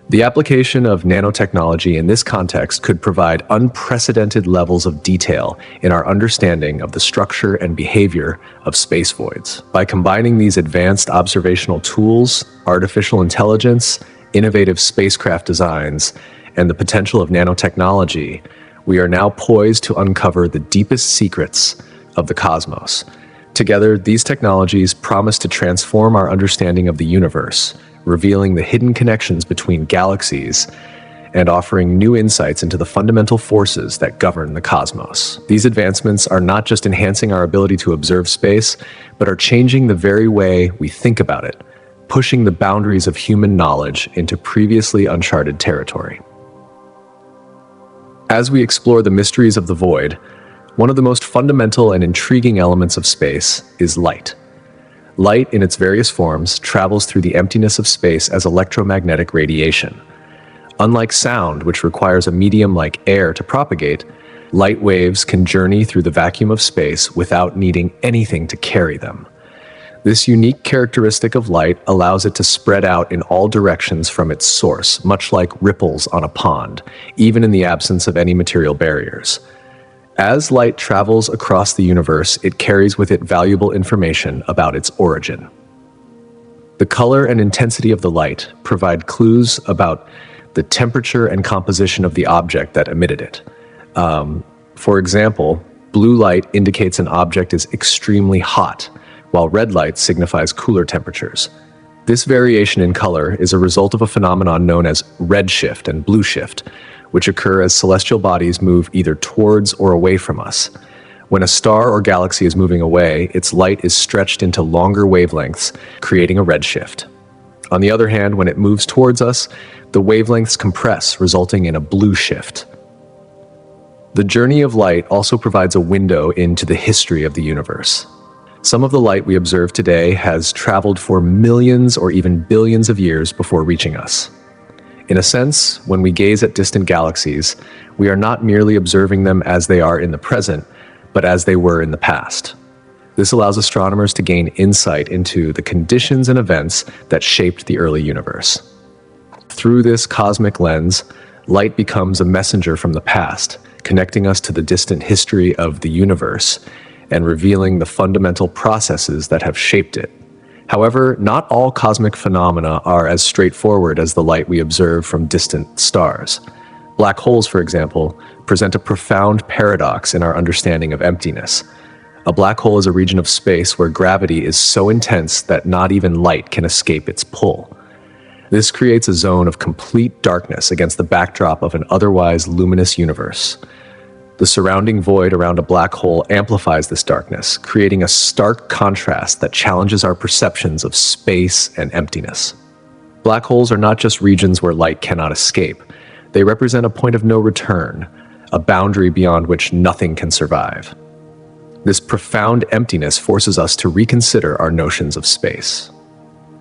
The application of nanotechnology in this context could provide unprecedented levels of detail in our understanding of the structure and behavior of space voids. By combining these advanced observational tools, artificial intelligence, innovative spacecraft designs, and the potential of nanotechnology, we are now poised to uncover the deepest secrets of the cosmos, Together, these technologies promise to transform our understanding of the universe, revealing the hidden connections between galaxies and offering new insights into the fundamental forces that govern the cosmos. These advancements are not just enhancing our ability to observe space, but are changing the very way we think about it, pushing the boundaries of human knowledge into previously uncharted territory. As we explore the mysteries of the void, one of the most fundamental and intriguing elements of space is light. Light, in its various forms, travels through the emptiness of space as electromagnetic radiation. Unlike sound, which requires a medium like air to propagate, light waves can journey through the vacuum of space without needing anything to carry them. This unique characteristic of light allows it to spread out in all directions from its source, much like ripples on a pond, even in the absence of any material barriers. As light travels across the universe, it carries with it valuable information about its origin. The color and intensity of the light provide clues about the temperature and composition of the object that emitted it. For example, blue light indicates an object is extremely hot, while red light signifies cooler temperatures. This variation in color is a result of a phenomenon known as redshift and blueshift, which occur as celestial bodies move either towards or away from us. When a star or galaxy is moving away, its light is stretched into longer wavelengths, creating a redshift. On the other hand, when it moves towards us, the wavelengths compress, resulting in a blue shift. The journey of light also provides a window into the history of the universe. Some of the light we observe today has traveled for millions or even billions of years before reaching us. In a sense, when we gaze at distant galaxies, we are not merely observing them as they are in the present, but as they were in the past. This allows astronomers to gain insight into the conditions and events that shaped the early universe. Through this cosmic lens, light becomes a messenger from the past, connecting us to the distant history of the universe and revealing the fundamental processes that have shaped it. However, not all cosmic phenomena are as straightforward as the light we observe from distant stars. Black holes, for example, present a profound paradox in our understanding of emptiness. A black hole is a region of space where gravity is so intense that not even light can escape its pull. This creates a zone of complete darkness against the backdrop of an otherwise luminous universe. The surrounding void around a black hole amplifies this darkness, creating a stark contrast that challenges our perceptions of space and emptiness. Black holes are not just regions where light cannot escape. They represent a point of no return, a boundary beyond which nothing can survive. This profound emptiness forces us to reconsider our notions of space.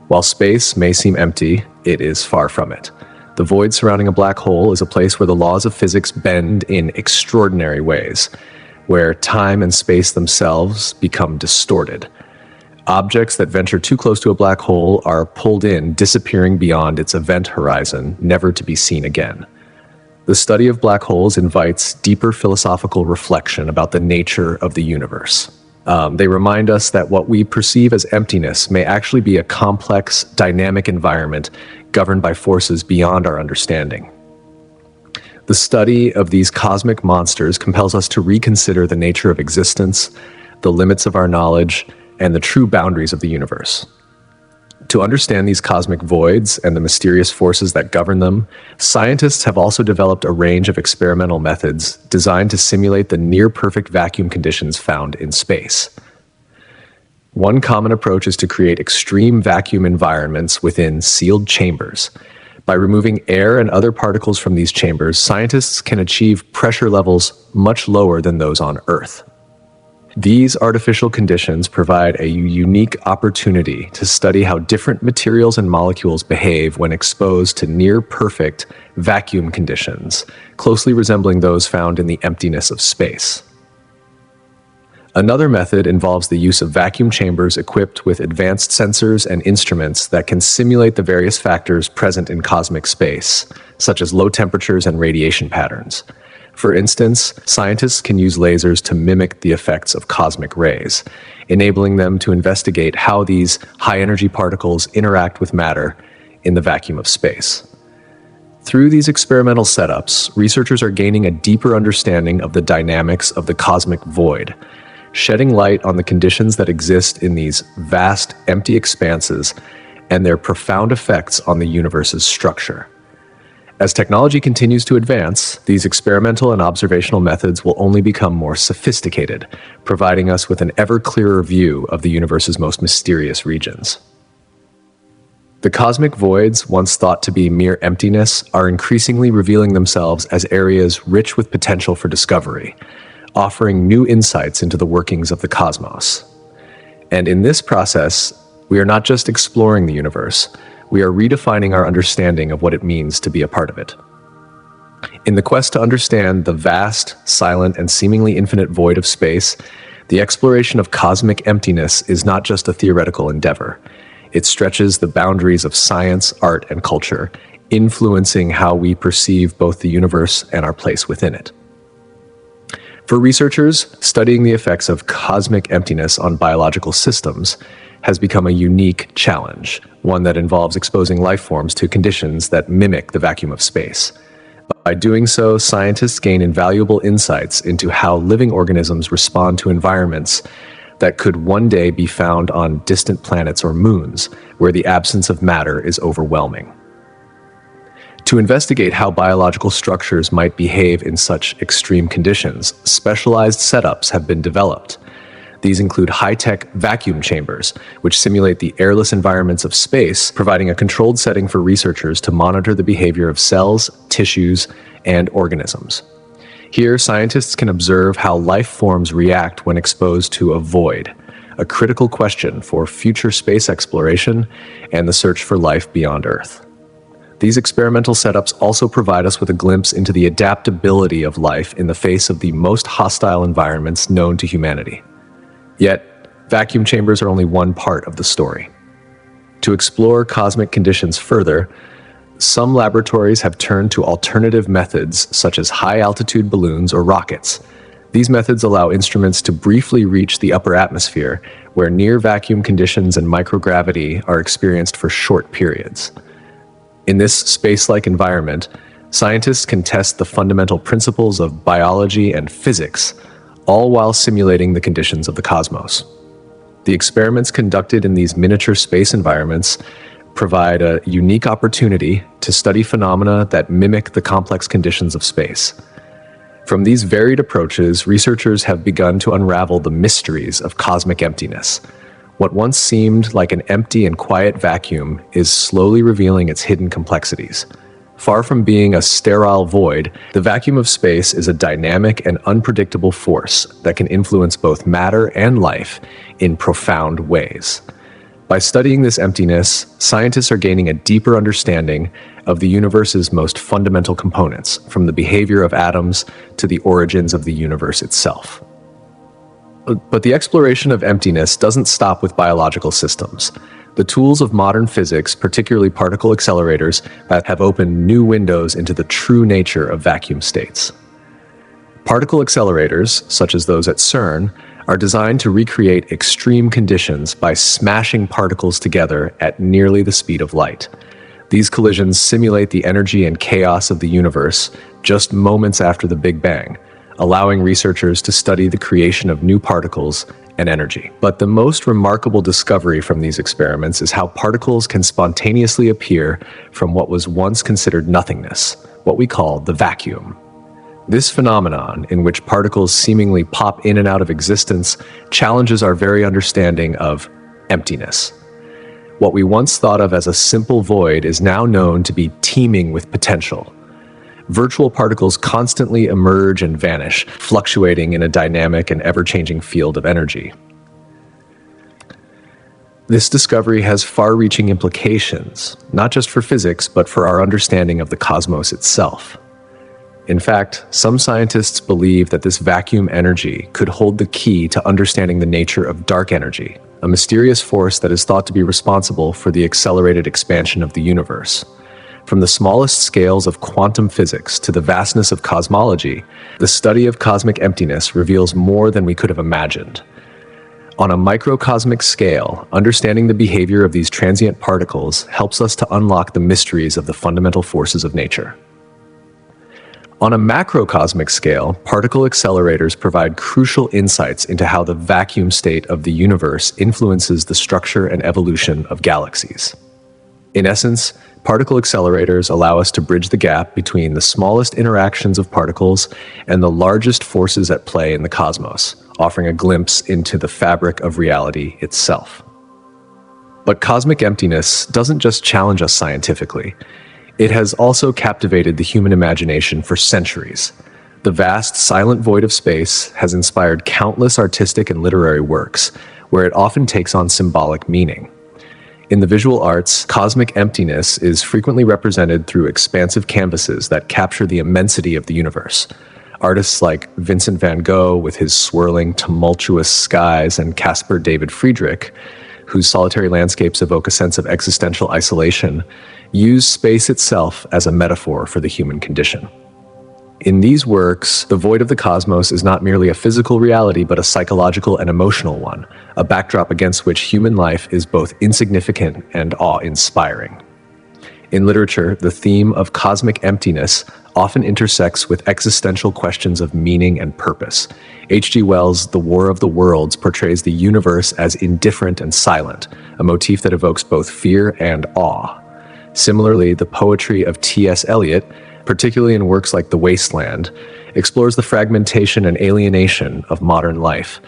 While space may seem empty, it is far from it. The void surrounding a black hole is a place where the laws of physics bend in extraordinary ways, where time and space themselves become distorted. Objects that venture too close to a black hole are pulled in, disappearing beyond its event horizon, never to be seen again. The study of black holes invites deeper philosophical reflection about the nature of the universe. They remind us that what we perceive as emptiness may actually be a complex, dynamic environment governed by forces beyond our understanding. The study of these cosmic monsters compels us to reconsider the nature of existence, the limits of our knowledge, and the true boundaries of the universe. To understand these cosmic voids and the mysterious forces that govern them, scientists have also developed a range of experimental methods designed to simulate the near-perfect vacuum conditions found in space. One common approach is to create extreme vacuum environments within sealed chambers. By removing air and other particles from these chambers, scientists can achieve pressure levels much lower than those on Earth. These artificial conditions provide a unique opportunity to study how different materials and molecules behave when exposed to near-perfect vacuum conditions, closely resembling those found in the emptiness of space. Another method involves the use of vacuum chambers equipped with advanced sensors and instruments that can simulate the various factors present in cosmic space, such as low temperatures and radiation patterns. For instance, scientists can use lasers to mimic the effects of cosmic rays, enabling them to investigate how these high-energy particles interact with matter in the vacuum of space. Through these experimental setups, researchers are gaining a deeper understanding of the dynamics of the cosmic void. shedding light on the conditions that exist in these vast, empty expanses and their profound effects on the universe's structure. As technology continues to advance, these experimental and observational methods will only become more sophisticated, providing us with an ever clearer view of the universe's most mysterious regions. The cosmic voids, once thought to be mere emptiness, are increasingly revealing themselves as areas rich with potential for discovery, offering new insights into the workings of the cosmos. And in this process, we are not just exploring the universe, we are redefining our understanding of what it means to be a part of it. In the quest to understand the vast, silent, and seemingly infinite void of space, the exploration of cosmic emptiness is not just a theoretical endeavor. It stretches the boundaries of science, art, and culture, influencing how we perceive both the universe and our place within it. For researchers, studying the effects of cosmic emptiness on biological systems has become a unique challenge, one that involves exposing life forms to conditions that mimic the vacuum of space. By doing so, scientists gain invaluable insights into how living organisms respond to environments that could one day be found on distant planets or moons, where the absence of matter is overwhelming. To investigate how biological structures might behave in such extreme conditions, specialized setups have been developed. These include high-tech vacuum chambers, which simulate the airless environments of space, providing a controlled setting for researchers to monitor the behavior of cells, tissues, and organisms. Here, scientists can observe how life forms react when exposed to a void, a critical question for future space exploration and the search for life beyond Earth. These experimental setups also provide us with a glimpse into the adaptability of life in the face of the most hostile environments known to humanity. Yet, vacuum chambers are only one part of the story. To explore cosmic conditions further, some laboratories have turned to alternative methods such as high-altitude balloons or rockets. These methods allow instruments to briefly reach the upper atmosphere, where near-vacuum conditions and microgravity are experienced for short periods. In this space-like environment, scientists can test the fundamental principles of biology and physics, all while simulating the conditions of the cosmos. The experiments conducted in these miniature space environments provide a unique opportunity to study phenomena that mimic the complex conditions of space. From these varied approaches, researchers have begun to unravel the mysteries of cosmic emptiness. What once seemed like an empty and quiet vacuum is slowly revealing its hidden complexities. Far from being a sterile void, the vacuum of space is a dynamic and unpredictable force that can influence both matter and life in profound ways. By studying this emptiness, scientists are gaining a deeper understanding of the universe's most fundamental components, from the behavior of atoms to the origins of the universe itself. But the exploration of emptiness doesn't stop with biological systems. The tools of modern physics, particularly particle accelerators, have opened new windows into the true nature of vacuum states. Particle accelerators, such as those at CERN, are designed to recreate extreme conditions by smashing particles together at nearly the speed of light. These collisions simulate the energy and chaos of the universe just moments after the Big Bang, allowing researchers to study the creation of new particles and energy. But the most remarkable discovery from these experiments is how particles can spontaneously appear from what was once considered nothingness, what we call the vacuum. This phenomenon, in which particles seemingly pop in and out of existence, challenges our very understanding of emptiness. What we once thought of as a simple void is now known to be teeming with potential. Virtual particles constantly emerge and vanish, fluctuating in a dynamic and ever-changing field of energy. This discovery has far-reaching implications, not just for physics, but for our understanding of the cosmos itself. In fact, some scientists believe that this vacuum energy could hold the key to understanding the nature of dark energy, a mysterious force that is thought to be responsible for the accelerated expansion of the universe. From the smallest scales of quantum physics to the vastness of cosmology, the study of cosmic emptiness reveals more than we could have imagined. On a microcosmic scale, understanding the behavior of these transient particles helps us to unlock the mysteries of the fundamental forces of nature. On a macrocosmic scale, particle accelerators provide crucial insights into how the vacuum state of the universe influences the structure and evolution of galaxies. In essence, particle accelerators allow us to bridge the gap between the smallest interactions of particles and the largest forces at play in the cosmos, offering a glimpse into the fabric of reality itself. But cosmic emptiness doesn't just challenge us scientifically. It has also captivated the human imagination for centuries. The vast, silent void of space has inspired countless artistic and literary works, where it often takes on symbolic meaning. In the visual arts, cosmic emptiness is frequently represented through expansive canvases that capture the immensity of the universe. Artists like Vincent van Gogh with his swirling, tumultuous skies, and Caspar David Friedrich, whose solitary landscapes evoke a sense of existential isolation, use space itself as a metaphor for the human condition. In these works, the void of the cosmos is not merely a physical reality but a psychological and emotional one, a backdrop against which human life is both insignificant and awe-inspiring. In literature, the theme of cosmic emptiness often intersects with existential questions of meaning and purpose. H.G. Wells' The War of the Worlds portrays the universe as indifferent and silent, a motif that evokes both fear and awe. Similarly, the poetry of T.S. Eliot, particularly in works like The Wasteland, explores the fragmentation and alienation of modern life,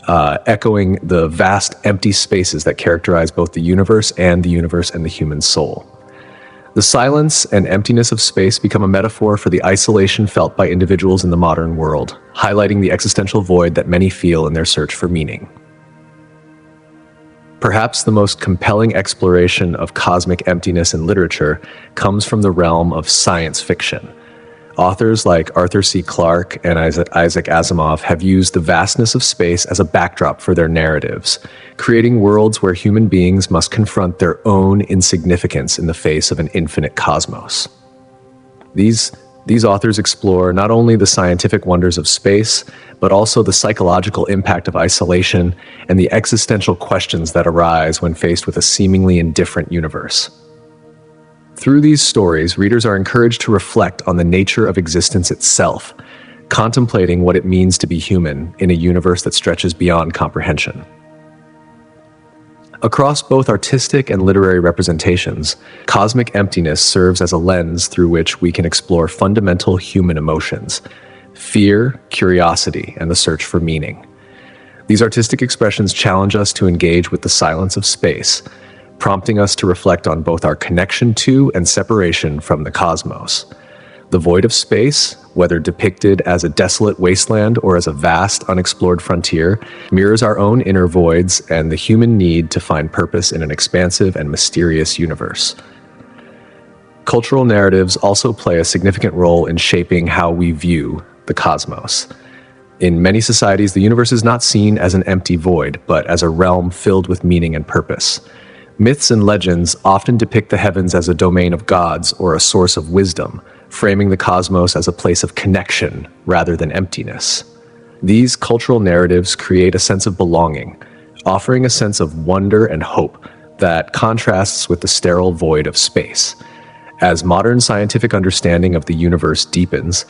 echoing the vast empty spaces that characterize both the universe and the human soul. The silence and emptiness of space become a metaphor for the isolation felt by individuals in the modern world, highlighting the existential void that many feel in their search for meaning. Perhaps the most compelling exploration of cosmic emptiness in literature comes from the realm of science fiction. Authors like Arthur C. Clarke and Isaac Asimov have used the vastness of space as a backdrop for their narratives, creating worlds where human beings must confront their own insignificance in the face of an infinite cosmos. These authors explore not only the scientific wonders of space, but also the psychological impact of isolation and the existential questions that arise when faced with a seemingly indifferent universe. Through these stories, readers are encouraged to reflect on the nature of existence itself, contemplating what it means to be human in a universe that stretches beyond comprehension. Across both artistic and literary representations, cosmic emptiness serves as a lens through which we can explore fundamental human emotions: fear, curiosity, and the search for meaning. These artistic expressions challenge us to engage with the silence of space, prompting us to reflect on both our connection to and separation from the cosmos. The void of space, whether depicted as a desolate wasteland or as a vast, unexplored frontier, mirrors our own inner voids and the human need to find purpose in an expansive and mysterious universe. Cultural narratives also play a significant role in shaping how we view the cosmos. In many societies, the universe is not seen as an empty void, but as a realm filled with meaning and purpose. Myths and legends often depict the heavens as a domain of gods or a source of wisdom, framing the cosmos as a place of connection rather than emptiness. These cultural narratives create a sense of belonging, offering a sense of wonder and hope that contrasts with the sterile void of space. As modern scientific understanding of the universe deepens,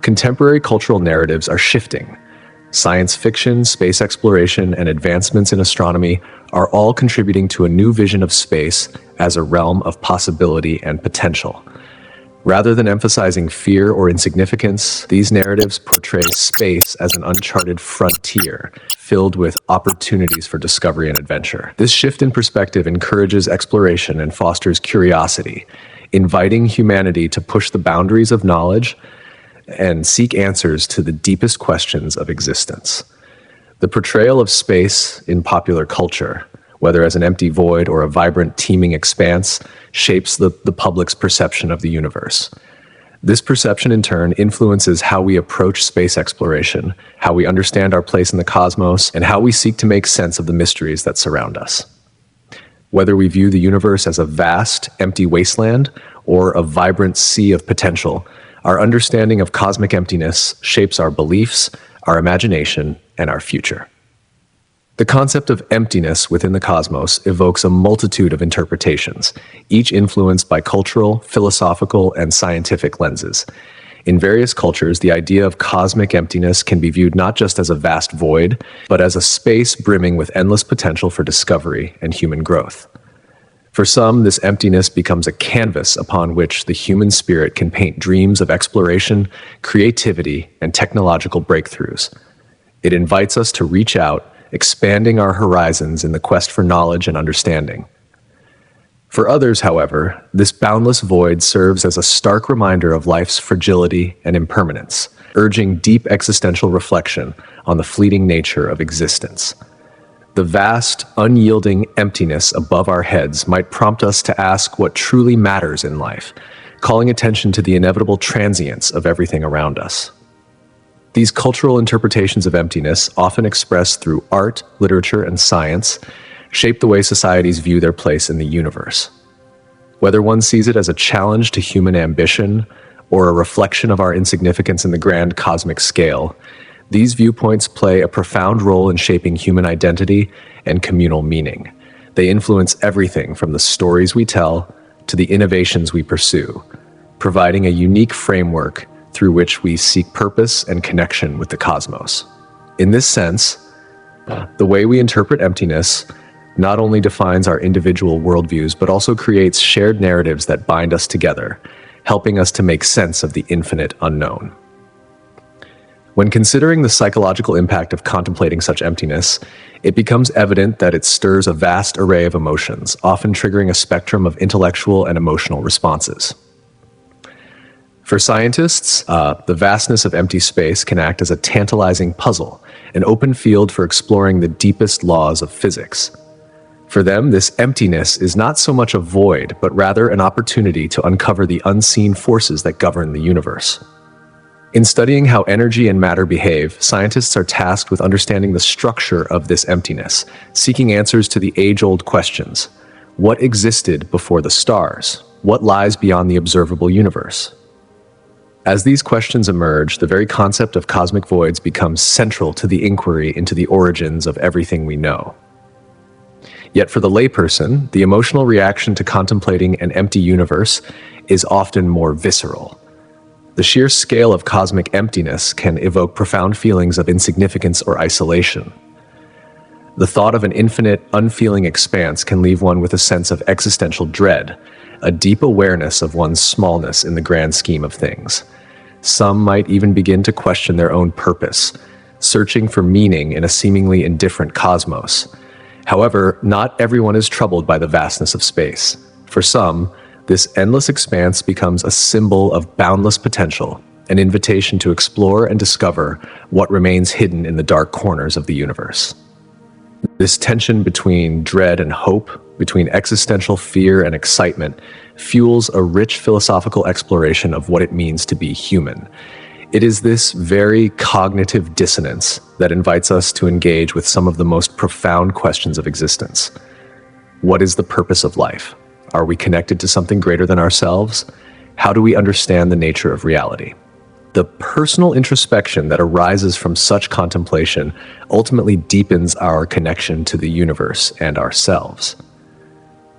contemporary cultural narratives are shifting. Science fiction, space exploration, and advancements in astronomy are all contributing to a new vision of space as a realm of possibility and potential. Rather than emphasizing fear or insignificance, these narratives portray space as an uncharted frontier filled with opportunities for discovery and adventure. This shift in perspective encourages exploration and fosters curiosity, inviting humanity to push the boundaries of knowledge and seek answers to the deepest questions of existence. The portrayal of space in popular culture, whether as an empty void or a vibrant, teeming expanse, shapes the public's perception of the universe. This perception, in turn, influences how we approach space exploration, how we understand our place in the cosmos, and how we seek to make sense of the mysteries that surround us. Whether we view the universe as a vast, empty wasteland or a vibrant sea of potential, our understanding of cosmic emptiness shapes our beliefs, our imagination, and our future. The concept of emptiness within the cosmos evokes a multitude of interpretations, each influenced by cultural, philosophical, and scientific lenses. In various cultures, the idea of cosmic emptiness can be viewed not just as a vast void, but as a space brimming with endless potential for discovery and human growth. For some, this emptiness becomes a canvas upon which the human spirit can paint dreams of exploration, creativity, and technological breakthroughs. It invites us to reach out, expanding our horizons in the quest for knowledge and understanding. For others, however, this boundless void serves as a stark reminder of life's fragility and impermanence, urging deep existential reflection on the fleeting nature of existence. The vast, unyielding emptiness above our heads might prompt us to ask what truly matters in life, calling attention to the inevitable transience of everything around us. These cultural interpretations of emptiness, often expressed through art, literature, and science, shape the way societies view their place in the universe. Whether one sees it as a challenge to human ambition or a reflection of our insignificance in the grand cosmic scale, these viewpoints play a profound role in shaping human identity and communal meaning. They influence everything from the stories we tell to the innovations we pursue, providing a unique framework through which we seek purpose and connection with the cosmos. In this sense, the way we interpret emptiness not only defines our individual worldviews, but also creates shared narratives that bind us together, helping us to make sense of the infinite unknown. When considering the psychological impact of contemplating such emptiness, it becomes evident that it stirs a vast array of emotions, often triggering a spectrum of intellectual and emotional responses. For scientists, the vastness of empty space can act as a tantalizing puzzle, an open field for exploring the deepest laws of physics. For them, this emptiness is not so much a void, but rather an opportunity to uncover the unseen forces that govern the universe. In studying how energy and matter behave, scientists are tasked with understanding the structure of this emptiness, seeking answers to the age-old questions. What existed before the stars? What lies beyond the observable universe? As these questions emerge, the very concept of cosmic voids becomes central to the inquiry into the origins of everything we know. Yet for the layperson, the emotional reaction to contemplating an empty universe is often more visceral. The sheer scale of cosmic emptiness can evoke profound feelings of insignificance or isolation. The thought of an infinite, unfeeling expanse can leave one with a sense of existential dread, a deep awareness of one's smallness in the grand scheme of things. Some might even begin to question their own purpose, searching for meaning in a seemingly indifferent cosmos. However, not everyone is troubled by the vastness of space. For some, this endless expanse becomes a symbol of boundless potential, an invitation to explore and discover what remains hidden in the dark corners of the universe. This tension between dread and hope, between existential fear and excitement, fuels a rich philosophical exploration of what it means to be human. It is this very cognitive dissonance that invites us to engage with some of the most profound questions of existence. What is the purpose of life? Are we connected to something greater than ourselves? How do we understand the nature of reality? The personal introspection that arises from such contemplation ultimately deepens our connection to the universe and ourselves.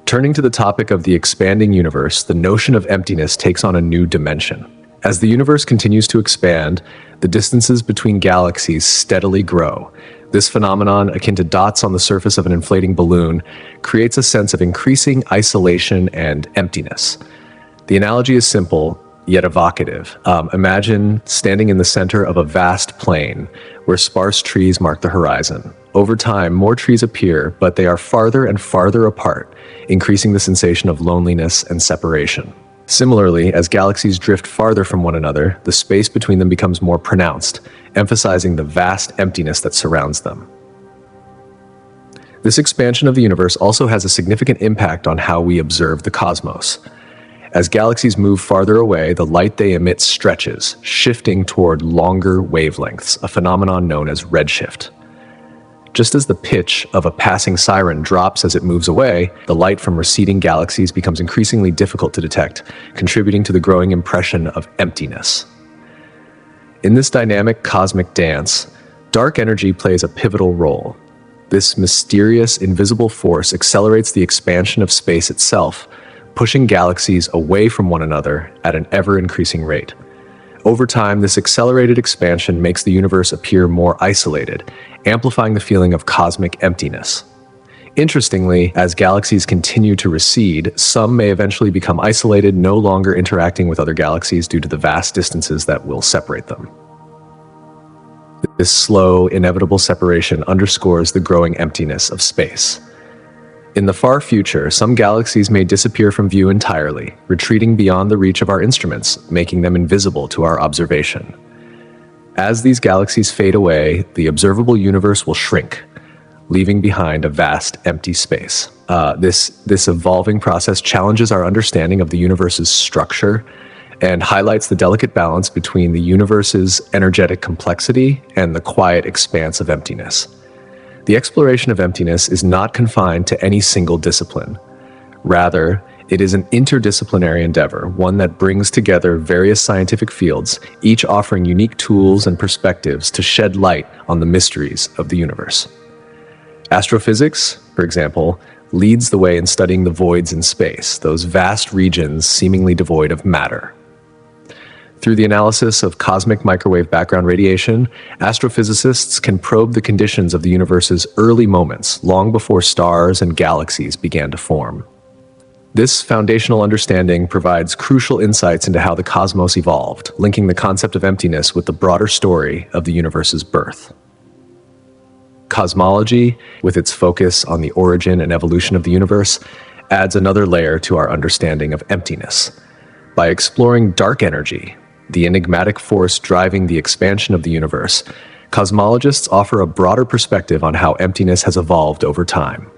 Turning to the topic of the expanding universe, the notion of emptiness takes on a new dimension. As the universe continues to expand, the distances between galaxies steadily grow. This phenomenon, akin to dots on the surface of an inflating balloon, creates a sense of increasing isolation and emptiness. The analogy is simple, yet evocative. Imagine standing in the center of a vast plain where sparse trees mark the horizon. Over time, more trees appear, but they are farther and farther apart, increasing the sensation of loneliness and separation. Similarly, as galaxies drift farther from one another, the space between them becomes more pronounced, emphasizing the vast emptiness that surrounds them. This expansion of the universe also has a significant impact on how we observe the cosmos. As galaxies move farther away, the light they emit stretches, shifting toward longer wavelengths, a phenomenon known as redshift. Just as the pitch of a passing siren drops as it moves away, the light from receding galaxies becomes increasingly difficult to detect, contributing to the growing impression of emptiness. In this dynamic cosmic dance, dark energy plays a pivotal role. This mysterious, invisible force accelerates the expansion of space itself, pushing galaxies away from one another at an ever-increasing rate. Over time, this accelerated expansion makes the universe appear more isolated, amplifying the feeling of cosmic emptiness. Interestingly, as galaxies continue to recede, some may eventually become isolated, no longer interacting with other galaxies due to the vast distances that will separate them. This slow, inevitable separation underscores the growing emptiness of space. In the far future, some galaxies may disappear from view entirely, retreating beyond the reach of our instruments, making them invisible to our observation. As these galaxies fade away, the observable universe will shrink, leaving behind a vast, empty space. This evolving process challenges our understanding of the universe's structure and highlights the delicate balance between the universe's energetic complexity and the quiet expanse of emptiness. The exploration of emptiness is not confined to any single discipline. Rather, it is an interdisciplinary endeavor, one that brings together various scientific fields, each offering unique tools and perspectives to shed light on the mysteries of the universe. Astrophysics, for example, leads the way in studying the voids in space, those vast regions seemingly devoid of matter. Through the analysis of cosmic microwave background radiation, astrophysicists can probe the conditions of the universe's early moments, long before stars and galaxies began to form. This foundational understanding provides crucial insights into how the cosmos evolved, linking the concept of emptiness with the broader story of the universe's birth. Cosmology, with its focus on the origin and evolution of the universe, adds another layer to our understanding of emptiness. By exploring dark energy, the enigmatic force driving the expansion of the universe, cosmologists offer a broader perspective on how emptiness has evolved over time.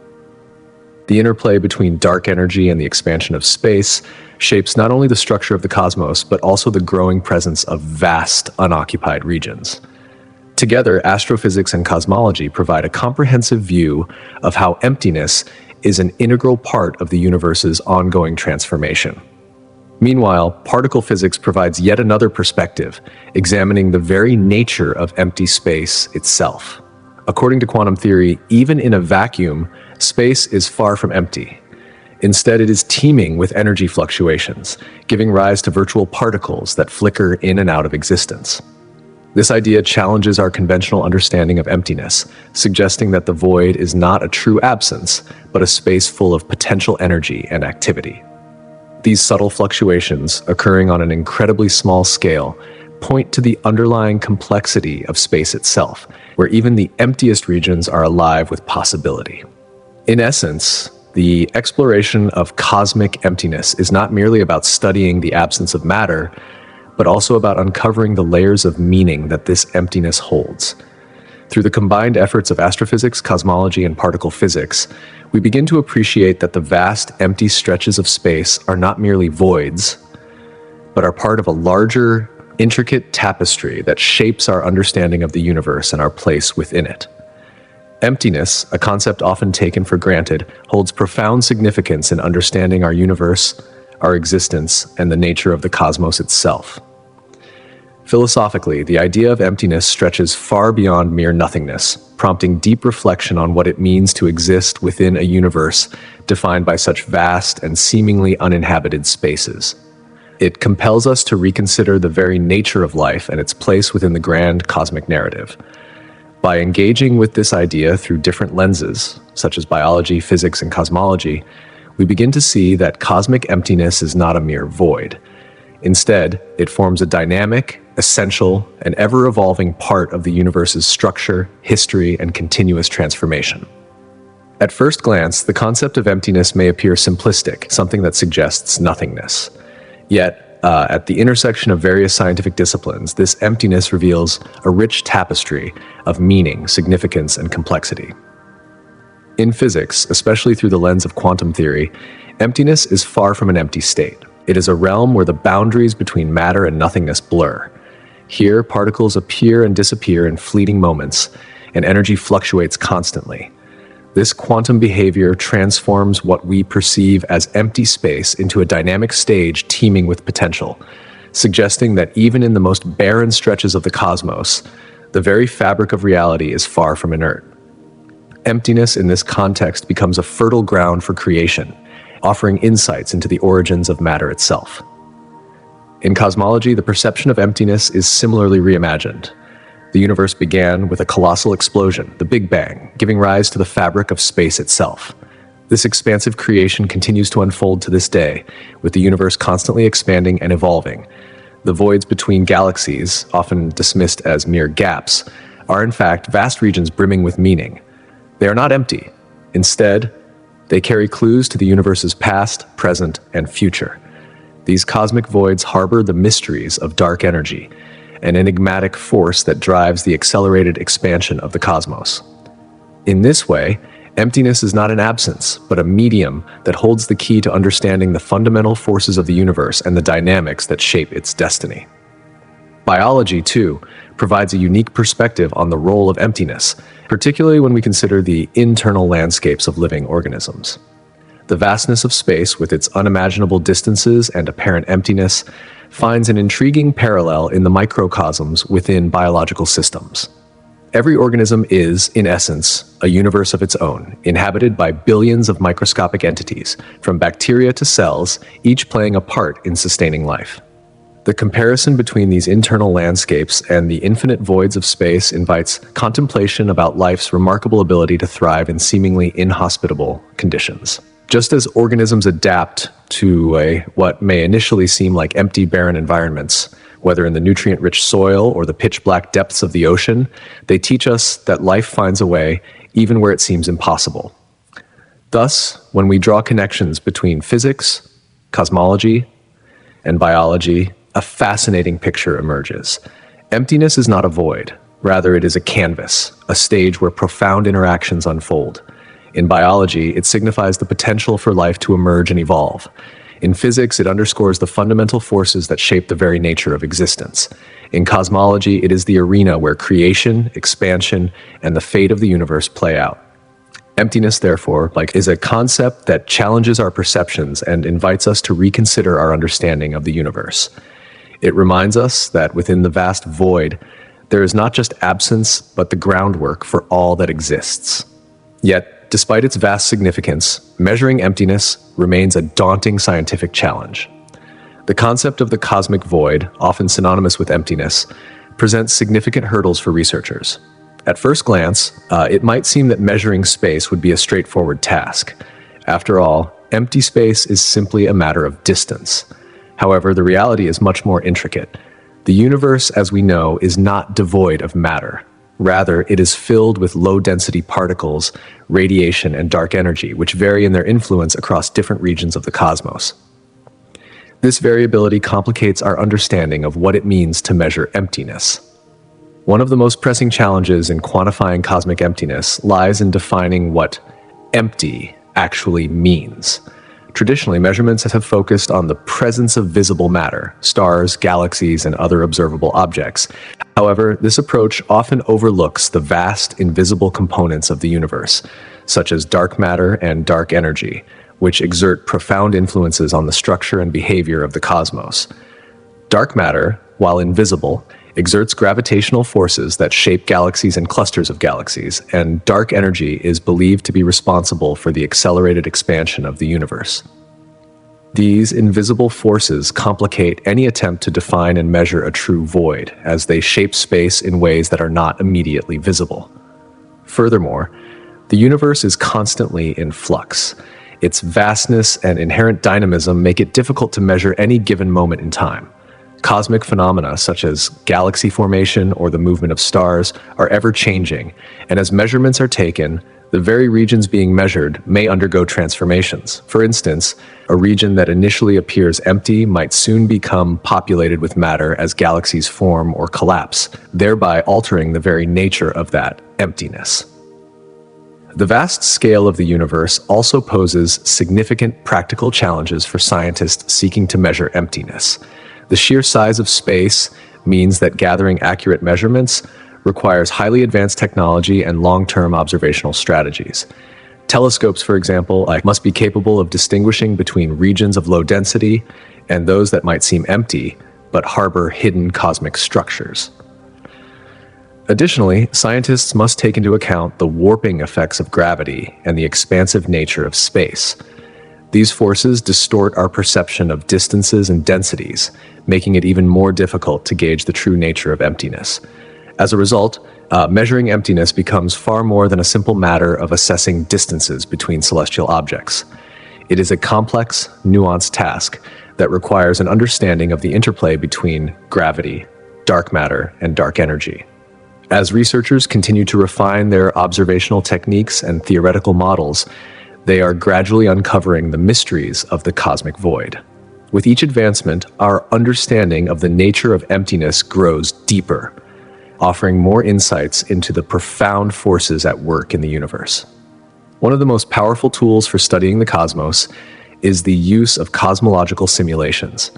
The interplay between dark energy and the expansion of space shapes not only the structure of the cosmos, but also the growing presence of vast, unoccupied regions. Together, astrophysics and cosmology provide a comprehensive view of how emptiness is an integral part of the universe's ongoing transformation. Meanwhile, particle physics provides yet another perspective, examining the very nature of empty space itself. According to quantum theory, even in a vacuum, space is far from empty. Instead, it is teeming with energy fluctuations, giving rise to virtual particles that flicker in and out of existence. This idea challenges our conventional understanding of emptiness, suggesting that the void is not a true absence, but a space full of potential energy and activity. These subtle fluctuations, occurring on an incredibly small scale, point to the underlying complexity of space itself, where even the emptiest regions are alive with possibility. In essence, the exploration of cosmic emptiness is not merely about studying the absence of matter, but also about uncovering the layers of meaning that this emptiness holds. Through the combined efforts of astrophysics, cosmology, and particle physics, we begin to appreciate that the vast, empty stretches of space are not merely voids, but are part of a larger, intricate tapestry that shapes our understanding of the universe and our place within it. Emptiness, a concept often taken for granted, holds profound significance in understanding our universe, our existence, and the nature of the cosmos itself. Philosophically, the idea of emptiness stretches far beyond mere nothingness, prompting deep reflection on what it means to exist within a universe defined by such vast and seemingly uninhabited spaces. It compels us to reconsider the very nature of life and its place within the grand cosmic narrative. By engaging with this idea through different lenses, such as biology, physics, and cosmology, we begin to see that cosmic emptiness is not a mere void. Instead, it forms a dynamic, essential, and ever-evolving part of the universe's structure, history, and continuous transformation. At first glance, the concept of emptiness may appear simplistic, something that suggests nothingness. Yet, at the intersection of various scientific disciplines, this emptiness reveals a rich tapestry of meaning, significance, and complexity. In physics, especially through the lens of quantum theory, emptiness is far from an empty state. It is a realm where the boundaries between matter and nothingness blur. Here, particles appear and disappear in fleeting moments, and energy fluctuates constantly. This quantum behavior transforms what we perceive as empty space into a dynamic stage teeming with potential, suggesting that even in the most barren stretches of the cosmos, the very fabric of reality is far from inert. Emptiness in this context becomes a fertile ground for creation, offering insights into the origins of matter itself. In cosmology, the perception of emptiness is similarly reimagined. The universe began with a colossal explosion, the Big Bang, giving rise to the fabric of space itself. This expansive creation continues to unfold to this day, with the universe constantly expanding and evolving. The voids between galaxies, often dismissed as mere gaps, are in fact vast regions brimming with meaning. They are not empty. Instead, they carry clues to the universe's past, present, and future. These cosmic voids harbor the mysteries of dark energy, an enigmatic force that drives the accelerated expansion of the cosmos. In this way, emptiness is not an absence, but a medium that holds the key to understanding the fundamental forces of the universe and the dynamics that shape its destiny. Biology, too, provides a unique perspective on the role of emptiness, particularly when we consider the internal landscapes of living organisms. The vastness of space, with its unimaginable distances and apparent emptiness, finds an intriguing parallel in the microcosms within biological systems. Every organism is, in essence, a universe of its own, inhabited by billions of microscopic entities, from bacteria to cells, each playing a part in sustaining life. The comparison between these internal landscapes and the infinite voids of space invites contemplation about life's remarkable ability to thrive in seemingly inhospitable conditions. Just as organisms adapt to what may initially seem like empty, barren environments, whether in the nutrient-rich soil or the pitch-black depths of the ocean, they teach us that life finds a way even where it seems impossible. Thus, when we draw connections between physics, cosmology, and biology, a fascinating picture emerges. Emptiness is not a void. Rather, it is a canvas, a stage where profound interactions unfold. In biology, it signifies the potential for life to emerge and evolve. In physics, it underscores the fundamental forces that shape the very nature of existence. In cosmology, it is the arena where creation, expansion, and the fate of the universe play out. Emptiness, therefore, is a concept that challenges our perceptions and invites us to reconsider our understanding of the universe. It reminds us that within the vast void, there is not just absence, but the groundwork for all that exists. Yet, despite its vast significance, measuring emptiness remains a daunting scientific challenge. The concept of the cosmic void, often synonymous with emptiness, presents significant hurdles for researchers. At first glance, it might seem that measuring space would be a straightforward task. After all, empty space is simply a matter of distance. However, the reality is much more intricate. The universe, as we know, is not devoid of matter. Rather, it is filled with low-density particles, radiation, and dark energy, which vary in their influence across different regions of the cosmos. This variability complicates our understanding of what it means to measure emptiness. One of the most pressing challenges in quantifying cosmic emptiness lies in defining what empty actually means. Traditionally, measurements have focused on the presence of visible matter, stars, galaxies, and other observable objects. However, this approach often overlooks the vast, invisible components of the universe, such as dark matter and dark energy, which exert profound influences on the structure and behavior of the cosmos. Dark matter, while invisible, exerts gravitational forces that shape galaxies and clusters of galaxies, and dark energy is believed to be responsible for the accelerated expansion of the universe. These invisible forces complicate any attempt to define and measure a true void, as they shape space in ways that are not immediately visible. Furthermore, the universe is constantly in flux. Its vastness and inherent dynamism make it difficult to measure any given moment in time. Cosmic phenomena such as galaxy formation or the movement of stars are ever-changing, and as measurements are taken, the very regions being measured may undergo transformations. For instance, a region that initially appears empty might soon become populated with matter as galaxies form or collapse, thereby altering the very nature of that emptiness. The vast scale of the universe also poses significant practical challenges for scientists seeking to measure emptiness. The sheer size of space means that gathering accurate measurements requires highly advanced technology and long-term observational strategies. Telescopes, for example, must be capable of distinguishing between regions of low density and those that might seem empty but harbor hidden cosmic structures. Additionally, scientists must take into account the warping effects of gravity and the expansive nature of space. These forces distort our perception of distances and densities, making it even more difficult to gauge the true nature of emptiness. As a result, measuring emptiness becomes far more than a simple matter of assessing distances between celestial objects. It is a complex, nuanced task that requires an understanding of the interplay between gravity, dark matter, and dark energy. As researchers continue to refine their observational techniques and theoretical models, they are gradually uncovering the mysteries of the cosmic void. With each advancement, our understanding of the nature of emptiness grows deeper, offering more insights into the profound forces at work in the universe. One of the most powerful tools for studying the cosmos is the use of cosmological simulations.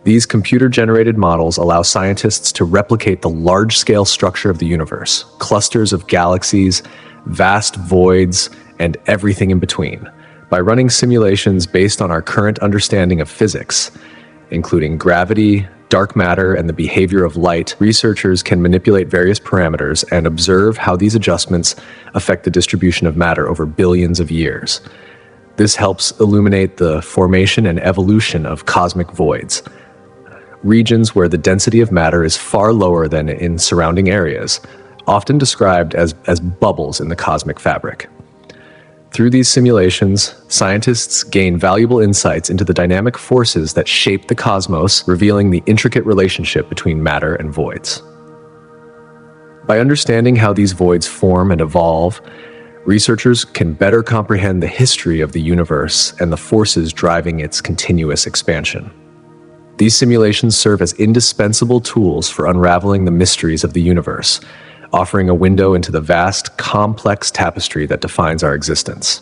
These computer-generated models allow scientists to replicate the large-scale structure of the universe, clusters of galaxies, vast voids, and everything in between, by running simulations based on our current understanding of physics, including gravity, dark matter, and the behavior of light. Researchers can manipulate various parameters and observe how these adjustments affect the distribution of matter over billions of years. This helps illuminate the formation and evolution of cosmic voids, regions where the density of matter is far lower than in surrounding areas, often described as bubbles in the cosmic fabric. Through these simulations, scientists gain valuable insights into the dynamic forces that shape the cosmos, revealing the intricate relationship between matter and voids. By understanding how these voids form and evolve, researchers can better comprehend the history of the universe and the forces driving its continuous expansion. These simulations serve as indispensable tools for unraveling the mysteries of the universe, offering a window into the vast, complex tapestry that defines our existence.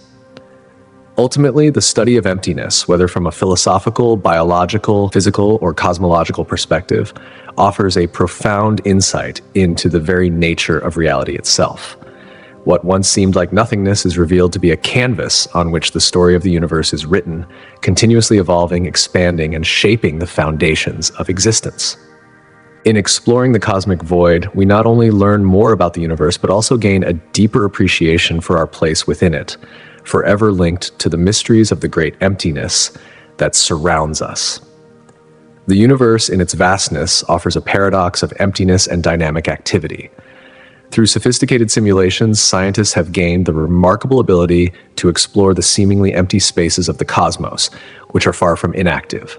Ultimately, the study of emptiness, whether from a philosophical, biological, physical, or cosmological perspective, offers a profound insight into the very nature of reality itself. What once seemed like nothingness is revealed to be a canvas on which the story of the universe is written, continuously evolving, expanding, and shaping the foundations of existence. In exploring the cosmic void, we not only learn more about the universe, but also gain a deeper appreciation for our place within it, forever linked to the mysteries of the great emptiness that surrounds us. The universe, in its vastness, offers a paradox of emptiness and dynamic activity. Through sophisticated simulations, scientists have gained the remarkable ability to explore the seemingly empty spaces of the cosmos, which are far from inactive.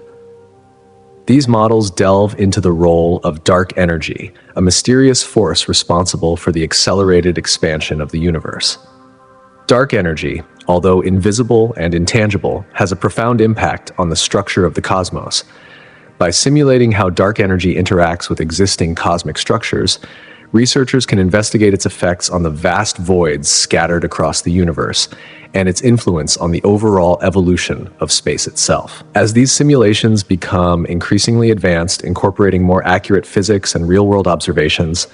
These models delve into the role of dark energy, a mysterious force responsible for the accelerated expansion of the universe. Dark energy, although invisible and intangible, has a profound impact on the structure of the cosmos. By simulating how dark energy interacts with existing cosmic structures, researchers can investigate its effects on the vast voids scattered across the universe and its influence on the overall evolution of space itself. As these simulations become increasingly advanced, incorporating more accurate physics and real-world observations,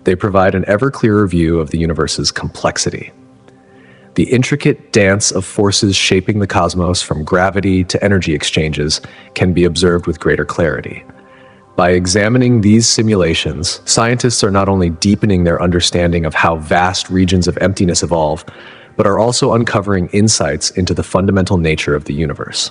they provide an ever clearer view of the universe's complexity. The intricate dance of forces shaping the cosmos, from gravity to energy exchanges, can be observed with greater clarity. By examining these simulations, scientists are not only deepening their understanding of how vast regions of emptiness evolve, but are also uncovering insights into the fundamental nature of the universe.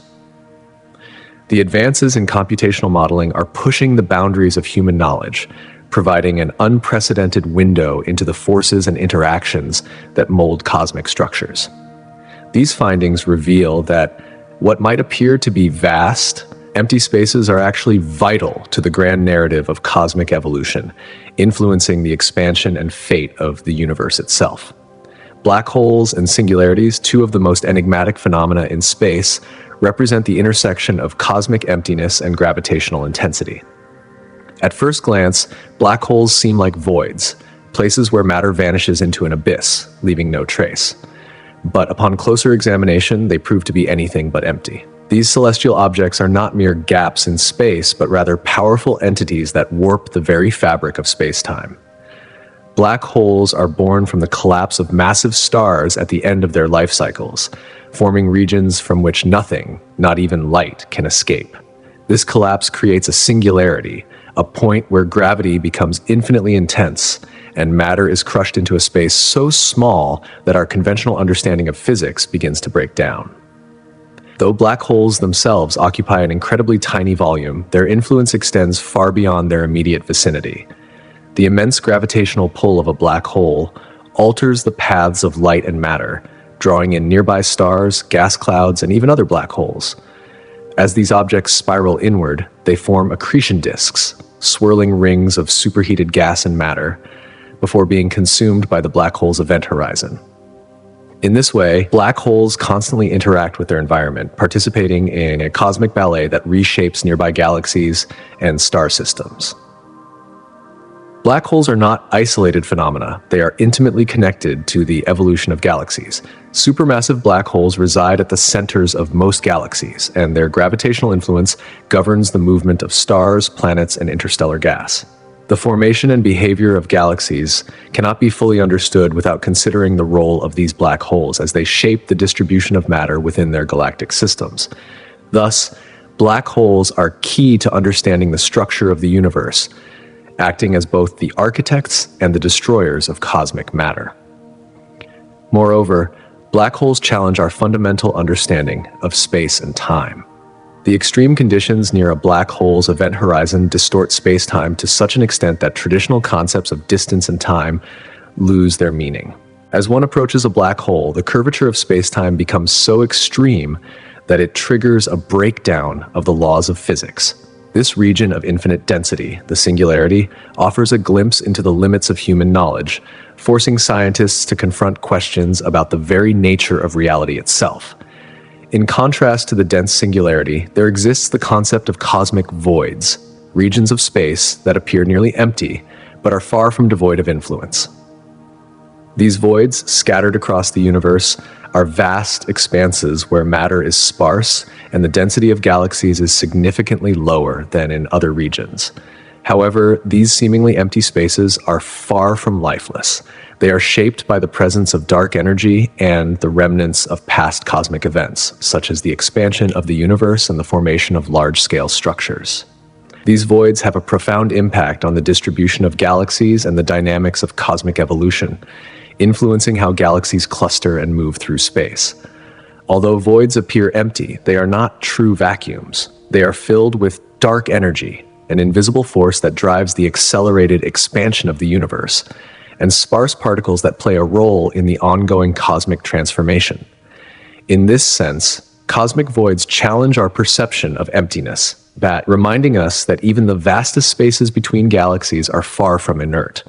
The advances in computational modeling are pushing the boundaries of human knowledge, providing an unprecedented window into the forces and interactions that mold cosmic structures. These findings reveal that what might appear to be vast, empty spaces are actually vital to the grand narrative of cosmic evolution, influencing the expansion and fate of the universe itself. Black holes and singularities, two of the most enigmatic phenomena in space, represent the intersection of cosmic emptiness and gravitational intensity. At first glance, black holes seem like voids, places where matter vanishes into an abyss, leaving no trace. But upon closer examination, they prove to be anything but empty. These celestial objects are not mere gaps in space, but rather powerful entities that warp the very fabric of space-time. Black holes are born from the collapse of massive stars at the end of their life cycles, forming regions from which nothing, not even light, can escape. This collapse creates a singularity, a point where gravity becomes infinitely intense, and matter is crushed into a space so small that our conventional understanding of physics begins to break down. Though black holes themselves occupy an incredibly tiny volume, their influence extends far beyond their immediate vicinity. The immense gravitational pull of a black hole alters the paths of light and matter, drawing in nearby stars, gas clouds, and even other black holes. As these objects spiral inward, they form accretion disks, swirling rings of superheated gas and matter, before being consumed by the black hole's event horizon. In this way, black holes constantly interact with their environment, participating in a cosmic ballet that reshapes nearby galaxies and star systems. Black holes are not isolated phenomena. They are intimately connected to the evolution of galaxies. Supermassive black holes reside at the centers of most galaxies, and their gravitational influence governs the movement of stars, planets, and interstellar gas. The formation and behavior of galaxies cannot be fully understood without considering the role of these black holes as they shape the distribution of matter within their galactic systems. Thus, black holes are key to understanding the structure of the universe, acting as both the architects and the destroyers of cosmic matter. Moreover, black holes challenge our fundamental understanding of space and time. The extreme conditions near a black hole's event horizon distort space-time to such an extent that traditional concepts of distance and time lose their meaning. As one approaches a black hole, the curvature of space-time becomes so extreme that it triggers a breakdown of the laws of physics. This region of infinite density, the singularity, offers a glimpse into the limits of human knowledge, forcing scientists to confront questions about the very nature of reality itself. In contrast to the dense singularity, there exists the concept of cosmic voids, regions of space that appear nearly empty, but are far from devoid of influence. These voids, scattered across the universe, are vast expanses where matter is sparse and the density of galaxies is significantly lower than in other regions. However, these seemingly empty spaces are far from lifeless. They are shaped by the presence of dark energy and the remnants of past cosmic events, such as the expansion of the universe and the formation of large-scale structures. These voids have a profound impact on the distribution of galaxies and the dynamics of cosmic evolution, influencing how galaxies cluster and move through space. Although voids appear empty, they are not true vacuums. They are filled with dark energy, an invisible force that drives the accelerated expansion of the universe, and sparse particles that play a role in the ongoing cosmic transformation. In this sense, cosmic voids challenge our perception of emptiness, reminding us that even the vastest spaces between galaxies are far from inert.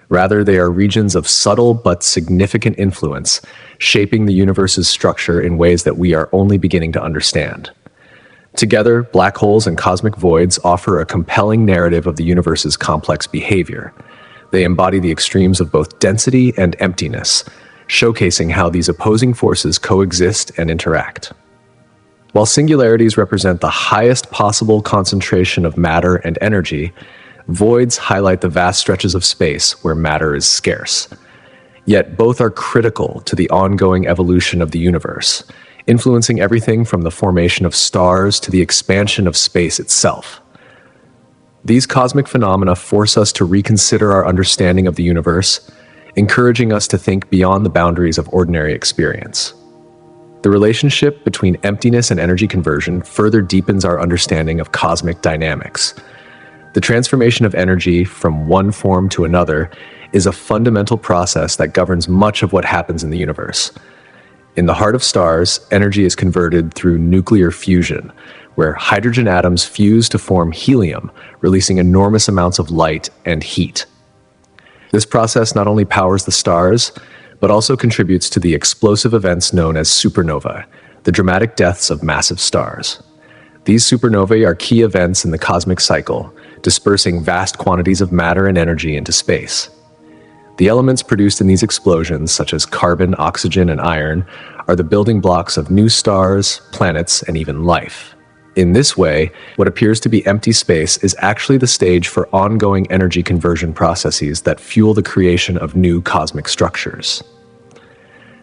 Rather, they are regions of subtle but significant influence, shaping the universe's structure in ways that we are only beginning to understand. Together, black holes and cosmic voids offer a compelling narrative of the universe's complex behavior. They embody the extremes of both density and emptiness, showcasing how these opposing forces coexist and interact. While singularities represent the highest possible concentration of matter and energy, voids highlight the vast stretches of space where matter is scarce. Yet both are critical to the ongoing evolution of the universe, influencing everything from the formation of stars to the expansion of space itself. These cosmic phenomena force us to reconsider our understanding of the universe, encouraging us to think beyond the boundaries of ordinary experience. The relationship between emptiness and energy conversion further deepens our understanding of cosmic dynamics. The transformation of energy from one form to another is a fundamental process that governs much of what happens in the universe. In the heart of stars, energy is converted through nuclear fusion, where hydrogen atoms fuse to form helium, releasing enormous amounts of light and heat. This process not only powers the stars, but also contributes to the explosive events known as supernovae, the dramatic deaths of massive stars. These supernovae are key events in the cosmic cycle, dispersing vast quantities of matter and energy into space. The elements produced in these explosions, such as carbon, oxygen, and iron, are the building blocks of new stars, planets, and even life. In this way, what appears to be empty space is actually the stage for ongoing energy conversion processes that fuel the creation of new cosmic structures.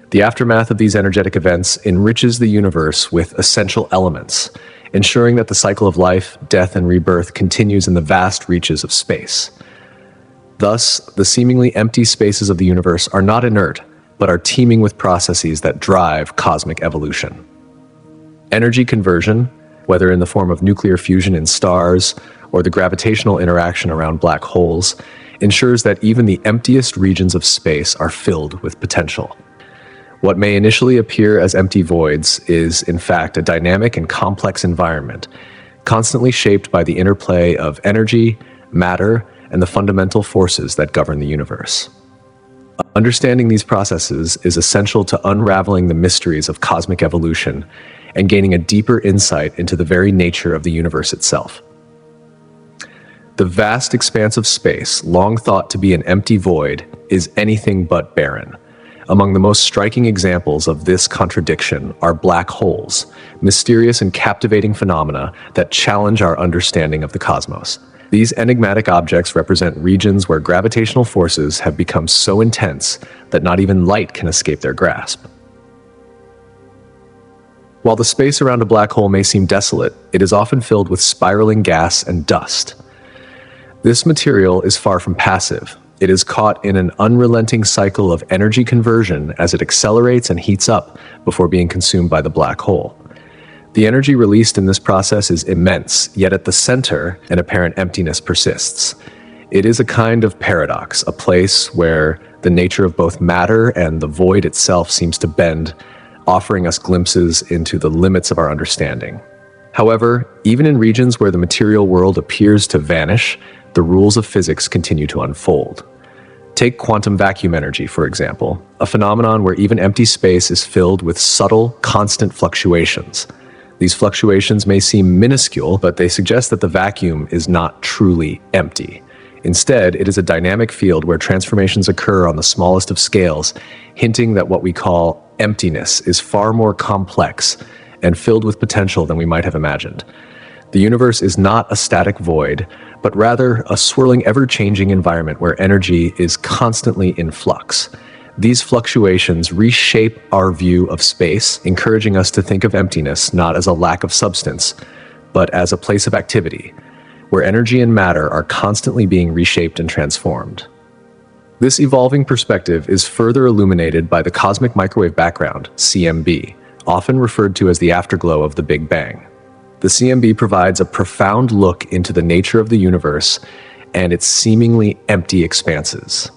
The aftermath of these energetic events enriches the universe with essential elements, ensuring that the cycle of life, death, and rebirth continues in the vast reaches of space. Thus, the seemingly empty spaces of the universe are not inert, but are teeming with processes that drive cosmic evolution. Energy conversion, whether in the form of nuclear fusion in stars or the gravitational interaction around black holes, ensures that even the emptiest regions of space are filled with potential. What may initially appear as empty voids is, in fact, a dynamic and complex environment, constantly shaped by the interplay of energy, matter, and the fundamental forces that govern the universe. Understanding these processes is essential to unraveling the mysteries of cosmic evolution and gaining a deeper insight into the very nature of the universe itself. The vast expanse of space, long thought to be an empty void, is anything but barren. Among the most striking examples of this contradiction are black holes, mysterious and captivating phenomena that challenge our understanding of the cosmos. These enigmatic objects represent regions where gravitational forces have become so intense that not even light can escape their grasp. While the space around a black hole may seem desolate, it is often filled with spiraling gas and dust. This material is far from passive. It is caught in an unrelenting cycle of energy conversion as it accelerates and heats up before being consumed by the black hole. The energy released in this process is immense, yet at the center, an apparent emptiness persists. It is a kind of paradox, a place where the nature of both matter and the void itself seems to bend, offering us glimpses into the limits of our understanding. However, even in regions where the material world appears to vanish, the rules of physics continue to unfold. Take quantum vacuum energy, for example, a phenomenon where even empty space is filled with subtle, constant fluctuations. These fluctuations may seem minuscule, but they suggest that the vacuum is not truly empty. Instead, it is a dynamic field where transformations occur on the smallest of scales, hinting that what we call emptiness is far more complex and filled with potential than we might have imagined. The universe is not a static void, but rather a swirling, ever-changing environment where energy is constantly in flux. These fluctuations reshape our view of space, encouraging us to think of emptiness not as a lack of substance, but as a place of activity, where energy and matter are constantly being reshaped and transformed. This evolving perspective is further illuminated by the cosmic microwave background, CMB, often referred to as the afterglow of the Big Bang. The CMB provides a profound look into the nature of the universe and its seemingly empty expanses.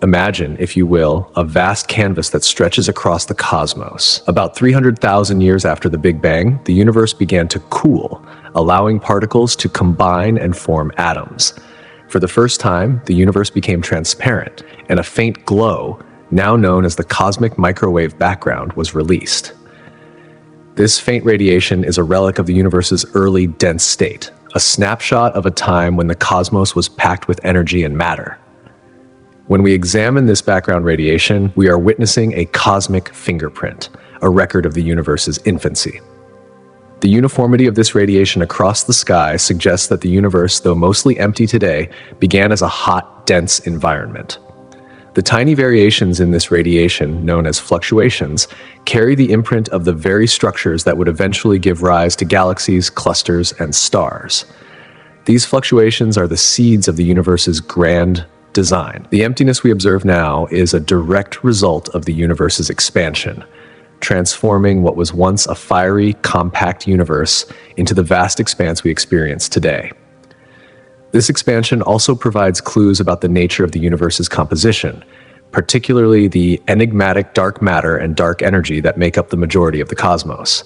Imagine, if you will, a vast canvas that stretches across the cosmos. About 300,000 years after the Big Bang, the universe began to cool, allowing particles to combine and form atoms. For the first time, the universe became transparent, and a faint glow, now known as the cosmic microwave background, was released. This faint radiation is a relic of the universe's early dense state, a snapshot of a time when the cosmos was packed with energy and matter. When we examine this background radiation, we are witnessing a cosmic fingerprint, a record of the universe's infancy. The uniformity of this radiation across the sky suggests that the universe, though mostly empty today, began as a hot, dense environment. The tiny variations in this radiation, known as fluctuations, carry the imprint of the very structures that would eventually give rise to galaxies, clusters, and stars. These fluctuations are the seeds of the universe's grand design. The emptiness we observe now is a direct result of the universe's expansion, transforming what was once a fiery, compact universe into the vast expanse we experience today. This expansion also provides clues about the nature of the universe's composition, particularly the enigmatic dark matter and dark energy that make up the majority of the cosmos.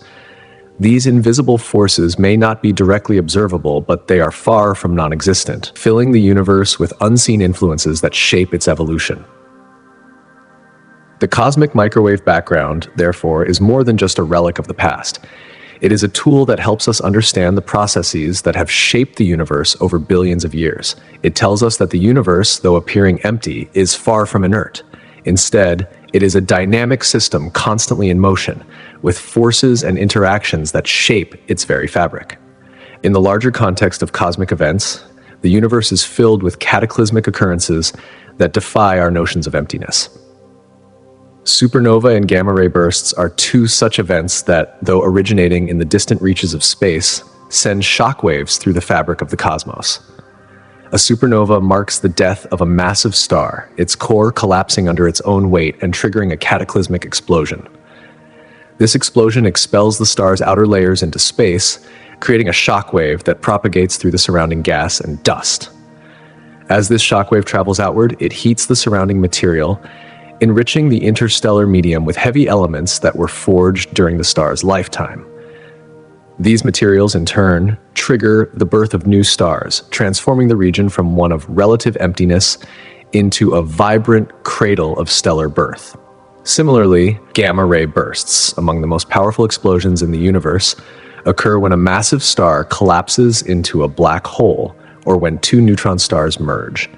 These invisible forces may not be directly observable, but they are far from non-existent, filling the universe with unseen influences that shape its evolution. The cosmic microwave background, therefore, is more than just a relic of the past. It is a tool that helps us understand the processes that have shaped the universe over billions of years. It tells us that the universe, though appearing empty, is far from inert. Instead, it is a dynamic system constantly in motion, with forces and interactions that shape its very fabric. In the larger context of cosmic events, the universe is filled with cataclysmic occurrences that defy our notions of emptiness. Supernova and gamma-ray bursts are two such events that, though originating in the distant reaches of space, send shockwaves through the fabric of the cosmos. A supernova marks the death of a massive star, its core collapsing under its own weight and triggering a cataclysmic explosion. This explosion expels the star's outer layers into space, creating a shockwave that propagates through the surrounding gas and dust. As this shockwave travels outward, it heats the surrounding material, enriching the interstellar medium with heavy elements that were forged during the star's lifetime. These materials, in turn, trigger the birth of new stars, transforming the region from one of relative emptiness into a vibrant cradle of stellar birth. Similarly, gamma-ray bursts, among the most powerful explosions in the universe, occur when a massive star collapses into a black hole or when two neutron stars merge.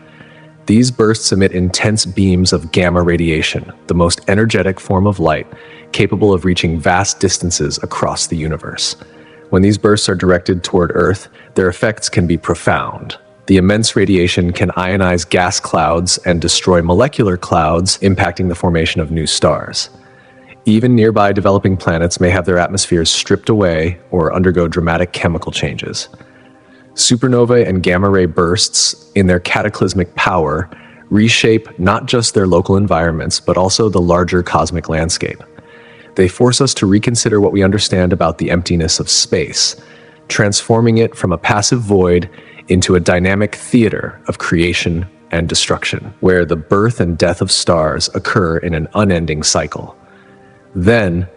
These bursts emit intense beams of gamma radiation, the most energetic form of light, capable of reaching vast distances across the universe. When these bursts are directed toward Earth, their effects can be profound. The immense radiation can ionize gas clouds and destroy molecular clouds, impacting the formation of new stars. Even nearby developing planets may have their atmospheres stripped away or undergo dramatic chemical changes. Supernovae and gamma-ray bursts, in their cataclysmic power, reshape not just their local environments, but also the larger cosmic landscape. They force us to reconsider what we understand about the emptiness of space, transforming it from a passive void into a dynamic theater of creation and destruction, where the birth and death of stars occur in an unending cycle. Then,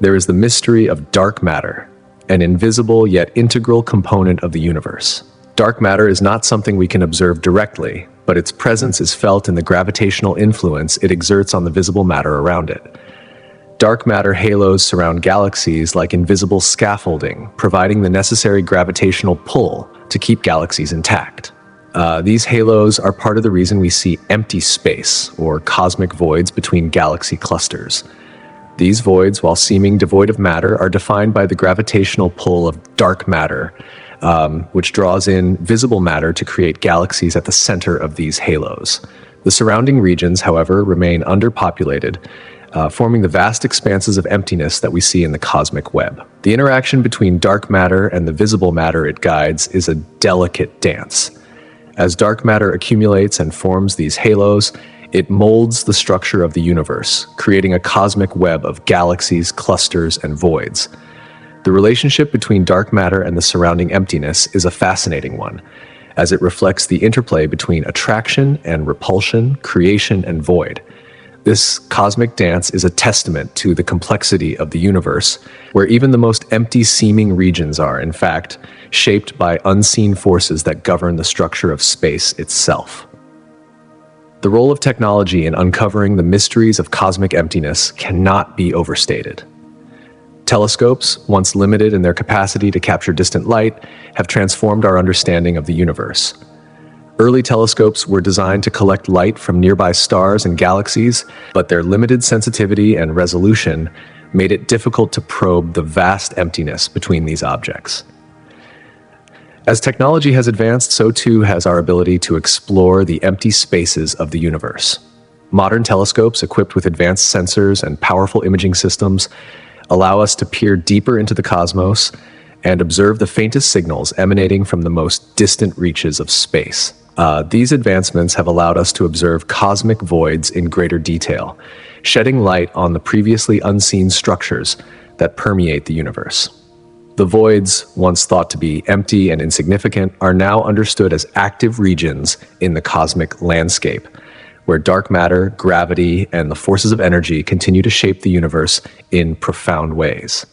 there is the mystery of dark matter, an invisible yet integral component of the universe. Dark matter is not something we can observe directly, but its presence is felt in the gravitational influence it exerts on the visible matter around it. Dark matter halos surround galaxies like invisible scaffolding, providing the necessary gravitational pull to keep galaxies intact. These halos are part of the reason we see empty space, or cosmic voids between galaxy clusters. These voids, while seeming devoid of matter, are defined by the gravitational pull of dark matter, which draws in visible matter to create galaxies at the center of these halos. The surrounding regions, however, remain underpopulated, forming the vast expanses of emptiness that we see in the cosmic web. The interaction between dark matter and the visible matter it guides is a delicate dance. As dark matter accumulates and forms these halos, it molds the structure of the universe, creating a cosmic web of galaxies, clusters, and voids. The relationship between dark matter and the surrounding emptiness is a fascinating one, as it reflects the interplay between attraction and repulsion, creation and void. This cosmic dance is a testament to the complexity of the universe, where even the most empty-seeming regions are, in fact, shaped by unseen forces that govern the structure of space itself. The role of technology in uncovering the mysteries of cosmic emptiness cannot be overstated. Telescopes, once limited in their capacity to capture distant light, have transformed our understanding of the universe. Early telescopes were designed to collect light from nearby stars and galaxies, but their limited sensitivity and resolution made it difficult to probe the vast emptiness between these objects. As technology has advanced, so too has our ability to explore the empty spaces of the universe. Modern telescopes, equipped with advanced sensors and powerful imaging systems, allow us to peer deeper into the cosmos and observe the faintest signals emanating from the most distant reaches of space. These advancements have allowed us to observe cosmic voids in greater detail, shedding light on the previously unseen structures that permeate the universe. The voids, once thought to be empty and insignificant, are now understood as active regions in the cosmic landscape, where dark matter, gravity, and the forces of energy continue to shape the universe in profound ways.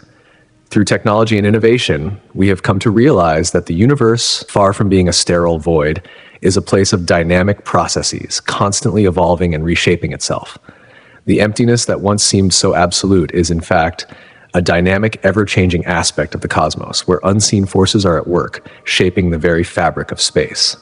Through technology and innovation, we have come to realize that the universe, far from being a sterile void, is a place of dynamic processes, constantly evolving and reshaping itself. The emptiness that once seemed so absolute is, in fact, a dynamic, ever-changing aspect of the cosmos, where unseen forces are at work, shaping the very fabric of space.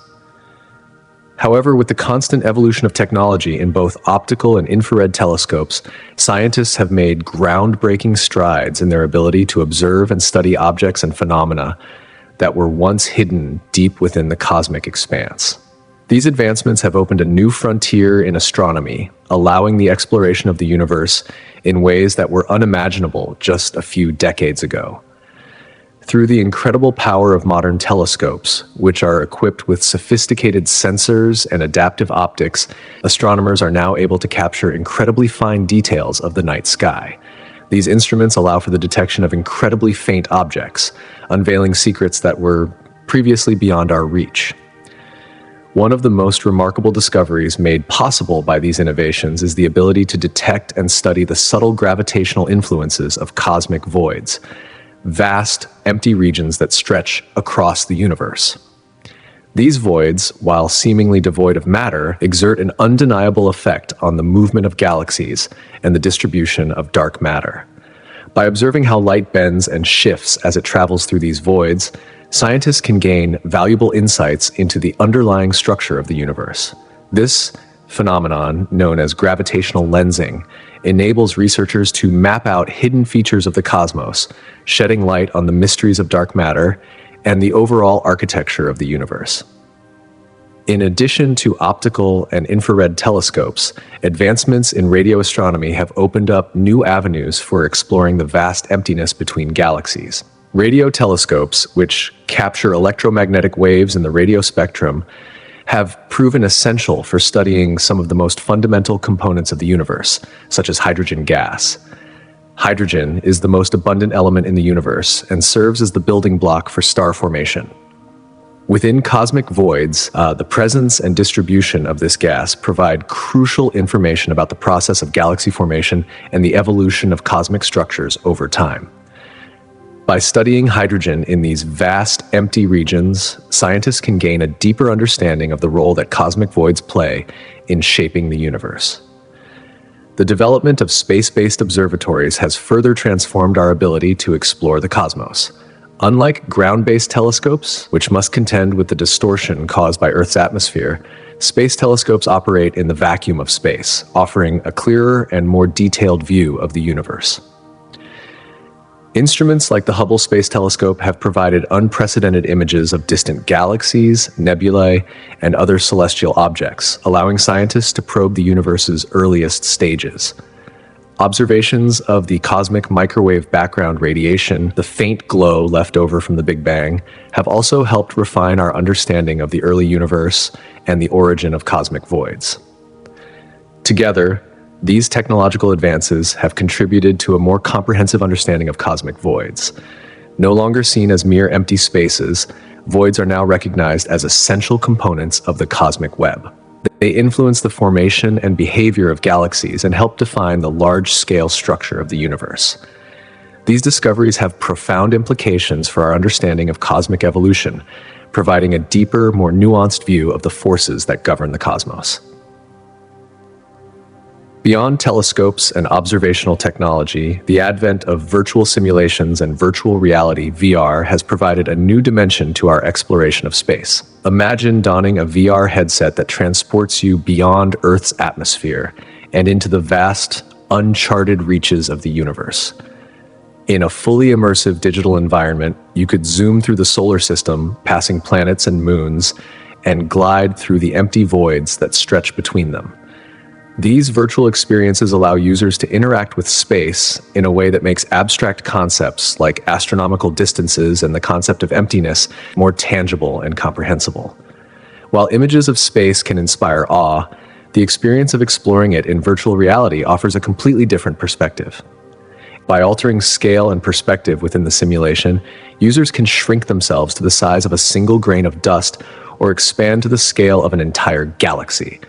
However, with the constant evolution of technology in both optical and infrared telescopes, scientists have made groundbreaking strides in their ability to observe and study objects and phenomena that were once hidden deep within the cosmic expanse. These advancements have opened a new frontier in astronomy, allowing the exploration of the universe in ways that were unimaginable just a few decades ago. Through the incredible power of modern telescopes, which are equipped with sophisticated sensors and adaptive optics, astronomers are now able to capture incredibly fine details of the night sky. These instruments allow for the detection of incredibly faint objects, unveiling secrets that were previously beyond our reach. One of the most remarkable discoveries made possible by these innovations is the ability to detect and study the subtle gravitational influences of cosmic voids, vast, empty regions that stretch across the universe. These voids, while seemingly devoid of matter, exert an undeniable effect on the movement of galaxies and the distribution of dark matter. By observing how light bends and shifts as it travels through these voids, scientists can gain valuable insights into the underlying structure of the universe. This phenomenon, known as gravitational lensing, enables researchers to map out hidden features of the cosmos, shedding light on the mysteries of dark matter and the overall architecture of the universe. In addition to optical and infrared telescopes, advancements in radio astronomy have opened up new avenues for exploring the vast emptiness between galaxies. Radio telescopes, which capture electromagnetic waves in the radio spectrum, have proven essential for studying some of the most fundamental components of the universe, such as hydrogen gas. Hydrogen is the most abundant element in the universe and serves as the building block for star formation. Within cosmic voids, the presence and distribution of this gas provide crucial information about the process of galaxy formation and the evolution of cosmic structures over time. By studying hydrogen in these vast, empty regions, scientists can gain a deeper understanding of the role that cosmic voids play in shaping the universe. The development of space-based observatories has further transformed our ability to explore the cosmos. Unlike ground-based telescopes, which must contend with the distortion caused by Earth's atmosphere, space telescopes operate in the vacuum of space, offering a clearer and more detailed view of the universe. Instruments like the Hubble Space Telescope have provided unprecedented images of distant galaxies, nebulae, and other celestial objects, allowing scientists to probe the universe's earliest stages. Observations of the cosmic microwave background radiation, the faint glow left over from the Big Bang, have also helped refine our understanding of the early universe and the origin of cosmic voids. Together, these technological advances have contributed to a more comprehensive understanding of cosmic voids. No longer seen as mere empty spaces, voids are now recognized as essential components of the cosmic web. They influence the formation and behavior of galaxies and help define the large-scale structure of the universe. These discoveries have profound implications for our understanding of cosmic evolution, providing a deeper, more nuanced view of the forces that govern the cosmos. Beyond telescopes and observational technology, the advent of virtual simulations and virtual reality (VR) has provided a new dimension to our exploration of space. Imagine donning a VR headset that transports you beyond Earth's atmosphere and into the vast, uncharted reaches of the universe. In a fully immersive digital environment, you could zoom through the solar system, passing planets and moons, and glide through the empty voids that stretch between them. These virtual experiences allow users to interact with space in a way that makes abstract concepts like astronomical distances and the concept of emptiness more tangible and comprehensible. While images of space can inspire awe, the experience of exploring it in virtual reality offers a completely different perspective. By altering scale and perspective within the simulation, users can shrink themselves to the size of a single grain of dust or expand to the scale of an entire galaxy.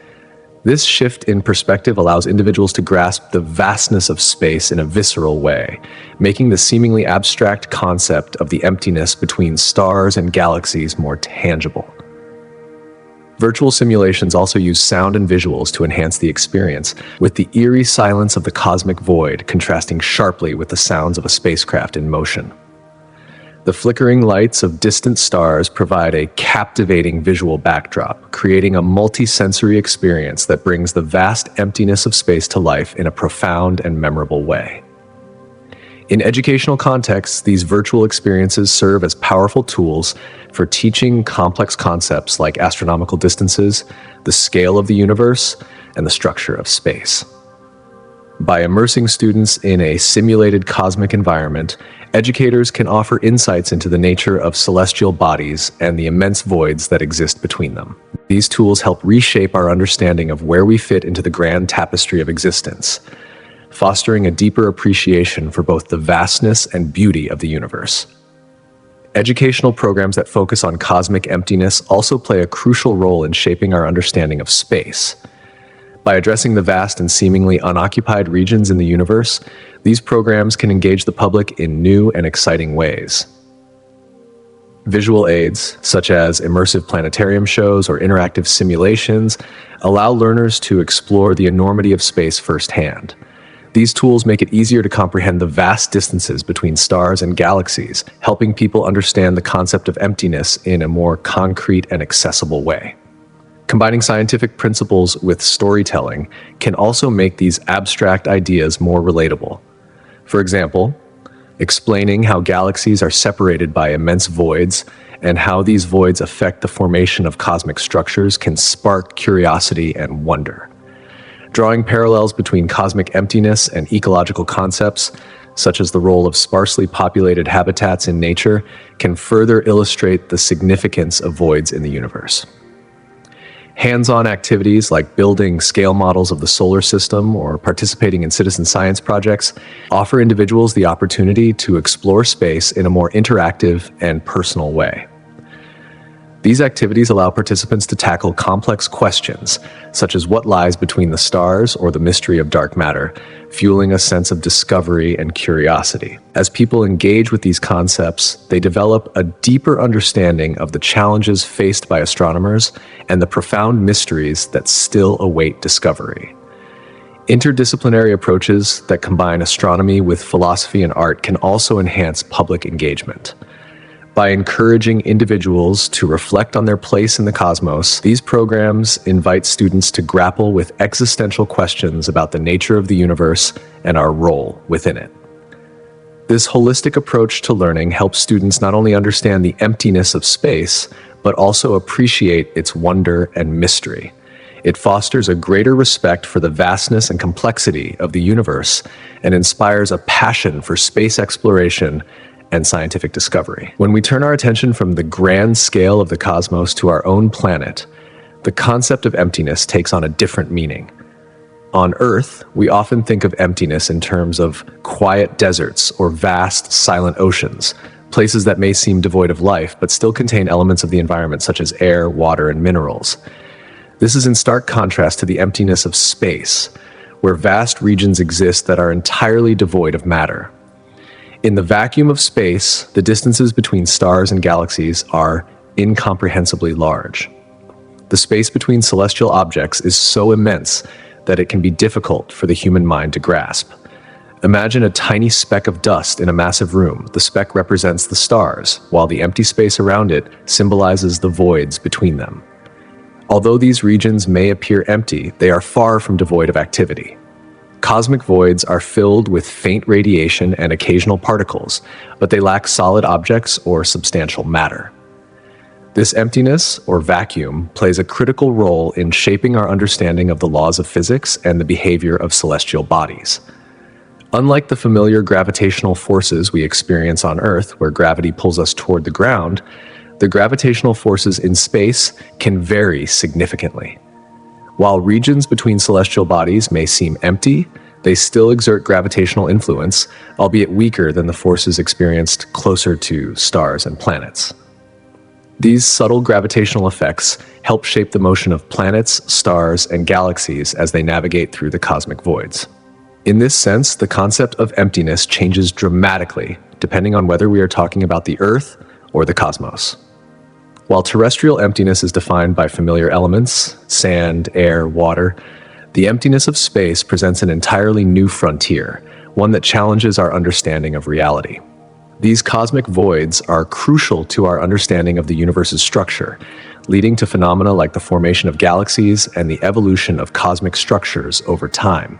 This shift in perspective allows individuals to grasp the vastness of space in a visceral way, making the seemingly abstract concept of the emptiness between stars and galaxies more tangible. Virtual simulations also use sound and visuals to enhance the experience, with the eerie silence of the cosmic void contrasting sharply with the sounds of a spacecraft in motion. The flickering lights of distant stars provide a captivating visual backdrop, creating a multi-sensory experience that brings the vast emptiness of space to life in a profound and memorable way. In educational contexts, these virtual experiences serve as powerful tools for teaching complex concepts like astronomical distances, the scale of the universe, and the structure of space. By immersing students in a simulated cosmic environment, educators can offer insights into the nature of celestial bodies and the immense voids that exist between them. These tools help reshape our understanding of where we fit into the grand tapestry of existence, fostering a deeper appreciation for both the vastness and beauty of the universe. Educational programs that focus on cosmic emptiness also play a crucial role in shaping our understanding of space. By addressing the vast and seemingly unoccupied regions in the universe, these programs can engage the public in new and exciting ways. Visual aids, such as immersive planetarium shows or interactive simulations, allow learners to explore the enormity of space firsthand. These tools make it easier to comprehend the vast distances between stars and galaxies, helping people understand the concept of emptiness in a more concrete and accessible way. Combining scientific principles with storytelling can also make these abstract ideas more relatable. For example, explaining how galaxies are separated by immense voids and how these voids affect the formation of cosmic structures can spark curiosity and wonder. Drawing parallels between cosmic emptiness and ecological concepts, such as the role of sparsely populated habitats in nature, can further illustrate the significance of voids in the universe. Hands-on activities like building scale models of the solar system or participating in citizen science projects offer individuals the opportunity to explore space in a more interactive and personal way. These activities allow participants to tackle complex questions, such as what lies between the stars or the mystery of dark matter, fueling a sense of discovery and curiosity. As people engage with these concepts, they develop a deeper understanding of the challenges faced by astronomers and the profound mysteries that still await discovery. Interdisciplinary approaches that combine astronomy with philosophy and art can also enhance public engagement. By encouraging individuals to reflect on their place in the cosmos, these programs invite students to grapple with existential questions about the nature of the universe and our role within it. This holistic approach to learning helps students not only understand the emptiness of space, but also appreciate its wonder and mystery. It fosters a greater respect for the vastness and complexity of the universe and inspires a passion for space exploration and scientific discovery. When we turn our attention from the grand scale of the cosmos to our own planet, the concept of emptiness takes on a different meaning. On Earth, we often think of emptiness in terms of quiet deserts or vast, silent oceans, places that may seem devoid of life but still contain elements of the environment such as air, water, and minerals. This is in stark contrast to the emptiness of space, where vast regions exist that are entirely devoid of matter. In the vacuum of space, the distances between stars and galaxies are incomprehensibly large. The space between celestial objects is so immense that it can be difficult for the human mind to grasp. Imagine a tiny speck of dust in a massive room. The speck represents the stars, while the empty space around it symbolizes the voids between them. Although these regions may appear empty, they are far from devoid of activity. Cosmic voids are filled with faint radiation and occasional particles, but they lack solid objects or substantial matter. This emptiness, or vacuum, plays a critical role in shaping our understanding of the laws of physics and the behavior of celestial bodies. Unlike the familiar gravitational forces we experience on Earth, where gravity pulls us toward the ground, the gravitational forces in space can vary significantly. While regions between celestial bodies may seem empty, they still exert gravitational influence, albeit weaker than the forces experienced closer to stars and planets. These subtle gravitational effects help shape the motion of planets, stars, and galaxies as they navigate through the cosmic voids. In this sense, the concept of emptiness changes dramatically depending on whether we are talking about the Earth or the cosmos. While terrestrial emptiness is defined by familiar elements, sand, air, water, the emptiness of space presents an entirely new frontier, one that challenges our understanding of reality. These cosmic voids are crucial to our understanding of the universe's structure, leading to phenomena like the formation of galaxies and the evolution of cosmic structures over time.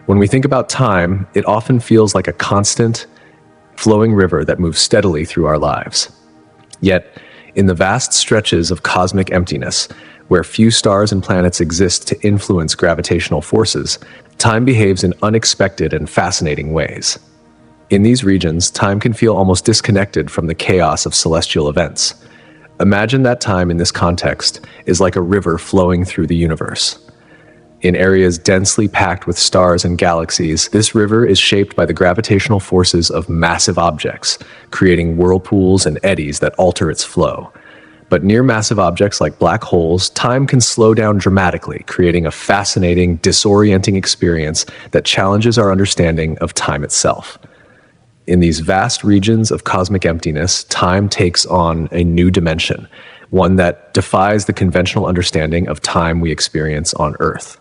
When we think about time, it often feels like a constant, flowing river that moves steadily through our lives. Yet, in the vast stretches of cosmic emptiness, where few stars and planets exist to influence gravitational forces, time behaves in unexpected and fascinating ways. In these regions, time can feel almost disconnected from the chaos of celestial events. Imagine that time in this context is like a river flowing through the universe. In areas densely packed with stars and galaxies, this river is shaped by the gravitational forces of massive objects, creating whirlpools and eddies that alter its flow. But near massive objects like black holes, time can slow down dramatically, creating a fascinating, disorienting experience that challenges our understanding of time itself. In these vast regions of cosmic emptiness, time takes on a new dimension, one that defies the conventional understanding of time we experience on Earth.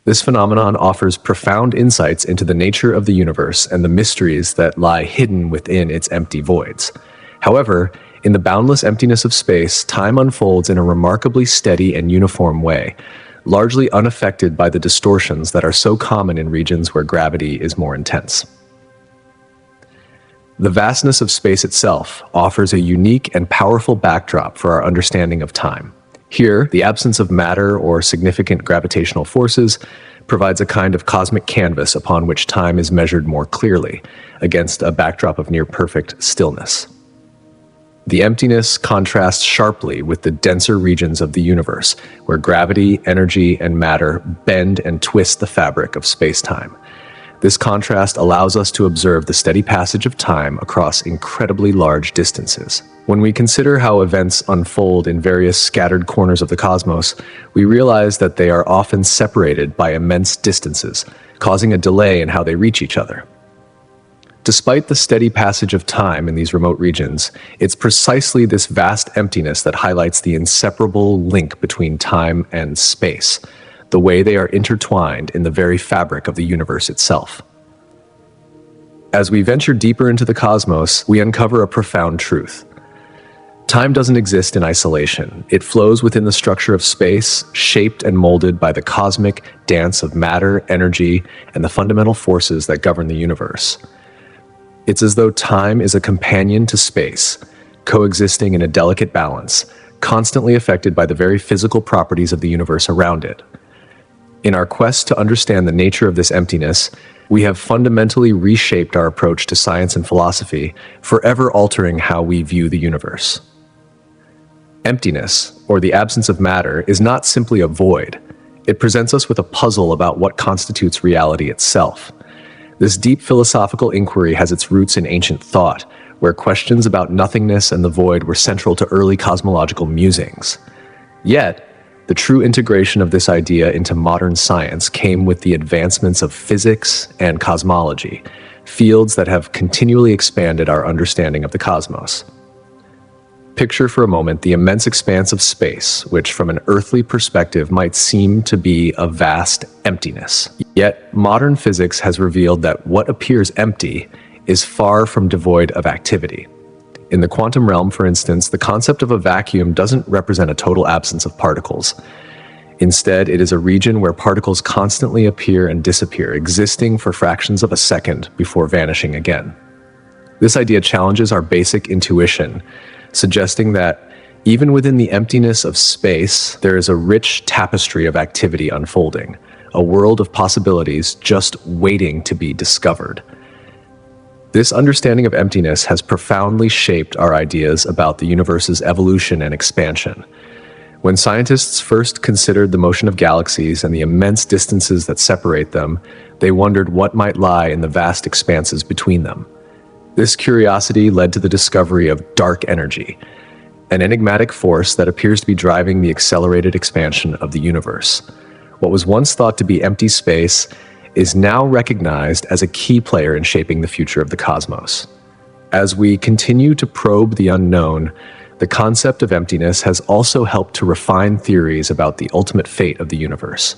This phenomenon offers profound insights into the nature of the universe and the mysteries that lie hidden within its empty voids. However, in the boundless emptiness of space, time unfolds in a remarkably steady and uniform way, largely unaffected by the distortions that are so common in regions where gravity is more intense. The vastness of space itself offers a unique and powerful backdrop for our understanding of time. Here, the absence of matter or significant gravitational forces provides a kind of cosmic canvas upon which time is measured more clearly, against a backdrop of near-perfect stillness. The emptiness contrasts sharply with the denser regions of the universe, where gravity, energy, and matter bend and twist the fabric of space-time. This contrast allows us to observe the steady passage of time across incredibly large distances. When we consider how events unfold in various scattered corners of the cosmos, we realize that they are often separated by immense distances, causing a delay in how they reach each other. Despite the steady passage of time in these remote regions, it's precisely this vast emptiness that highlights the inseparable link between time and space, the way they are intertwined in the very fabric of the universe itself. As we venture deeper into the cosmos, we uncover a profound truth. Time doesn't exist in isolation. It flows within the structure of space, shaped and molded by the cosmic dance of matter, energy, and the fundamental forces that govern the universe. It's as though time is a companion to space, coexisting in a delicate balance, constantly affected by the very physical properties of the universe around it. In our quest to understand the nature of this emptiness, we have fundamentally reshaped our approach to science and philosophy, forever altering how we view the universe. Emptiness, or the absence of matter, is not simply a void. It presents us with a puzzle about what constitutes reality itself. This deep philosophical inquiry has its roots in ancient thought, where questions about nothingness and the void were central to early cosmological musings. Yet, the true integration of this idea into modern science came with the advancements of physics and cosmology, fields that have continually expanded our understanding of the cosmos. Picture for a moment the immense expanse of space, which from an earthly perspective might seem to be a vast emptiness. Yet, modern physics has revealed that what appears empty is far from devoid of activity. In the quantum realm, for instance, the concept of a vacuum doesn't represent a total absence of particles. Instead, it is a region where particles constantly appear and disappear, existing for fractions of a second before vanishing again. This idea challenges our basic intuition, suggesting that even within the emptiness of space, there is a rich tapestry of activity unfolding, a world of possibilities just waiting to be discovered. This understanding of emptiness has profoundly shaped our ideas about the universe's evolution and expansion. When scientists first considered the motion of galaxies and the immense distances that separate them, they wondered what might lie in the vast expanses between them. This curiosity led to the discovery of dark energy, an enigmatic force that appears to be driving the accelerated expansion of the universe. What was once thought to be empty space is now recognized as a key player in shaping the future of the cosmos. As we continue to probe the unknown, the concept of emptiness has also helped to refine theories about the ultimate fate of the universe.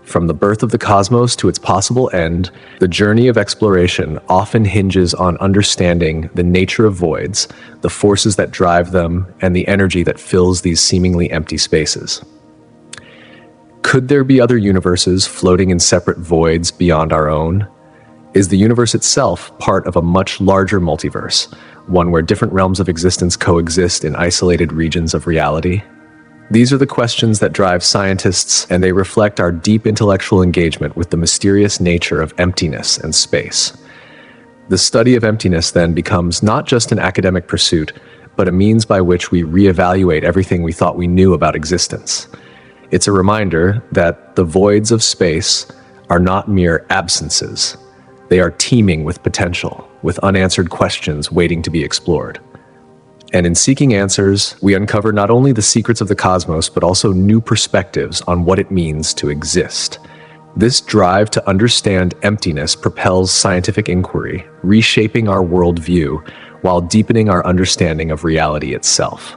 From the birth of the cosmos to its possible end, the journey of exploration often hinges on understanding the nature of voids, the forces that drive them, and the energy that fills these seemingly empty spaces. Could there be other universes floating in separate voids beyond our own? Is the universe itself part of a much larger multiverse, one where different realms of existence coexist in isolated regions of reality? These are the questions that drive scientists, and they reflect our deep intellectual engagement with the mysterious nature of emptiness and space. The study of emptiness then becomes not just an academic pursuit, but a means by which we reevaluate everything we thought we knew about existence. It's a reminder that the voids of space are not mere absences. They are teeming with potential, with unanswered questions waiting to be explored. And in seeking answers, we uncover not only the secrets of the cosmos, but also new perspectives on what it means to exist. This drive to understand emptiness propels scientific inquiry, reshaping our worldview while deepening our understanding of reality itself.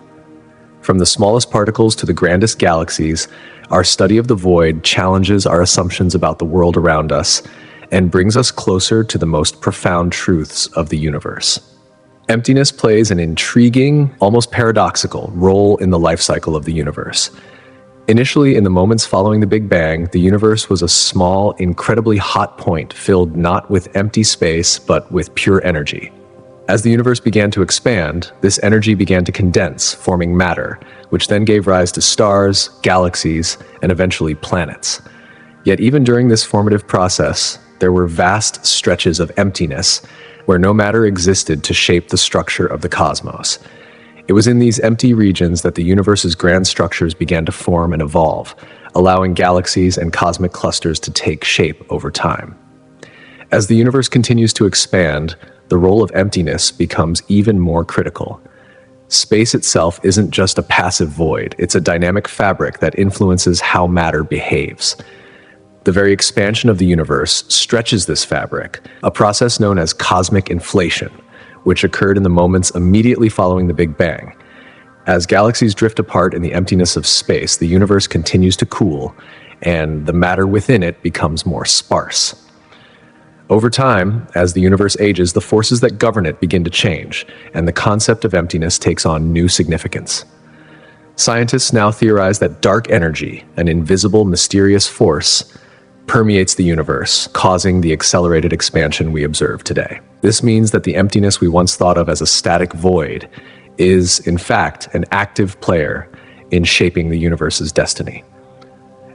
From the smallest particles to the grandest galaxies, our study of the void challenges our assumptions about the world around us and brings us closer to the most profound truths of the universe. Emptiness plays an intriguing, almost paradoxical role in the life cycle of the universe. Initially, in the moments following the Big Bang, the universe was a small, incredibly hot point filled not with empty space, but with pure energy. As the universe began to expand, this energy began to condense, forming matter, which then gave rise to stars, galaxies, and eventually planets. Yet even during this formative process, there were vast stretches of emptiness, where no matter existed to shape the structure of the cosmos. It was in these empty regions that the universe's grand structures began to form and evolve, allowing galaxies and cosmic clusters to take shape over time. As the universe continues to expand, the role of emptiness becomes even more critical. Space itself isn't just a passive void, it's a dynamic fabric that influences how matter behaves. The very expansion of the universe stretches this fabric, a process known as cosmic inflation, which occurred in the moments immediately following the Big Bang. As galaxies drift apart in the emptiness of space, the universe continues to cool, and the matter within it becomes more sparse. Over time, as the universe ages, the forces that govern it begin to change, and the concept of emptiness takes on new significance. Scientists now theorize that dark energy, an invisible, mysterious force, permeates the universe, causing the accelerated expansion we observe today. This means that the emptiness we once thought of as a static void is, in fact, an active player in shaping the universe's destiny.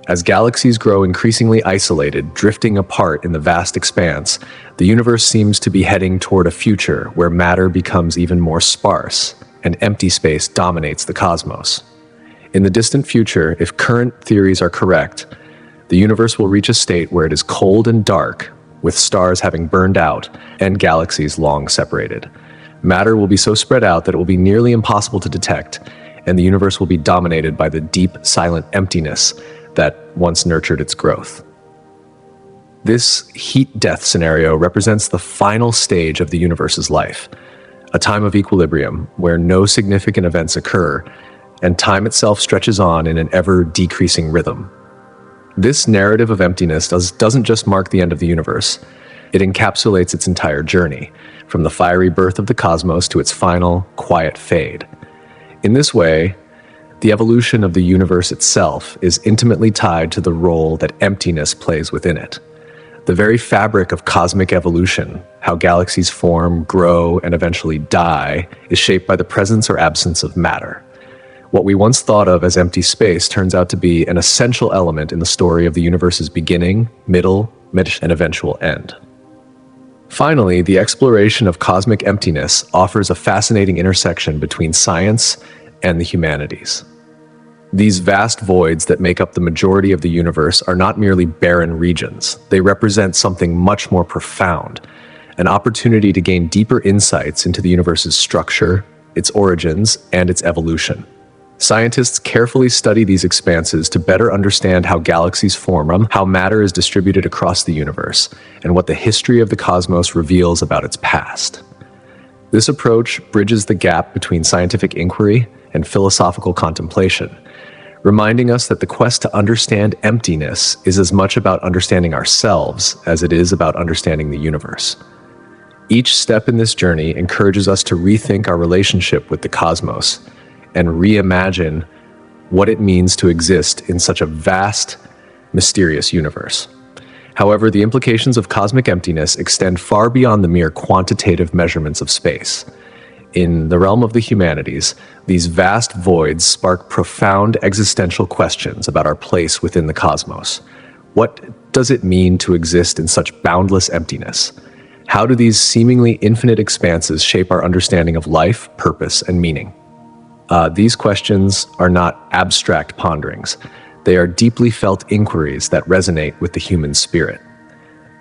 As galaxies grow increasingly isolated, drifting apart in the vast expanse, the universe seems to be heading toward a future where matter becomes even more sparse and empty space dominates the cosmos. In the distant future, if current theories are correct, the universe will reach a state where it is cold and dark, with stars having burned out and galaxies long separated. Matter will be so spread out that it will be nearly impossible to detect, and the universe will be dominated by the deep, silent emptiness that once nurtured its growth. This heat death scenario represents the final stage of the universe's life, a time of equilibrium where no significant events occur and time itself stretches on in an ever-decreasing rhythm. This narrative of emptiness doesn't just mark the end of the universe. It encapsulates its entire journey, from the fiery birth of the cosmos to its final, quiet fade. In this way, the evolution of the universe itself is intimately tied to the role that emptiness plays within it. The very fabric of cosmic evolution, how galaxies form, grow, and eventually die, is shaped by the presence or absence of matter. What we once thought of as empty space turns out to be an essential element in the story of the universe's beginning, middle, and eventual end. Finally, the exploration of cosmic emptiness offers a fascinating intersection between science and the humanities. These vast voids that make up the majority of the universe are not merely barren regions. They represent something much more profound, an opportunity to gain deeper insights into the universe's structure, its origins, and its evolution. Scientists carefully study these expanses to better understand how galaxies form, how matter is distributed across the universe, and what the history of the cosmos reveals about its past. This approach bridges the gap between scientific inquiry and philosophical contemplation, reminding us that the quest to understand emptiness is as much about understanding ourselves as it is about understanding the universe. Each step in this journey encourages us to rethink our relationship with the cosmos and reimagine what it means to exist in such a vast, mysterious universe. However, the implications of cosmic emptiness extend far beyond the mere quantitative measurements of space. In the realm of the humanities, these vast voids spark profound existential questions about our place within the cosmos. What does it mean to exist in such boundless emptiness? How do these seemingly infinite expanses shape our understanding of life, purpose, and meaning? These questions are not abstract ponderings. They are deeply felt inquiries that resonate with the human spirit.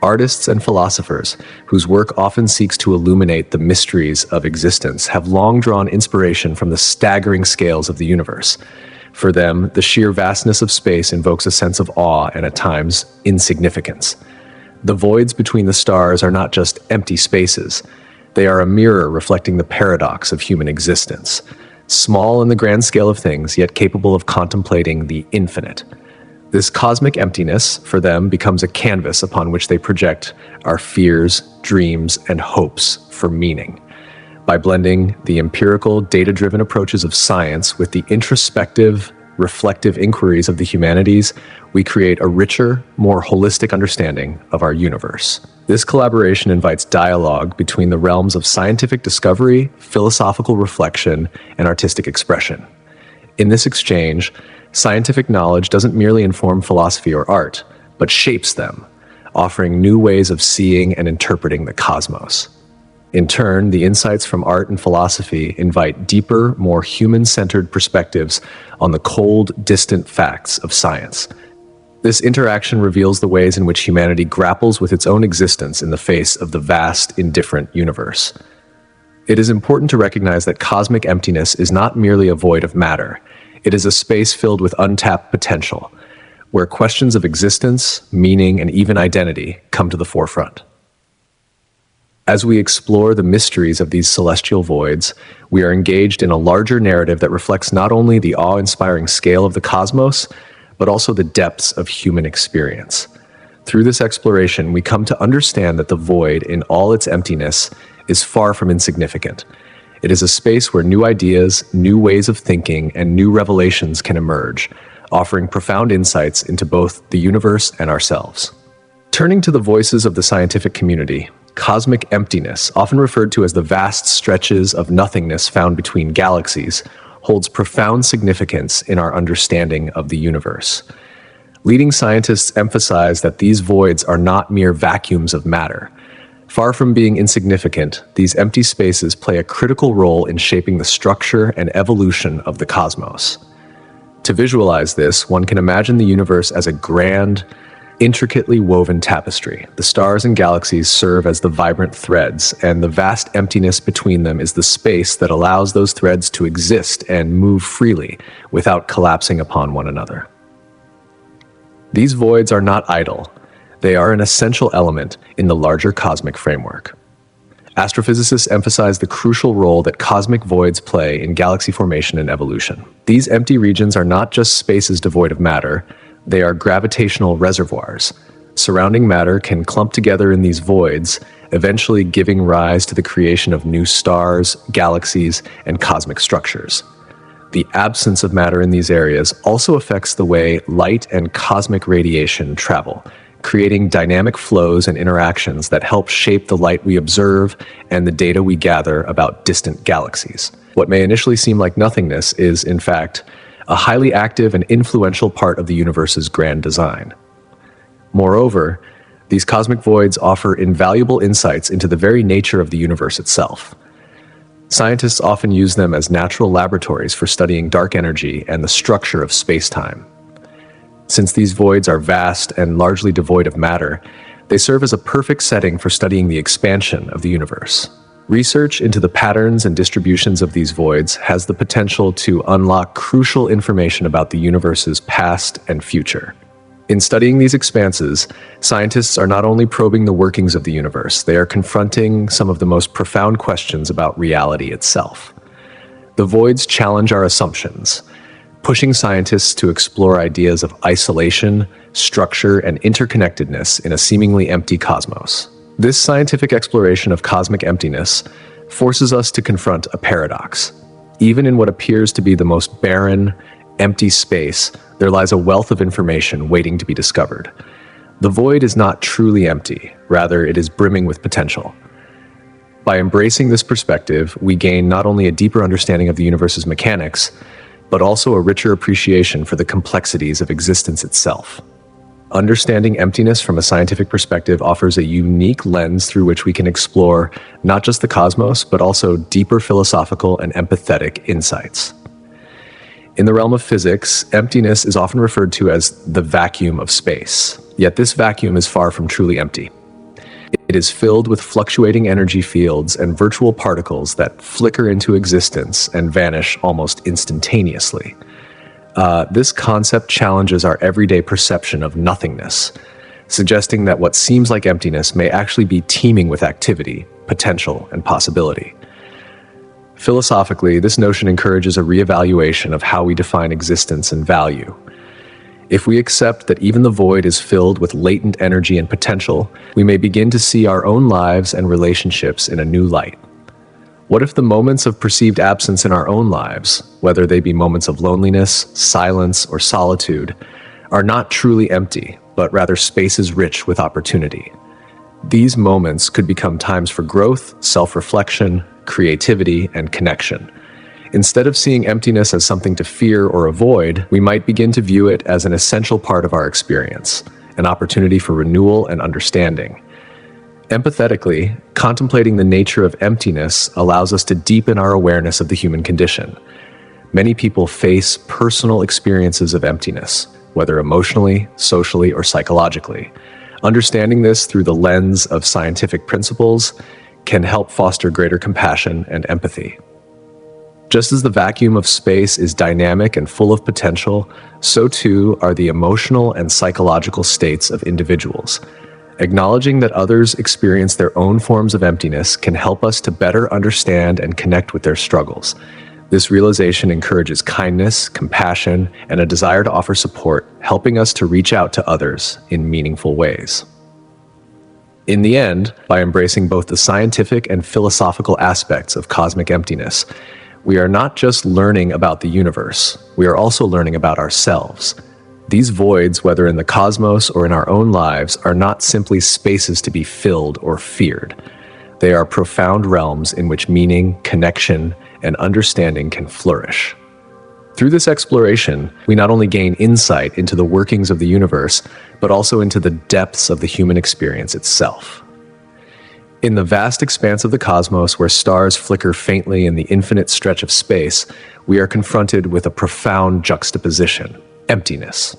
Artists and philosophers, whose work often seeks to illuminate the mysteries of existence, have long drawn inspiration from the staggering scales of the universe. For them, the sheer vastness of space invokes a sense of awe and, at times, insignificance. The voids between the stars are not just empty spaces. They are a mirror reflecting the paradox of human existence. Small in the grand scale of things, yet capable of contemplating the infinite. This cosmic emptiness, for them, becomes a canvas upon which they project our fears, dreams, and hopes for meaning. By blending the empirical, data-driven approaches of science with the introspective, reflective inquiries of the humanities, we create a richer, more holistic understanding of our universe. This collaboration invites dialogue between the realms of scientific discovery, philosophical reflection, and artistic expression. In this exchange, scientific knowledge doesn't merely inform philosophy or art, but shapes them, offering new ways of seeing and interpreting the cosmos. In turn, the insights from art and philosophy invite deeper, more human-centered perspectives on the cold, distant facts of science. This interaction reveals the ways in which humanity grapples with its own existence in the face of the vast, indifferent universe. It is important to recognize that cosmic emptiness is not merely a void of matter. It is a space filled with untapped potential, where questions of existence, meaning, and even identity come to the forefront. As we explore the mysteries of these celestial voids, we are engaged in a larger narrative that reflects not only the awe-inspiring scale of the cosmos, but also the depths of human experience. Through this exploration, we come to understand that the void, in all its emptiness, is far from insignificant. It is a space where new ideas, new ways of thinking, and new revelations can emerge, offering profound insights into both the universe and ourselves. Turning to the voices of the scientific community, cosmic emptiness, often referred to as the vast stretches of nothingness found between galaxies, holds profound significance in our understanding of the universe. Leading scientists emphasize that these voids are not mere vacuums of matter. Far from being insignificant, these empty spaces play a critical role in shaping the structure and evolution of the cosmos. To visualize this, one can imagine the universe as a grand, intricately woven tapestry. The stars and galaxies serve as the vibrant threads, and the vast emptiness between them is the space that allows those threads to exist and move freely without collapsing upon one another. These voids are not idle. They are an essential element in the larger cosmic framework. Astrophysicists emphasize the crucial role that cosmic voids play in galaxy formation and evolution. These empty regions are not just spaces devoid of matter. They are gravitational reservoirs. Surrounding matter can clump together in these voids, eventually giving rise to the creation of new stars, galaxies, and cosmic structures. The absence of matter in these areas also affects the way light and cosmic radiation travel, creating dynamic flows and interactions that help shape the light we observe and the data we gather about distant galaxies. What may initially seem like nothingness is, in fact, a highly active and influential part of the universe's grand design. Moreover, these cosmic voids offer invaluable insights into the very nature of the universe itself. Scientists often use them as natural laboratories for studying dark energy and the structure of space-time. Since these voids are vast and largely devoid of matter, they serve as a perfect setting for studying the expansion of the universe. Research into the patterns and distributions of these voids has the potential to unlock crucial information about the universe's past and future. In studying these expanses, scientists are not only probing the workings of the universe, they are confronting some of the most profound questions about reality itself. The voids challenge our assumptions, pushing scientists to explore ideas of isolation, structure, and interconnectedness in a seemingly empty cosmos. This scientific exploration of cosmic emptiness forces us to confront a paradox. Even in what appears to be the most barren, empty space, there lies a wealth of information waiting to be discovered. The void is not truly empty, rather it is brimming with potential. By embracing this perspective, we gain not only a deeper understanding of the universe's mechanics, but also a richer appreciation for the complexities of existence itself. Understanding emptiness from a scientific perspective offers a unique lens through which we can explore not just the cosmos, but also deeper philosophical and empathetic insights. In the realm of physics, emptiness is often referred to as the vacuum of space. Yet this vacuum is far from truly empty. It is filled with fluctuating energy fields and virtual particles that flicker into existence and vanish almost instantaneously. This concept challenges our everyday perception of nothingness, suggesting that what seems like emptiness may actually be teeming with activity, potential, and possibility. Philosophically, this notion encourages a reevaluation of how we define existence and value. If we accept that even the void is filled with latent energy and potential, we may begin to see our own lives and relationships in a new light. What if the moments of perceived absence in our own lives, whether they be moments of loneliness, silence, or solitude, are not truly empty, but rather spaces rich with opportunity? These moments could become times for growth, self-reflection, creativity, and connection. Instead of seeing emptiness as something to fear or avoid, we might begin to view it as an essential part of our experience, an opportunity for renewal and understanding. Empathetically, contemplating the nature of emptiness allows us to deepen our awareness of the human condition. Many people face personal experiences of emptiness, whether emotionally, socially, or psychologically. Understanding this through the lens of scientific principles can help foster greater compassion and empathy. Just as the vacuum of space is dynamic and full of potential, so too are the emotional and psychological states of individuals. Acknowledging that others experience their own forms of emptiness can help us to better understand and connect with their struggles. This realization encourages kindness, compassion, and a desire to offer support, helping us to reach out to others in meaningful ways. In the end, by embracing both the scientific and philosophical aspects of cosmic emptiness, we are not just learning about the universe, we are also learning about ourselves. These voids, whether in the cosmos or in our own lives, are not simply spaces to be filled or feared. They are profound realms in which meaning, connection, and understanding can flourish. Through this exploration, we not only gain insight into the workings of the universe, but also into the depths of the human experience itself. In the vast expanse of the cosmos, where stars flicker faintly in the infinite stretch of space, we are confronted with a profound juxtaposition: emptiness.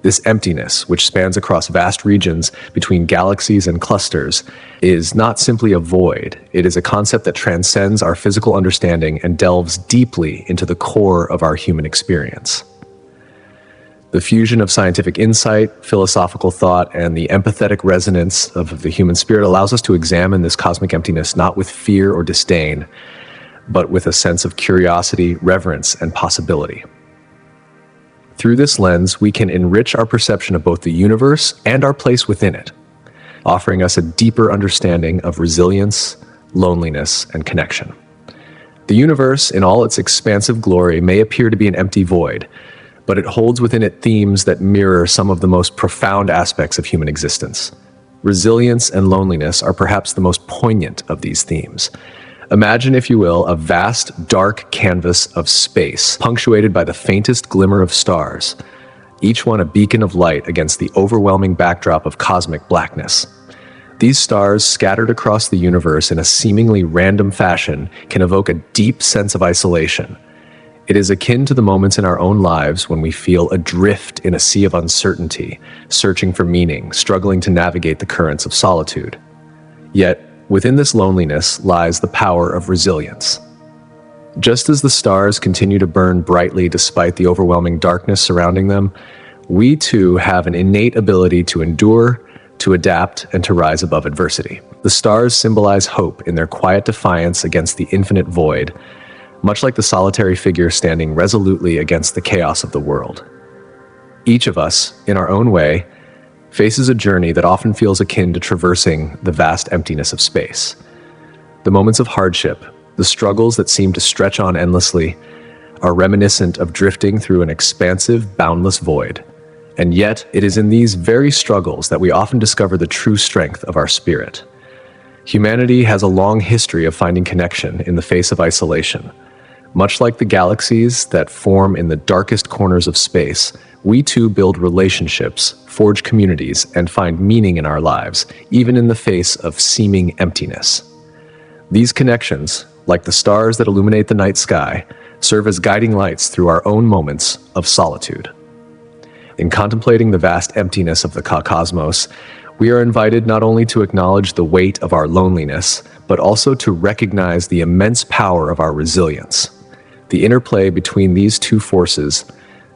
This emptiness, which spans across vast regions between galaxies and clusters, is not simply a void. It is a concept that transcends our physical understanding and delves deeply into the core of our human experience. The fusion of scientific insight, philosophical thought, and the empathetic resonance of the human spirit allows us to examine this cosmic emptiness not with fear or disdain, but with a sense of curiosity, reverence, and possibility. Through this lens, we can enrich our perception of both the universe and our place within it, offering us a deeper understanding of resilience, loneliness, and connection. The universe, in all its expansive glory, may appear to be an empty void, but it holds within it themes that mirror some of the most profound aspects of human existence. Resilience and loneliness are perhaps the most poignant of these themes. Imagine, if you will, a vast, dark canvas of space, punctuated by the faintest glimmer of stars, each one a beacon of light against the overwhelming backdrop of cosmic blackness. These stars, scattered across the universe in a seemingly random fashion, can evoke a deep sense of isolation. It is akin to the moments in our own lives when we feel adrift in a sea of uncertainty, searching for meaning, struggling to navigate the currents of solitude. Yet, within this loneliness lies the power of resilience. Just as the stars continue to burn brightly despite the overwhelming darkness surrounding them, we too have an innate ability to endure, to adapt, and to rise above adversity. The stars symbolize hope in their quiet defiance against the infinite void, much like the solitary figure standing resolutely against the chaos of the world. Each of us, in our own way, faces a journey that often feels akin to traversing the vast emptiness of space. The moments of hardship, the struggles that seem to stretch on endlessly, are reminiscent of drifting through an expansive, boundless void. And yet, it is in these very struggles that we often discover the true strength of our spirit. Humanity has a long history of finding connection in the face of isolation. Much like the galaxies that form in the darkest corners of space, we too build relationships, forge communities, and find meaning in our lives, even in the face of seeming emptiness. These connections, like the stars that illuminate the night sky, serve as guiding lights through our own moments of solitude. In contemplating the vast emptiness of the cosmos, we are invited not only to acknowledge the weight of our loneliness, but also to recognize the immense power of our resilience. The interplay between these two forces,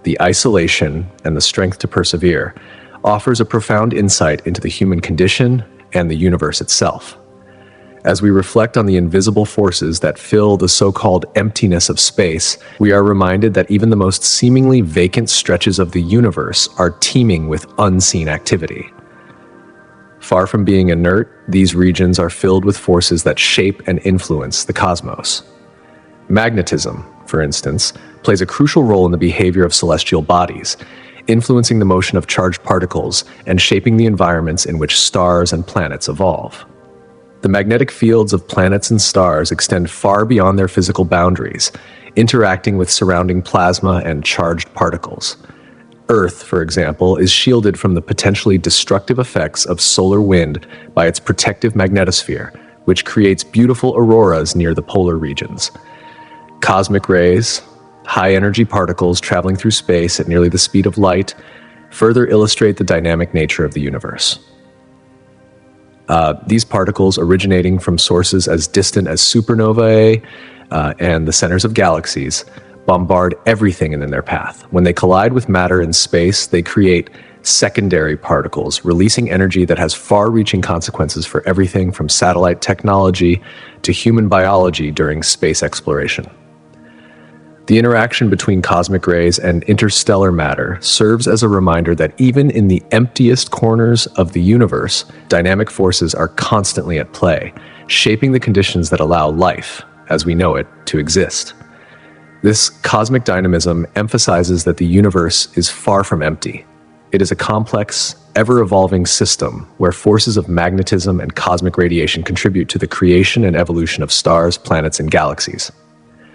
the isolation and the strength to persevere, offers a profound insight into the human condition and the universe itself. As we reflect on the invisible forces that fill the so-called emptiness of space, we are reminded that even the most seemingly vacant stretches of the universe are teeming with unseen activity. Far from being inert, these regions are filled with forces that shape and influence the cosmos. Magnetism, for instance, plays a crucial role in the behavior of celestial bodies, influencing the motion of charged particles and shaping the environments in which stars and planets evolve. The magnetic fields of planets and stars extend far beyond their physical boundaries, interacting with surrounding plasma and charged particles. Earth, for example, is shielded from the potentially destructive effects of solar wind by its protective magnetosphere, which creates beautiful auroras near the polar regions. Cosmic rays, high-energy particles traveling through space at nearly the speed of light, further illustrate the dynamic nature of the universe. These particles, originating from sources as distant as supernovae and the centers of galaxies, bombard everything in their path. When they collide with matter in space, they create secondary particles, releasing energy that has far-reaching consequences for everything from satellite technology to human biology during space exploration. The interaction between cosmic rays and interstellar matter serves as a reminder that even in the emptiest corners of the universe, dynamic forces are constantly at play, shaping the conditions that allow life, as we know it, to exist. This cosmic dynamism emphasizes that the universe is far from empty. It is a complex, ever-evolving system where forces of magnetism and cosmic radiation contribute to the creation and evolution of stars, planets, and galaxies.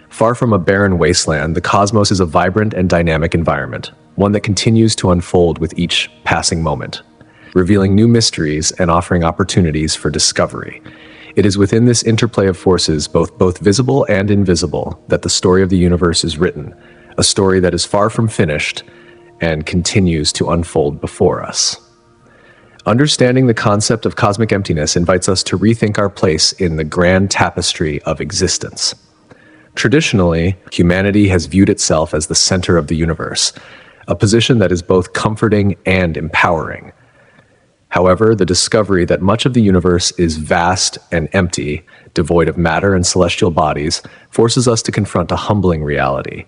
Far from a barren wasteland, the cosmos is a vibrant and dynamic environment, one that continues to unfold with each passing moment, revealing new mysteries and offering opportunities for discovery. It is within this interplay of forces, both visible and invisible, that the story of the universe is written, a story that is far from finished and continues to unfold before us. Understanding the concept of cosmic emptiness invites us to rethink our place in the grand tapestry of existence. Traditionally, humanity has viewed itself as the center of the universe, a position that is both comforting and empowering. However, the discovery that much of the universe is vast and empty, devoid of matter and celestial bodies, forces us to confront a humbling reality.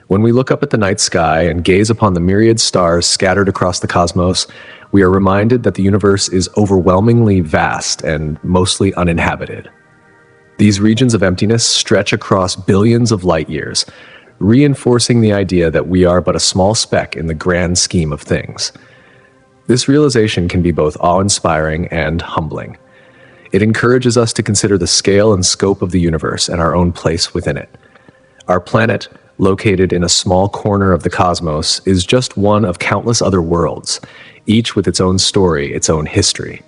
When we look up at the night sky and gaze upon the myriad stars scattered across the cosmos, we are reminded that the universe is overwhelmingly vast and mostly uninhabited. These regions of emptiness stretch across billions of light years, reinforcing the idea that we are but a small speck in the grand scheme of things. This realization can be both awe-inspiring and humbling. It encourages us to consider the scale and scope of the universe and our own place within it. Our planet, located in a small corner of the cosmos, is just one of countless other worlds, each with its own story, its own history.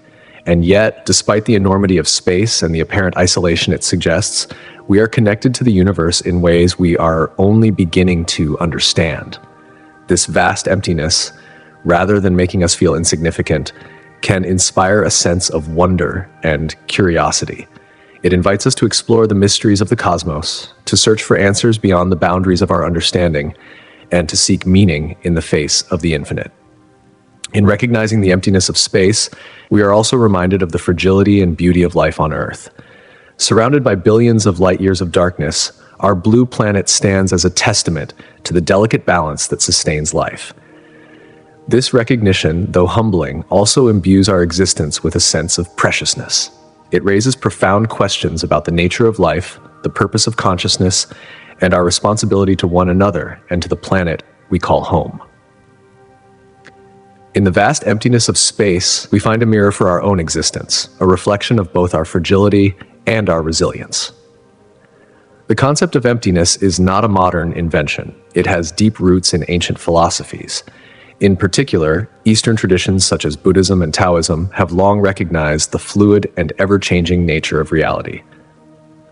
And yet, despite the enormity of space and the apparent isolation it suggests, we are connected to the universe in ways we are only beginning to understand. This vast emptiness, rather than making us feel insignificant, can inspire a sense of wonder and curiosity. It invites us to explore the mysteries of the cosmos, to search for answers beyond the boundaries of our understanding, and to seek meaning in the face of the infinite. In recognizing the emptiness of space, we are also reminded of the fragility and beauty of life on Earth. Surrounded by billions of light years of darkness, our blue planet stands as a testament to the delicate balance that sustains life. This recognition, though humbling, also imbues our existence with a sense of preciousness. It raises profound questions about the nature of life, the purpose of consciousness, and our responsibility to one another and to the planet we call home. In the vast emptiness of space, we find a mirror for our own existence, a reflection of both our fragility and our resilience. The concept of emptiness is not a modern invention. It has deep roots in ancient philosophies. In particular, Eastern traditions such as Buddhism and Taoism have long recognized the fluid and ever-changing nature of reality.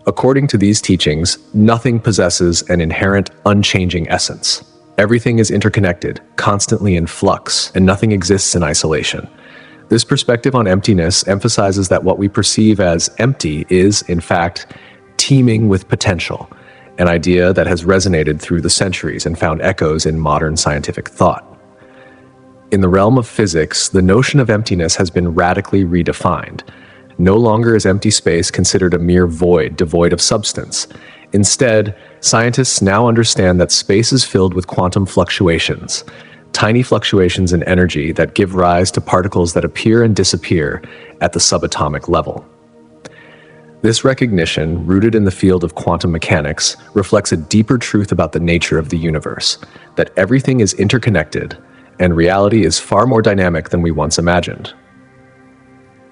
According to these teachings, nothing possesses an inherent, unchanging essence. Everything is interconnected, constantly in flux, and nothing exists in isolation. This perspective on emptiness emphasizes that what we perceive as empty is, in fact, teeming with potential, an idea that has resonated through the centuries and found echoes in modern scientific thought. In the realm of physics, the notion of emptiness has been radically redefined. No longer is empty space considered a mere void, devoid of substance. Instead, scientists now understand that space is filled with quantum fluctuations, tiny fluctuations in energy that give rise to particles that appear and disappear at the subatomic level. This recognition, rooted in the field of quantum mechanics, reflects a deeper truth about the nature of the universe, that everything is interconnected, and reality is far more dynamic than we once imagined.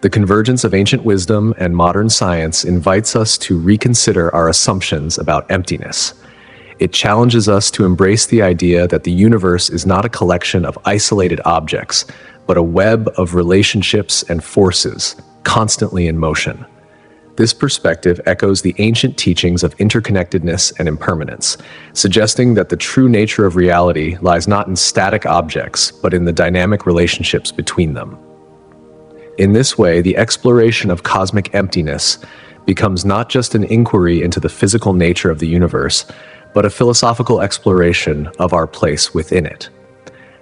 The convergence of ancient wisdom and modern science invites us to reconsider our assumptions about emptiness. It challenges us to embrace the idea that the universe is not a collection of isolated objects, but a web of relationships and forces, constantly in motion. This perspective echoes the ancient teachings of interconnectedness and impermanence, suggesting that the true nature of reality lies not in static objects, but in the dynamic relationships between them. In this way, the exploration of cosmic emptiness becomes not just an inquiry into the physical nature of the universe, but a philosophical exploration of our place within it.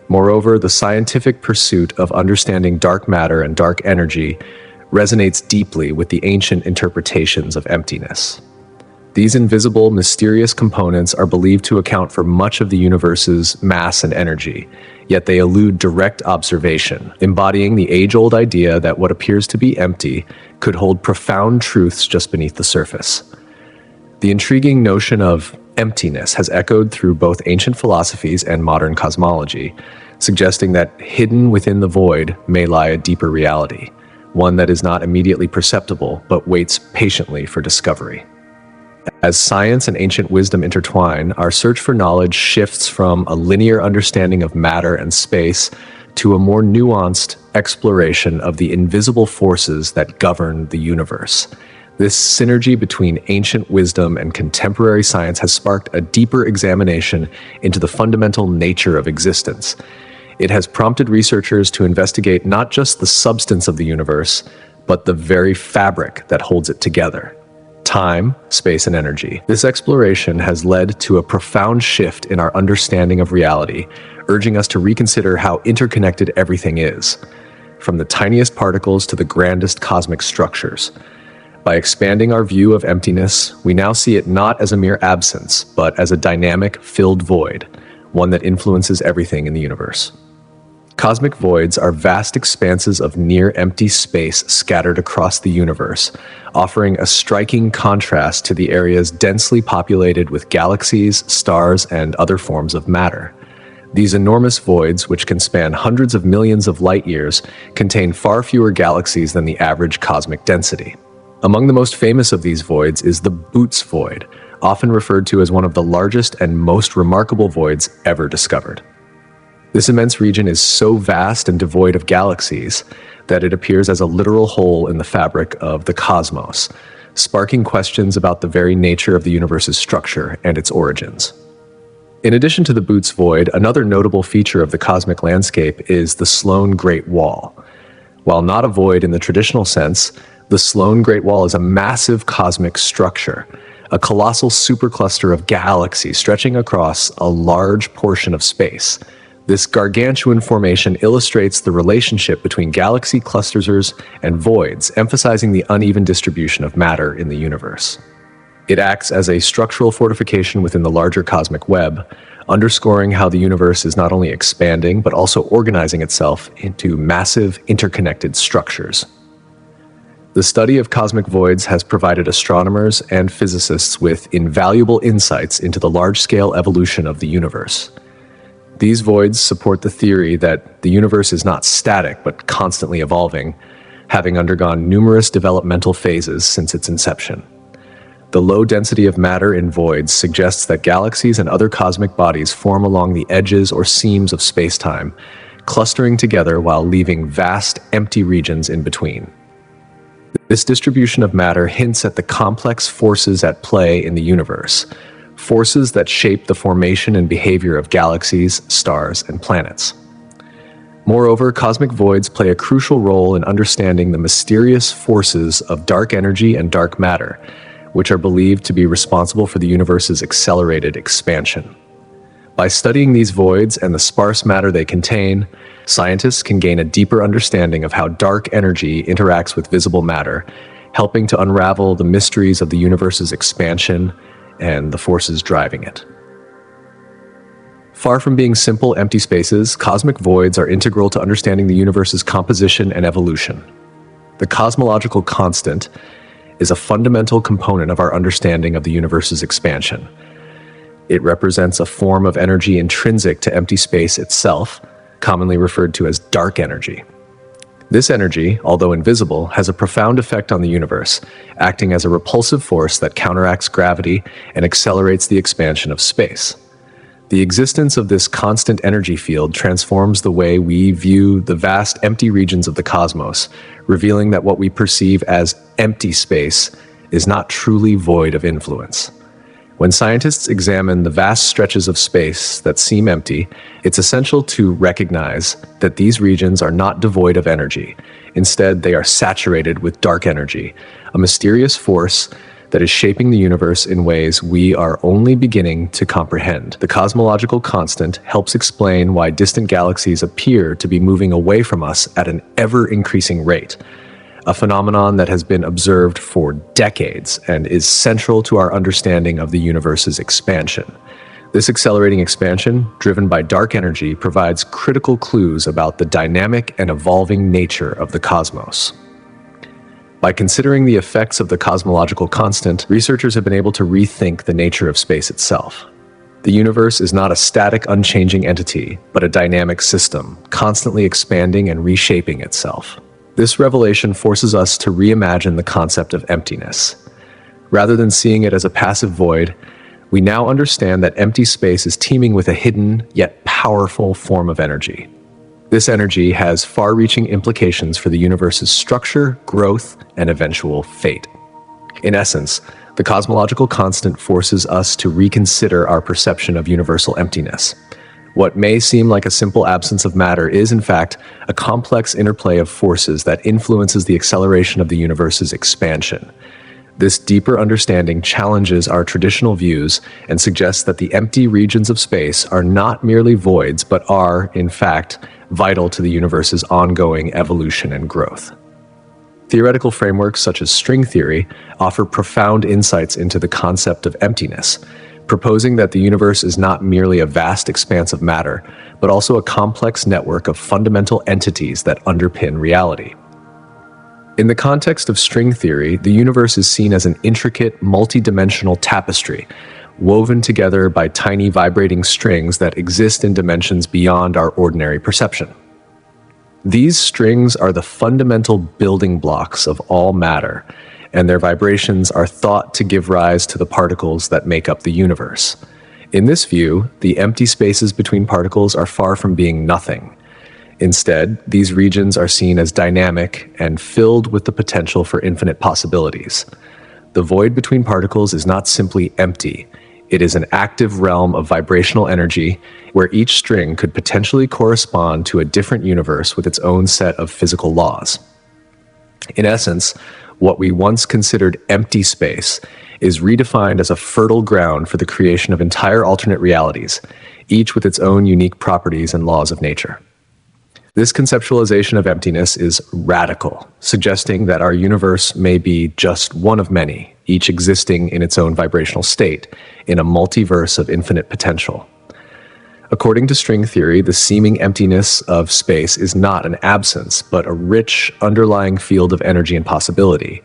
Moreover, the scientific pursuit of understanding dark matter and dark energy resonates deeply with the ancient interpretations of emptiness. These invisible, mysterious components are believed to account for much of the universe's mass and energy, yet they elude direct observation, embodying the age-old idea that what appears to be empty could hold profound truths just beneath the surface. The intriguing notion of emptiness has echoed through both ancient philosophies and modern cosmology, suggesting that hidden within the void may lie a deeper reality, one that is not immediately perceptible but waits patiently for discovery. As science and ancient wisdom intertwine, our search for knowledge shifts from a linear understanding of matter and space to a more nuanced exploration of the invisible forces that govern the universe. This synergy between ancient wisdom and contemporary science has sparked a deeper examination into the fundamental nature of existence. It has prompted researchers to investigate not just the substance of the universe, but the very fabric that holds it together: time, space, and energy. This exploration has led to a profound shift in our understanding of reality, urging us to reconsider how interconnected everything is, from the tiniest particles to the grandest cosmic structures. By expanding our view of emptiness, we now see it not as a mere absence, but as a dynamic, filled void, one that influences everything in the universe. Cosmic voids are vast expanses of near-empty space scattered across the universe, offering a striking contrast to the areas densely populated with galaxies, stars, and other forms of matter. These enormous voids, which can span hundreds of millions of light-years, contain far fewer galaxies than the average cosmic density. Among the most famous of these voids is the Boots void, often referred to as one of the largest and most remarkable voids ever discovered. This immense region is so vast and devoid of galaxies that it appears as a literal hole in the fabric of the cosmos, sparking questions about the very nature of the universe's structure and its origins. In addition to the Boots void, another notable feature of the cosmic landscape is the Sloan Great Wall. While not a void in the traditional sense, the Sloan Great Wall is a massive cosmic structure, a colossal supercluster of galaxies stretching across a large portion of space. This gargantuan formation illustrates the relationship between galaxy clusters and voids, emphasizing the uneven distribution of matter in the universe. It acts as a structural fortification within the larger cosmic web, underscoring how the universe is not only expanding, but also organizing itself into massive, interconnected structures. The study of cosmic voids has provided astronomers and physicists with invaluable insights into the large-scale evolution of the universe. These voids support the theory that the universe is not static, but constantly evolving, having undergone numerous developmental phases since its inception. The low density of matter in voids suggests that galaxies and other cosmic bodies form along the edges or seams of space-time, clustering together while leaving vast, empty regions in between. This distribution of matter hints at the complex forces at play in the universe, forces that shape the formation and behavior of galaxies, stars, and planets. Moreover, cosmic voids play a crucial role in understanding the mysterious forces of dark energy and dark matter, which are believed to be responsible for the universe's accelerated expansion. By studying these voids and the sparse matter they contain, scientists can gain a deeper understanding of how dark energy interacts with visible matter, helping to unravel the mysteries of the universe's expansion and the forces driving it. Far from being simple, empty spaces, cosmic voids are integral to understanding the universe's composition and evolution. The cosmological constant is a fundamental component of our understanding of the universe's expansion. It represents a form of energy intrinsic to empty space itself, commonly referred to as dark energy. This energy, although invisible, has a profound effect on the universe, acting as a repulsive force that counteracts gravity and accelerates the expansion of space. The existence of this constant energy field transforms the way we view the vast empty regions of the cosmos, revealing that what we perceive as empty space is not truly void of influence. When scientists examine the vast stretches of space that seem empty, it's essential to recognize that these regions are not devoid of energy. Instead, they are saturated with dark energy, a mysterious force that is shaping the universe in ways we are only beginning to comprehend. The cosmological constant helps explain why distant galaxies appear to be moving away from us at an ever-increasing rate, a phenomenon that has been observed for decades and is central to our understanding of the universe's expansion. This accelerating expansion, driven by dark energy, provides critical clues about the dynamic and evolving nature of the cosmos. By considering the effects of the cosmological constant, researchers have been able to rethink the nature of space itself. The universe is not a static, unchanging entity, but a dynamic system, constantly expanding and reshaping itself. This revelation forces us to reimagine the concept of emptiness. Rather than seeing it as a passive void, we now understand that empty space is teeming with a hidden, yet powerful form of energy. This energy has far-reaching implications for the universe's structure, growth, and eventual fate. In essence, the cosmological constant forces us to reconsider our perception of universal emptiness. What may seem like a simple absence of matter is, in fact, a complex interplay of forces that influences the acceleration of the universe's expansion. This deeper understanding challenges our traditional views and suggests that the empty regions of space are not merely voids, but are, in fact, vital to the universe's ongoing evolution and growth. Theoretical frameworks such as string theory offer profound insights into the concept of emptiness, proposing that the universe is not merely a vast expanse of matter, but also a complex network of fundamental entities that underpin reality. In the context of string theory, the universe is seen as an intricate, multi-dimensional tapestry, woven together by tiny vibrating strings that exist in dimensions beyond our ordinary perception. These strings are the fundamental building blocks of all matter, and their vibrations are thought to give rise to the particles that make up the universe. In this view, the empty spaces between particles are far from being nothing. Instead, these regions are seen as dynamic and filled with the potential for infinite possibilities. The void between particles is not simply empty. It is an active realm of vibrational energy where each string could potentially correspond to a different universe with its own set of physical laws. In essence, what we once considered empty space is redefined as a fertile ground for the creation of entire alternate realities, each with its own unique properties and laws of nature. This conceptualization of emptiness is radical, suggesting that our universe may be just one of many, each existing in its own vibrational state, in a multiverse of infinite potential. According to string theory, the seeming emptiness of space is not an absence, but a rich, underlying field of energy and possibility,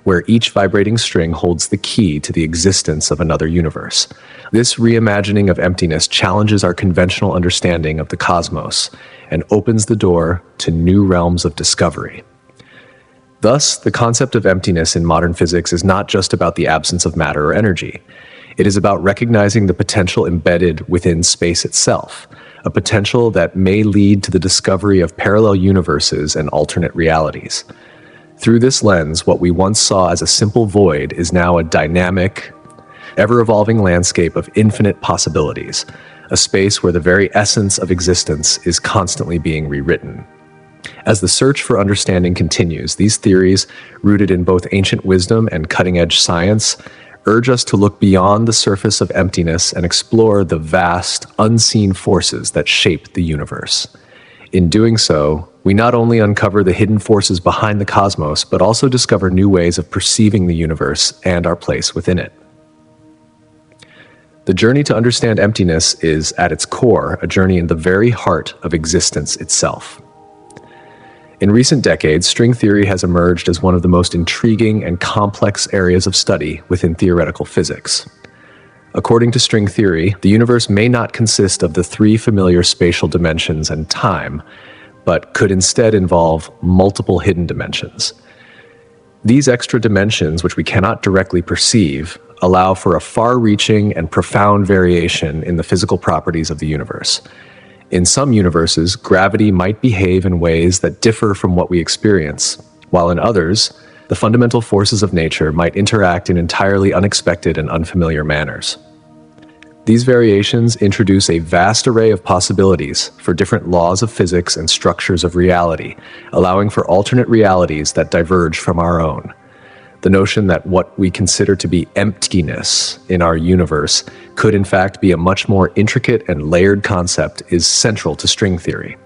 where each vibrating string holds the key to the existence of another universe. This reimagining of emptiness challenges our conventional understanding of the cosmos and opens the door to new realms of discovery. Thus, the concept of emptiness in modern physics is not just about the absence of matter or energy. It is about recognizing the potential embedded within space itself, a potential that may lead to the discovery of parallel universes and alternate realities. Through this lens, what we once saw as a simple void is now a dynamic, ever-evolving landscape of infinite possibilities, a space where the very essence of existence is constantly being rewritten. As the search for understanding continues, these theories, rooted in both ancient wisdom and cutting-edge science, urge us to look beyond the surface of emptiness and explore the vast, unseen forces that shape the universe. In doing so, we not only uncover the hidden forces behind the cosmos, but also discover new ways of perceiving the universe and our place within it. The journey to understand emptiness is, at its core, a journey in the very heart of existence itself. In recent decades, string theory has emerged as one of the most intriguing and complex areas of study within theoretical physics. According to string theory, the universe may not consist of the three familiar spatial dimensions and time, but could instead involve multiple hidden dimensions. These extra dimensions, which we cannot directly perceive, allow for a far-reaching and profound variation in the physical properties of the universe. In some universes, gravity might behave in ways that differ from what we experience, while in others, the fundamental forces of nature might interact in entirely unexpected and unfamiliar manners. These variations introduce a vast array of possibilities for different laws of physics and structures of reality, allowing for alternate realities that diverge from our own. The notion that what we consider to be emptiness in our universe could in fact be a much more intricate and layered concept is central to string theory.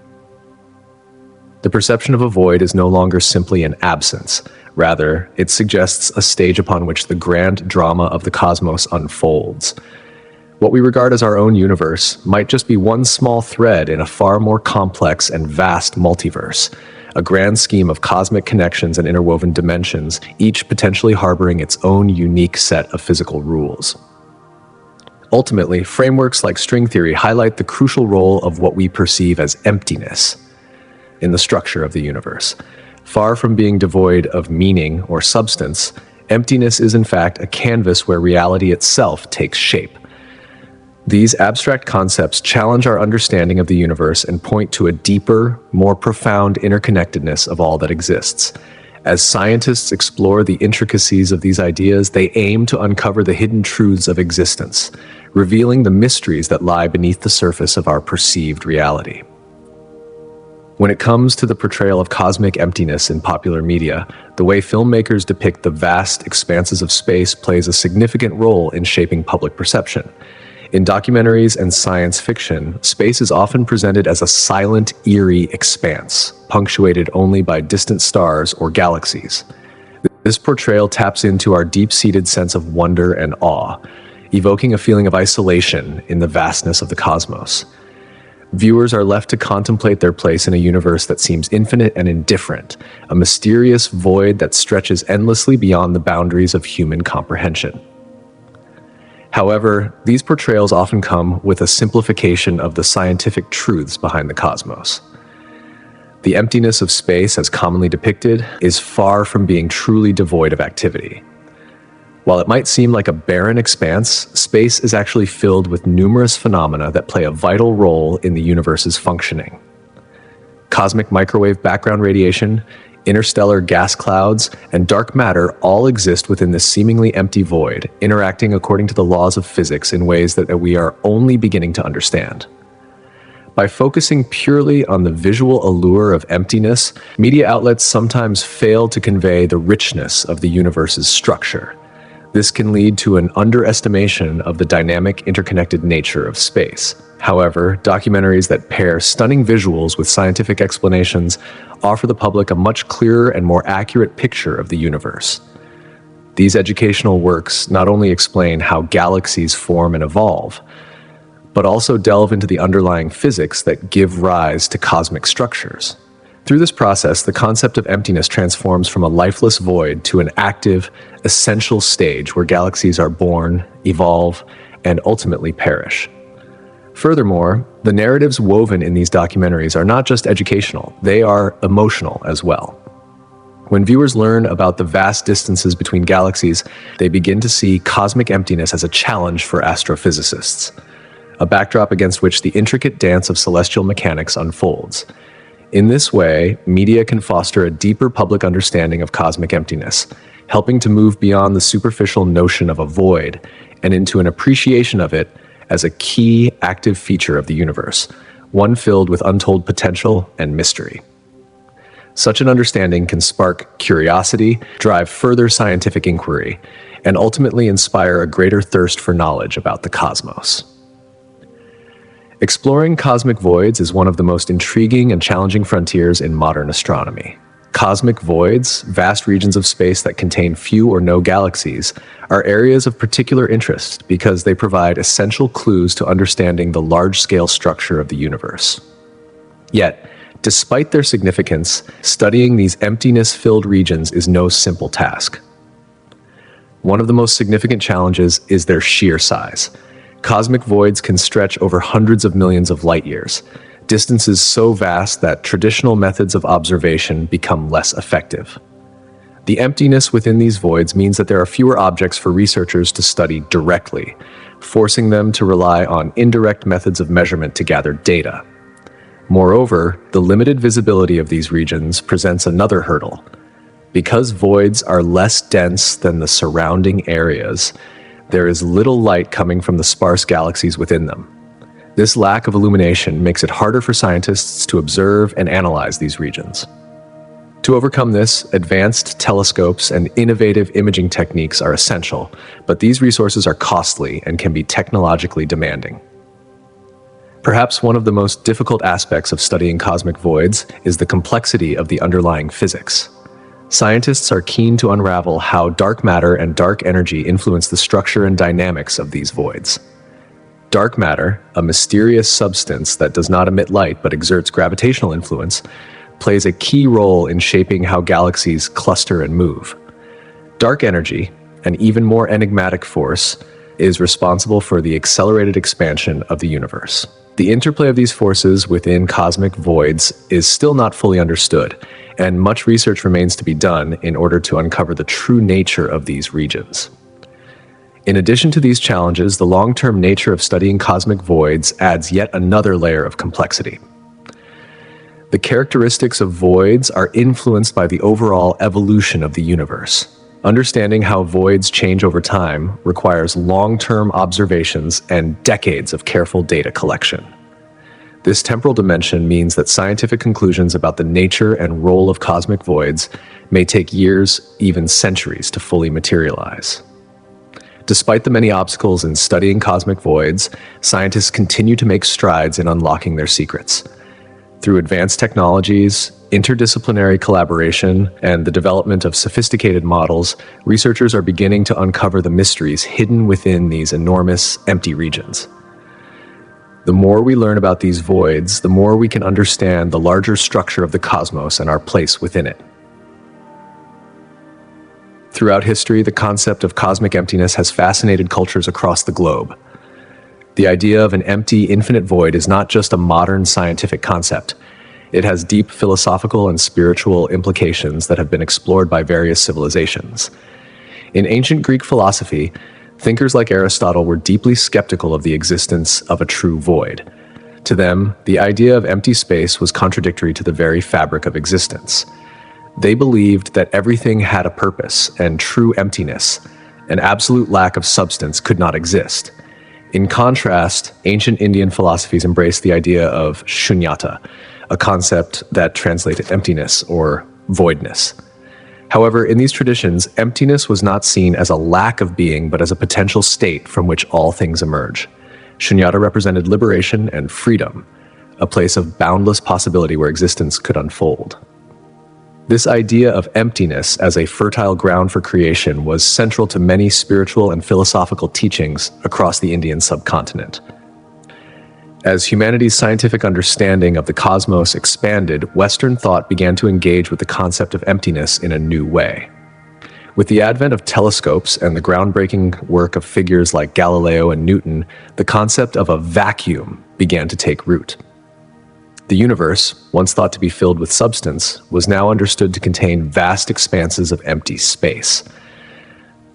The perception of a void is no longer simply an absence. Rather, it suggests a stage upon which the grand drama of the cosmos unfolds. What we regard as our own universe might just be one small thread in a far more complex and vast multiverse, a grand scheme of cosmic connections and interwoven dimensions, each potentially harboring its own unique set of physical rules. Ultimately, frameworks like string theory highlight the crucial role of what we perceive as emptiness in the structure of the universe. Far from being devoid of meaning or substance, emptiness is in fact a canvas where reality itself takes shape. These abstract concepts challenge our understanding of the universe and point to a deeper, more profound interconnectedness of all that exists. As scientists explore the intricacies of these ideas, they aim to uncover the hidden truths of existence, revealing the mysteries that lie beneath the surface of our perceived reality. When it comes to the portrayal of cosmic emptiness in popular media, the way filmmakers depict the vast expanses of space plays a significant role in shaping public perception. In documentaries and science fiction, space is often presented as a silent, eerie expanse, punctuated only by distant stars or galaxies. This portrayal taps into our deep-seated sense of wonder and awe, evoking a feeling of isolation in the vastness of the cosmos. Viewers are left to contemplate their place in a universe that seems infinite and indifferent, a mysterious void that stretches endlessly beyond the boundaries of human comprehension. However, these portrayals often come with a simplification of the scientific truths behind the cosmos. The emptiness of space, as commonly depicted, is far from being truly devoid of activity. While it might seem like a barren expanse, space is actually filled with numerous phenomena that play a vital role in the universe's functioning. Cosmic microwave background radiation, interstellar gas clouds, and dark matter all exist within this seemingly empty void, interacting according to the laws of physics in ways that we are only beginning to understand. By focusing purely on the visual allure of emptiness, media outlets sometimes fail to convey the richness of the universe's structure. This can lead to an underestimation of the dynamic, interconnected nature of space. However, documentaries that pair stunning visuals with scientific explanations offer the public a much clearer and more accurate picture of the universe. These educational works not only explain how galaxies form and evolve, but also delve into the underlying physics that give rise to cosmic structures. Through this process, the concept of emptiness transforms from a lifeless void to an active, essential stage where galaxies are born, evolve, and ultimately perish. Furthermore, the narratives woven in these documentaries are not just educational, they are emotional as well. When viewers learn about the vast distances between galaxies, they begin to see cosmic emptiness as a challenge for astrophysicists, a backdrop against which the intricate dance of celestial mechanics unfolds. In this way, media can foster a deeper public understanding of cosmic emptiness, helping to move beyond the superficial notion of a void and into an appreciation of it as a key active feature of the universe, one filled with untold potential and mystery. Such an understanding can spark curiosity, drive further scientific inquiry, and ultimately inspire a greater thirst for knowledge about the cosmos. Exploring cosmic voids is one of the most intriguing and challenging frontiers in modern astronomy. Cosmic voids, vast regions of space that contain few or no galaxies, are areas of particular interest because they provide essential clues to understanding the large-scale structure of the universe. Yet, despite their significance, studying these emptiness-filled regions is no simple task. One of the most significant challenges is their sheer size. Cosmic voids can stretch over hundreds of millions of light years, distances so vast that traditional methods of observation become less effective. The emptiness within these voids means that there are fewer objects for researchers to study directly, forcing them to rely on indirect methods of measurement to gather data. Moreover, the limited visibility of these regions presents another hurdle. Because voids are less dense than the surrounding areas, there is little light coming from the sparse galaxies within them. This lack of illumination makes it harder for scientists to observe and analyze these regions. To overcome this, advanced telescopes and innovative imaging techniques are essential, but these resources are costly and can be technologically demanding. Perhaps one of the most difficult aspects of studying cosmic voids is the complexity of the underlying physics. Scientists are keen to unravel how dark matter and dark energy influence the structure and dynamics of these voids. Dark matter, a mysterious substance that does not emit light but exerts gravitational influence, plays a key role in shaping how galaxies cluster and move. Dark energy, an even more enigmatic force, is responsible for the accelerated expansion of the universe. The interplay of these forces within cosmic voids is still not fully understood, and much research remains to be done in order to uncover the true nature of these regions. In addition to these challenges, the long-term nature of studying cosmic voids adds yet another layer of complexity. The characteristics of voids are influenced by the overall evolution of the universe. Understanding how voids change over time requires long-term observations and decades of careful data collection. This temporal dimension means that scientific conclusions about the nature and role of cosmic voids may take years, even centuries, to fully materialize. Despite the many obstacles in studying cosmic voids, scientists continue to make strides in unlocking their secrets. Through advanced technologies, interdisciplinary collaboration, and the development of sophisticated models, researchers are beginning to uncover the mysteries hidden within these enormous, empty regions. The more we learn about these voids, the more we can understand the larger structure of the cosmos and our place within it. Throughout history, the concept of cosmic emptiness has fascinated cultures across the globe. The idea of an empty, infinite void is not just a modern scientific concept. It has deep philosophical and spiritual implications that have been explored by various civilizations. In ancient Greek philosophy, thinkers like Aristotle were deeply skeptical of the existence of a true void. To them, the idea of empty space was contradictory to the very fabric of existence. They believed that everything had a purpose, and true emptiness, an absolute lack of substance, could not exist. In contrast, ancient Indian philosophies embraced the idea of shunyata, a concept that translated emptiness or voidness. However, in these traditions, emptiness was not seen as a lack of being, but as a potential state from which all things emerge. Shunyata represented liberation and freedom, a place of boundless possibility where existence could unfold. This idea of emptiness as a fertile ground for creation was central to many spiritual and philosophical teachings across the Indian subcontinent. As humanity's scientific understanding of the cosmos expanded, Western thought began to engage with the concept of emptiness in a new way. With the advent of telescopes and the groundbreaking work of figures like Galileo and Newton, the concept of a vacuum began to take root. The universe, once thought to be filled with substance, was now understood to contain vast expanses of empty space.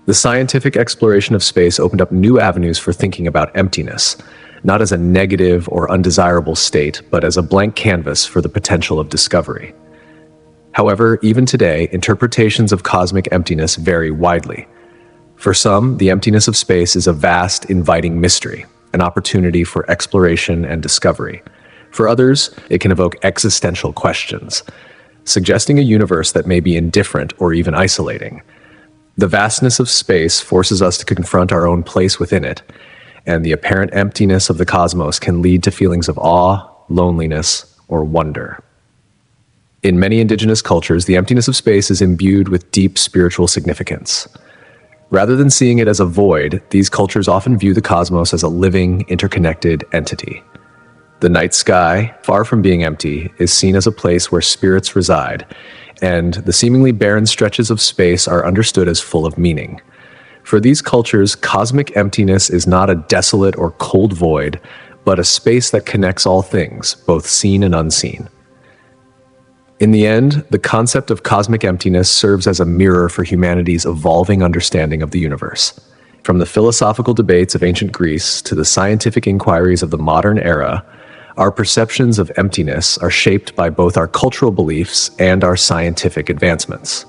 The scientific exploration of space opened up new avenues for thinking about emptiness. not as a negative or undesirable state, but as a blank canvas for the potential of discovery. However, even today, interpretations of cosmic emptiness vary widely. For some, the emptiness of space is a vast, inviting mystery, an opportunity for exploration and discovery. For others, it can evoke existential questions, suggesting a universe that may be indifferent or even isolating. The vastness of space forces us to confront our own place within it, and the apparent emptiness of the cosmos can lead to feelings of awe, loneliness, or wonder. In many indigenous cultures, the emptiness of space is imbued with deep spiritual significance. Rather than seeing it as a void, these cultures often view the cosmos as a living, interconnected entity. The night sky, far from being empty, is seen as a place where spirits reside, and the seemingly barren stretches of space are understood as full of meaning. For these cultures, cosmic emptiness is not a desolate or cold void, but a space that connects all things, both seen and unseen. In the end, the concept of cosmic emptiness serves as a mirror for humanity's evolving understanding of the universe. From the philosophical debates of ancient Greece to the scientific inquiries of the modern era, our perceptions of emptiness are shaped by both our cultural beliefs and our scientific advancements.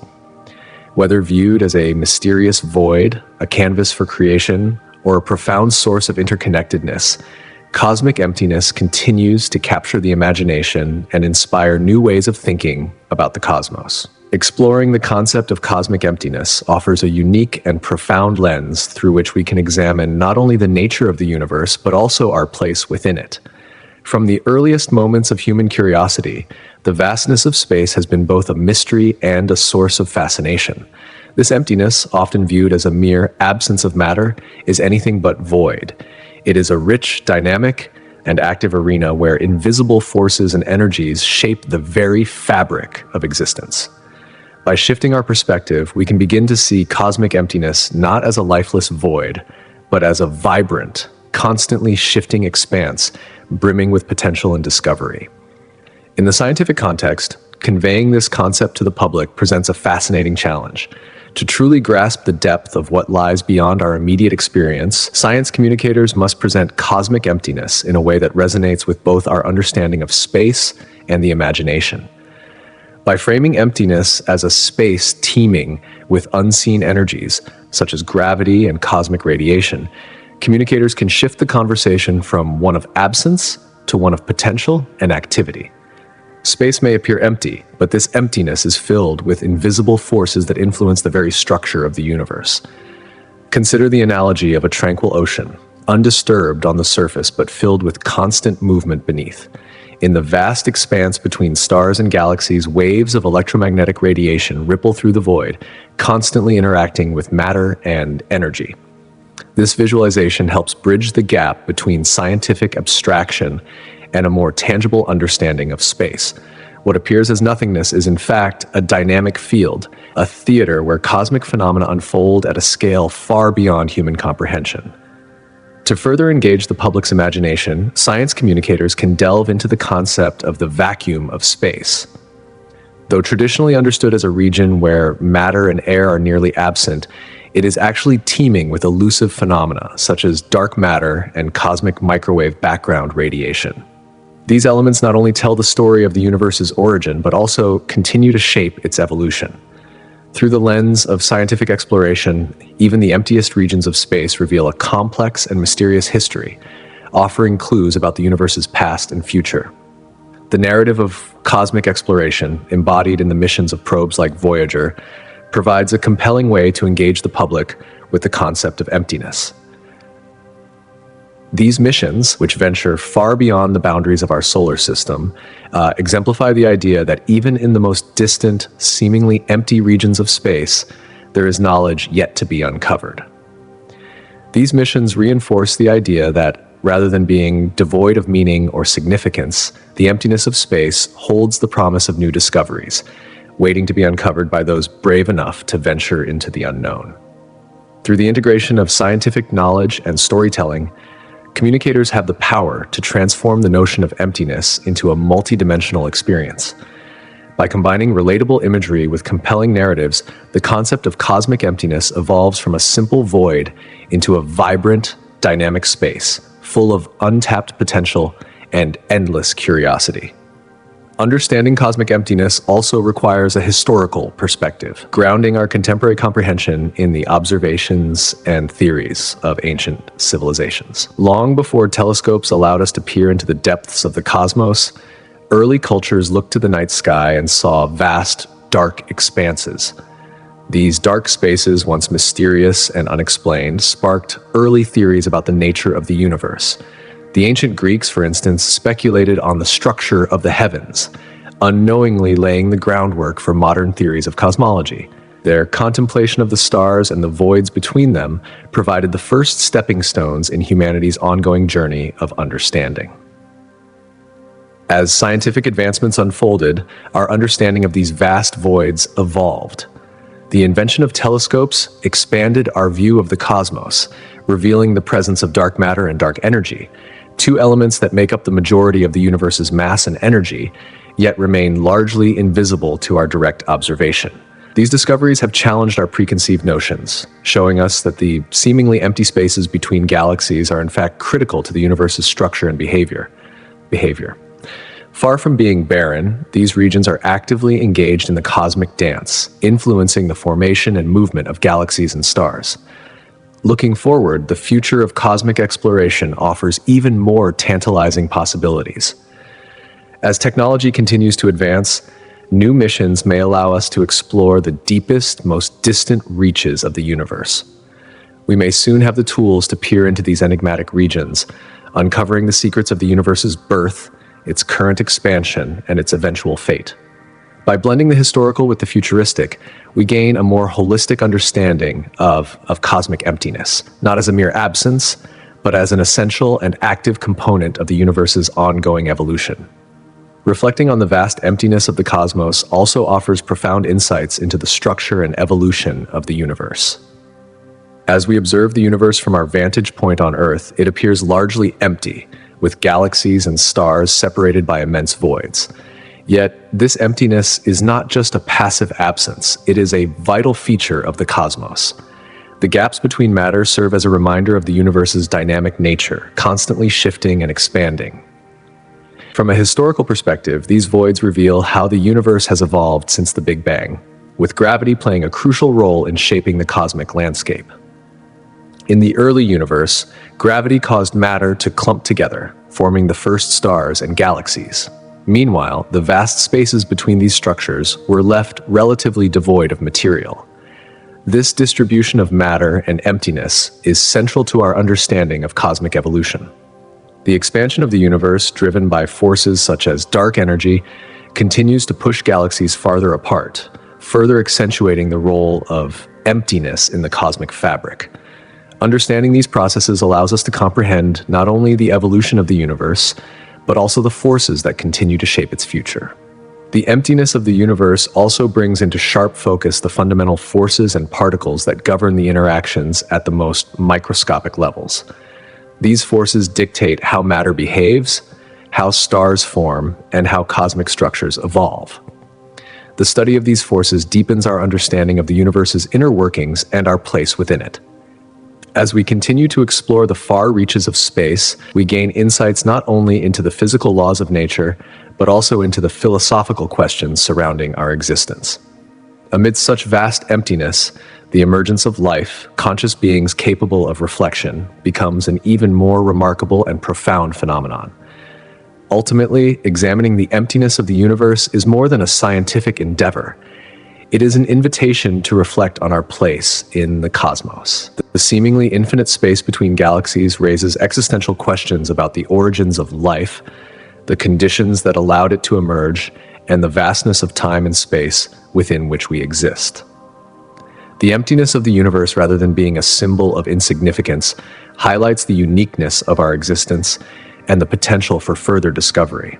Whether viewed as a mysterious void, a canvas for creation, or a profound source of interconnectedness, cosmic emptiness continues to capture the imagination and inspire new ways of thinking about the cosmos. Exploring the concept of cosmic emptiness offers a unique and profound lens through which we can examine not only the nature of the universe, but also our place within it. From the earliest moments of human curiosity, the vastness of space has been both a mystery and a source of fascination. This emptiness, often viewed as a mere absence of matter, is anything but void. It is a rich, dynamic, and active arena where invisible forces and energies shape the very fabric of existence. By shifting our perspective, we can begin to see cosmic emptiness not as a lifeless void, but as a vibrant, constantly shifting expanse, brimming with potential and discovery. In the scientific context, conveying this concept to the public presents a fascinating challenge. To truly grasp the depth of what lies beyond our immediate experience, science communicators must present cosmic emptiness in a way that resonates with both our understanding of space and the imagination. By framing emptiness as a space teeming with unseen energies, such as gravity and cosmic radiation, communicators can shift the conversation from one of absence to one of potential and activity. Space may appear empty, but this emptiness is filled with invisible forces that influence the very structure of the universe. Consider the analogy of a tranquil ocean, undisturbed on the surface but filled with constant movement beneath. In the vast expanse between stars and galaxies, waves of electromagnetic radiation ripple through the void, constantly interacting with matter and energy. This visualization helps bridge the gap between scientific abstraction and a more tangible understanding of space. What appears as nothingness is in fact a dynamic field, a theater where cosmic phenomena unfold at a scale far beyond human comprehension. To further engage the public's imagination, science communicators can delve into the concept of the vacuum of space. Though traditionally understood as a region where matter and air are nearly absent, it is actually teeming with elusive phenomena such as dark matter and cosmic microwave background radiation. These elements not only tell the story of the universe's origin, but also continue to shape its evolution. Through the lens of scientific exploration, even the emptiest regions of space reveal a complex and mysterious history, offering clues about the universe's past and future. The narrative of cosmic exploration, embodied in the missions of probes like Voyager, provides a compelling way to engage the public with the concept of emptiness. These missions, which venture far beyond the boundaries of our solar system, exemplify the idea that even in the most distant, seemingly empty regions of space, there is knowledge yet to be uncovered. These missions reinforce the idea that, rather than being devoid of meaning or significance, the emptiness of space holds the promise of new discoveries, waiting to be uncovered by those brave enough to venture into the unknown. Through the integration of scientific knowledge and storytelling, communicators have the power to transform the notion of emptiness into a multidimensional experience. By combining relatable imagery with compelling narratives, the concept of cosmic emptiness evolves from a simple void into a vibrant, dynamic space, full of untapped potential and endless curiosity. Understanding cosmic emptiness also requires a historical perspective, grounding our contemporary comprehension in the observations and theories of ancient civilizations. Long before telescopes allowed us to peer into the depths of the cosmos, early cultures looked to the night sky and saw vast, dark expanses. These dark spaces, once mysterious and unexplained, sparked early theories about the nature of the universe. The ancient Greeks, for instance, speculated on the structure of the heavens, unknowingly laying the groundwork for modern theories of cosmology. Their contemplation of the stars and the voids between them provided the first stepping stones in humanity's ongoing journey of understanding. As scientific advancements unfolded, our understanding of these vast voids evolved. The invention of telescopes expanded our view of the cosmos, revealing the presence of dark matter and dark energy, two elements that make up the majority of the universe's mass and energy, yet remain largely invisible to our direct observation. These discoveries have challenged our preconceived notions, showing us that the seemingly empty spaces between galaxies are in fact critical to the universe's structure and behavior. Far from being barren, these regions are actively engaged in the cosmic dance, influencing the formation and movement of galaxies and stars. Looking forward, the future of cosmic exploration offers even more tantalizing possibilities. As technology continues to advance, new missions may allow us to explore the deepest, most distant reaches of the universe. We may soon have the tools to peer into these enigmatic regions, uncovering the secrets of the universe's birth, its current expansion, and its eventual fate. By blending the historical with the futuristic, we gain a more holistic understanding of cosmic emptiness, not as a mere absence, but as an essential and active component of the universe's ongoing evolution. Reflecting on the vast emptiness of the cosmos also offers profound insights into the structure and evolution of the universe. As we observe the universe from our vantage point on Earth, it appears largely empty, with galaxies and stars separated by immense voids. Yet, this emptiness is not just a passive absence, it is a vital feature of the cosmos. The gaps between matter serve as a reminder of the universe's dynamic nature, constantly shifting and expanding. From a historical perspective, these voids reveal how the universe has evolved since the Big Bang, with gravity playing a crucial role in shaping the cosmic landscape. In the early universe, gravity caused matter to clump together, forming the first stars and galaxies. Meanwhile, the vast spaces between these structures were left relatively devoid of material. This distribution of matter and emptiness is central to our understanding of cosmic evolution. The expansion of the universe, driven by forces such as dark energy, continues to push galaxies farther apart, further accentuating the role of emptiness in the cosmic fabric. Understanding these processes allows us to comprehend not only the evolution of the universe, but also the forces that continue to shape its future. The emptiness of the universe also brings into sharp focus the fundamental forces and particles that govern the interactions at the most microscopic levels. These forces dictate how matter behaves, how stars form, and how cosmic structures evolve. The study of these forces deepens our understanding of the universe's inner workings and our place within it. As we continue to explore the far reaches of space, we gain insights not only into the physical laws of nature, but also into the philosophical questions surrounding our existence. Amidst such vast emptiness, the emergence of life, conscious beings capable of reflection, becomes an even more remarkable and profound phenomenon. Ultimately, examining the emptiness of the universe is more than a scientific endeavor. It is an invitation to reflect on our place in the cosmos. The seemingly infinite space between galaxies raises existential questions about the origins of life, the conditions that allowed it to emerge, and the vastness of time and space within which we exist. The emptiness of the universe, rather than being a symbol of insignificance, highlights the uniqueness of our existence and the potential for further discovery.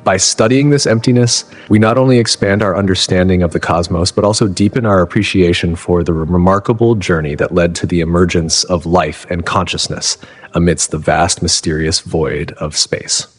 By studying this emptiness, we not only expand our understanding of the cosmos, but also deepen our appreciation for the remarkable journey that led to the emergence of life and consciousness amidst the vast, mysterious void of space.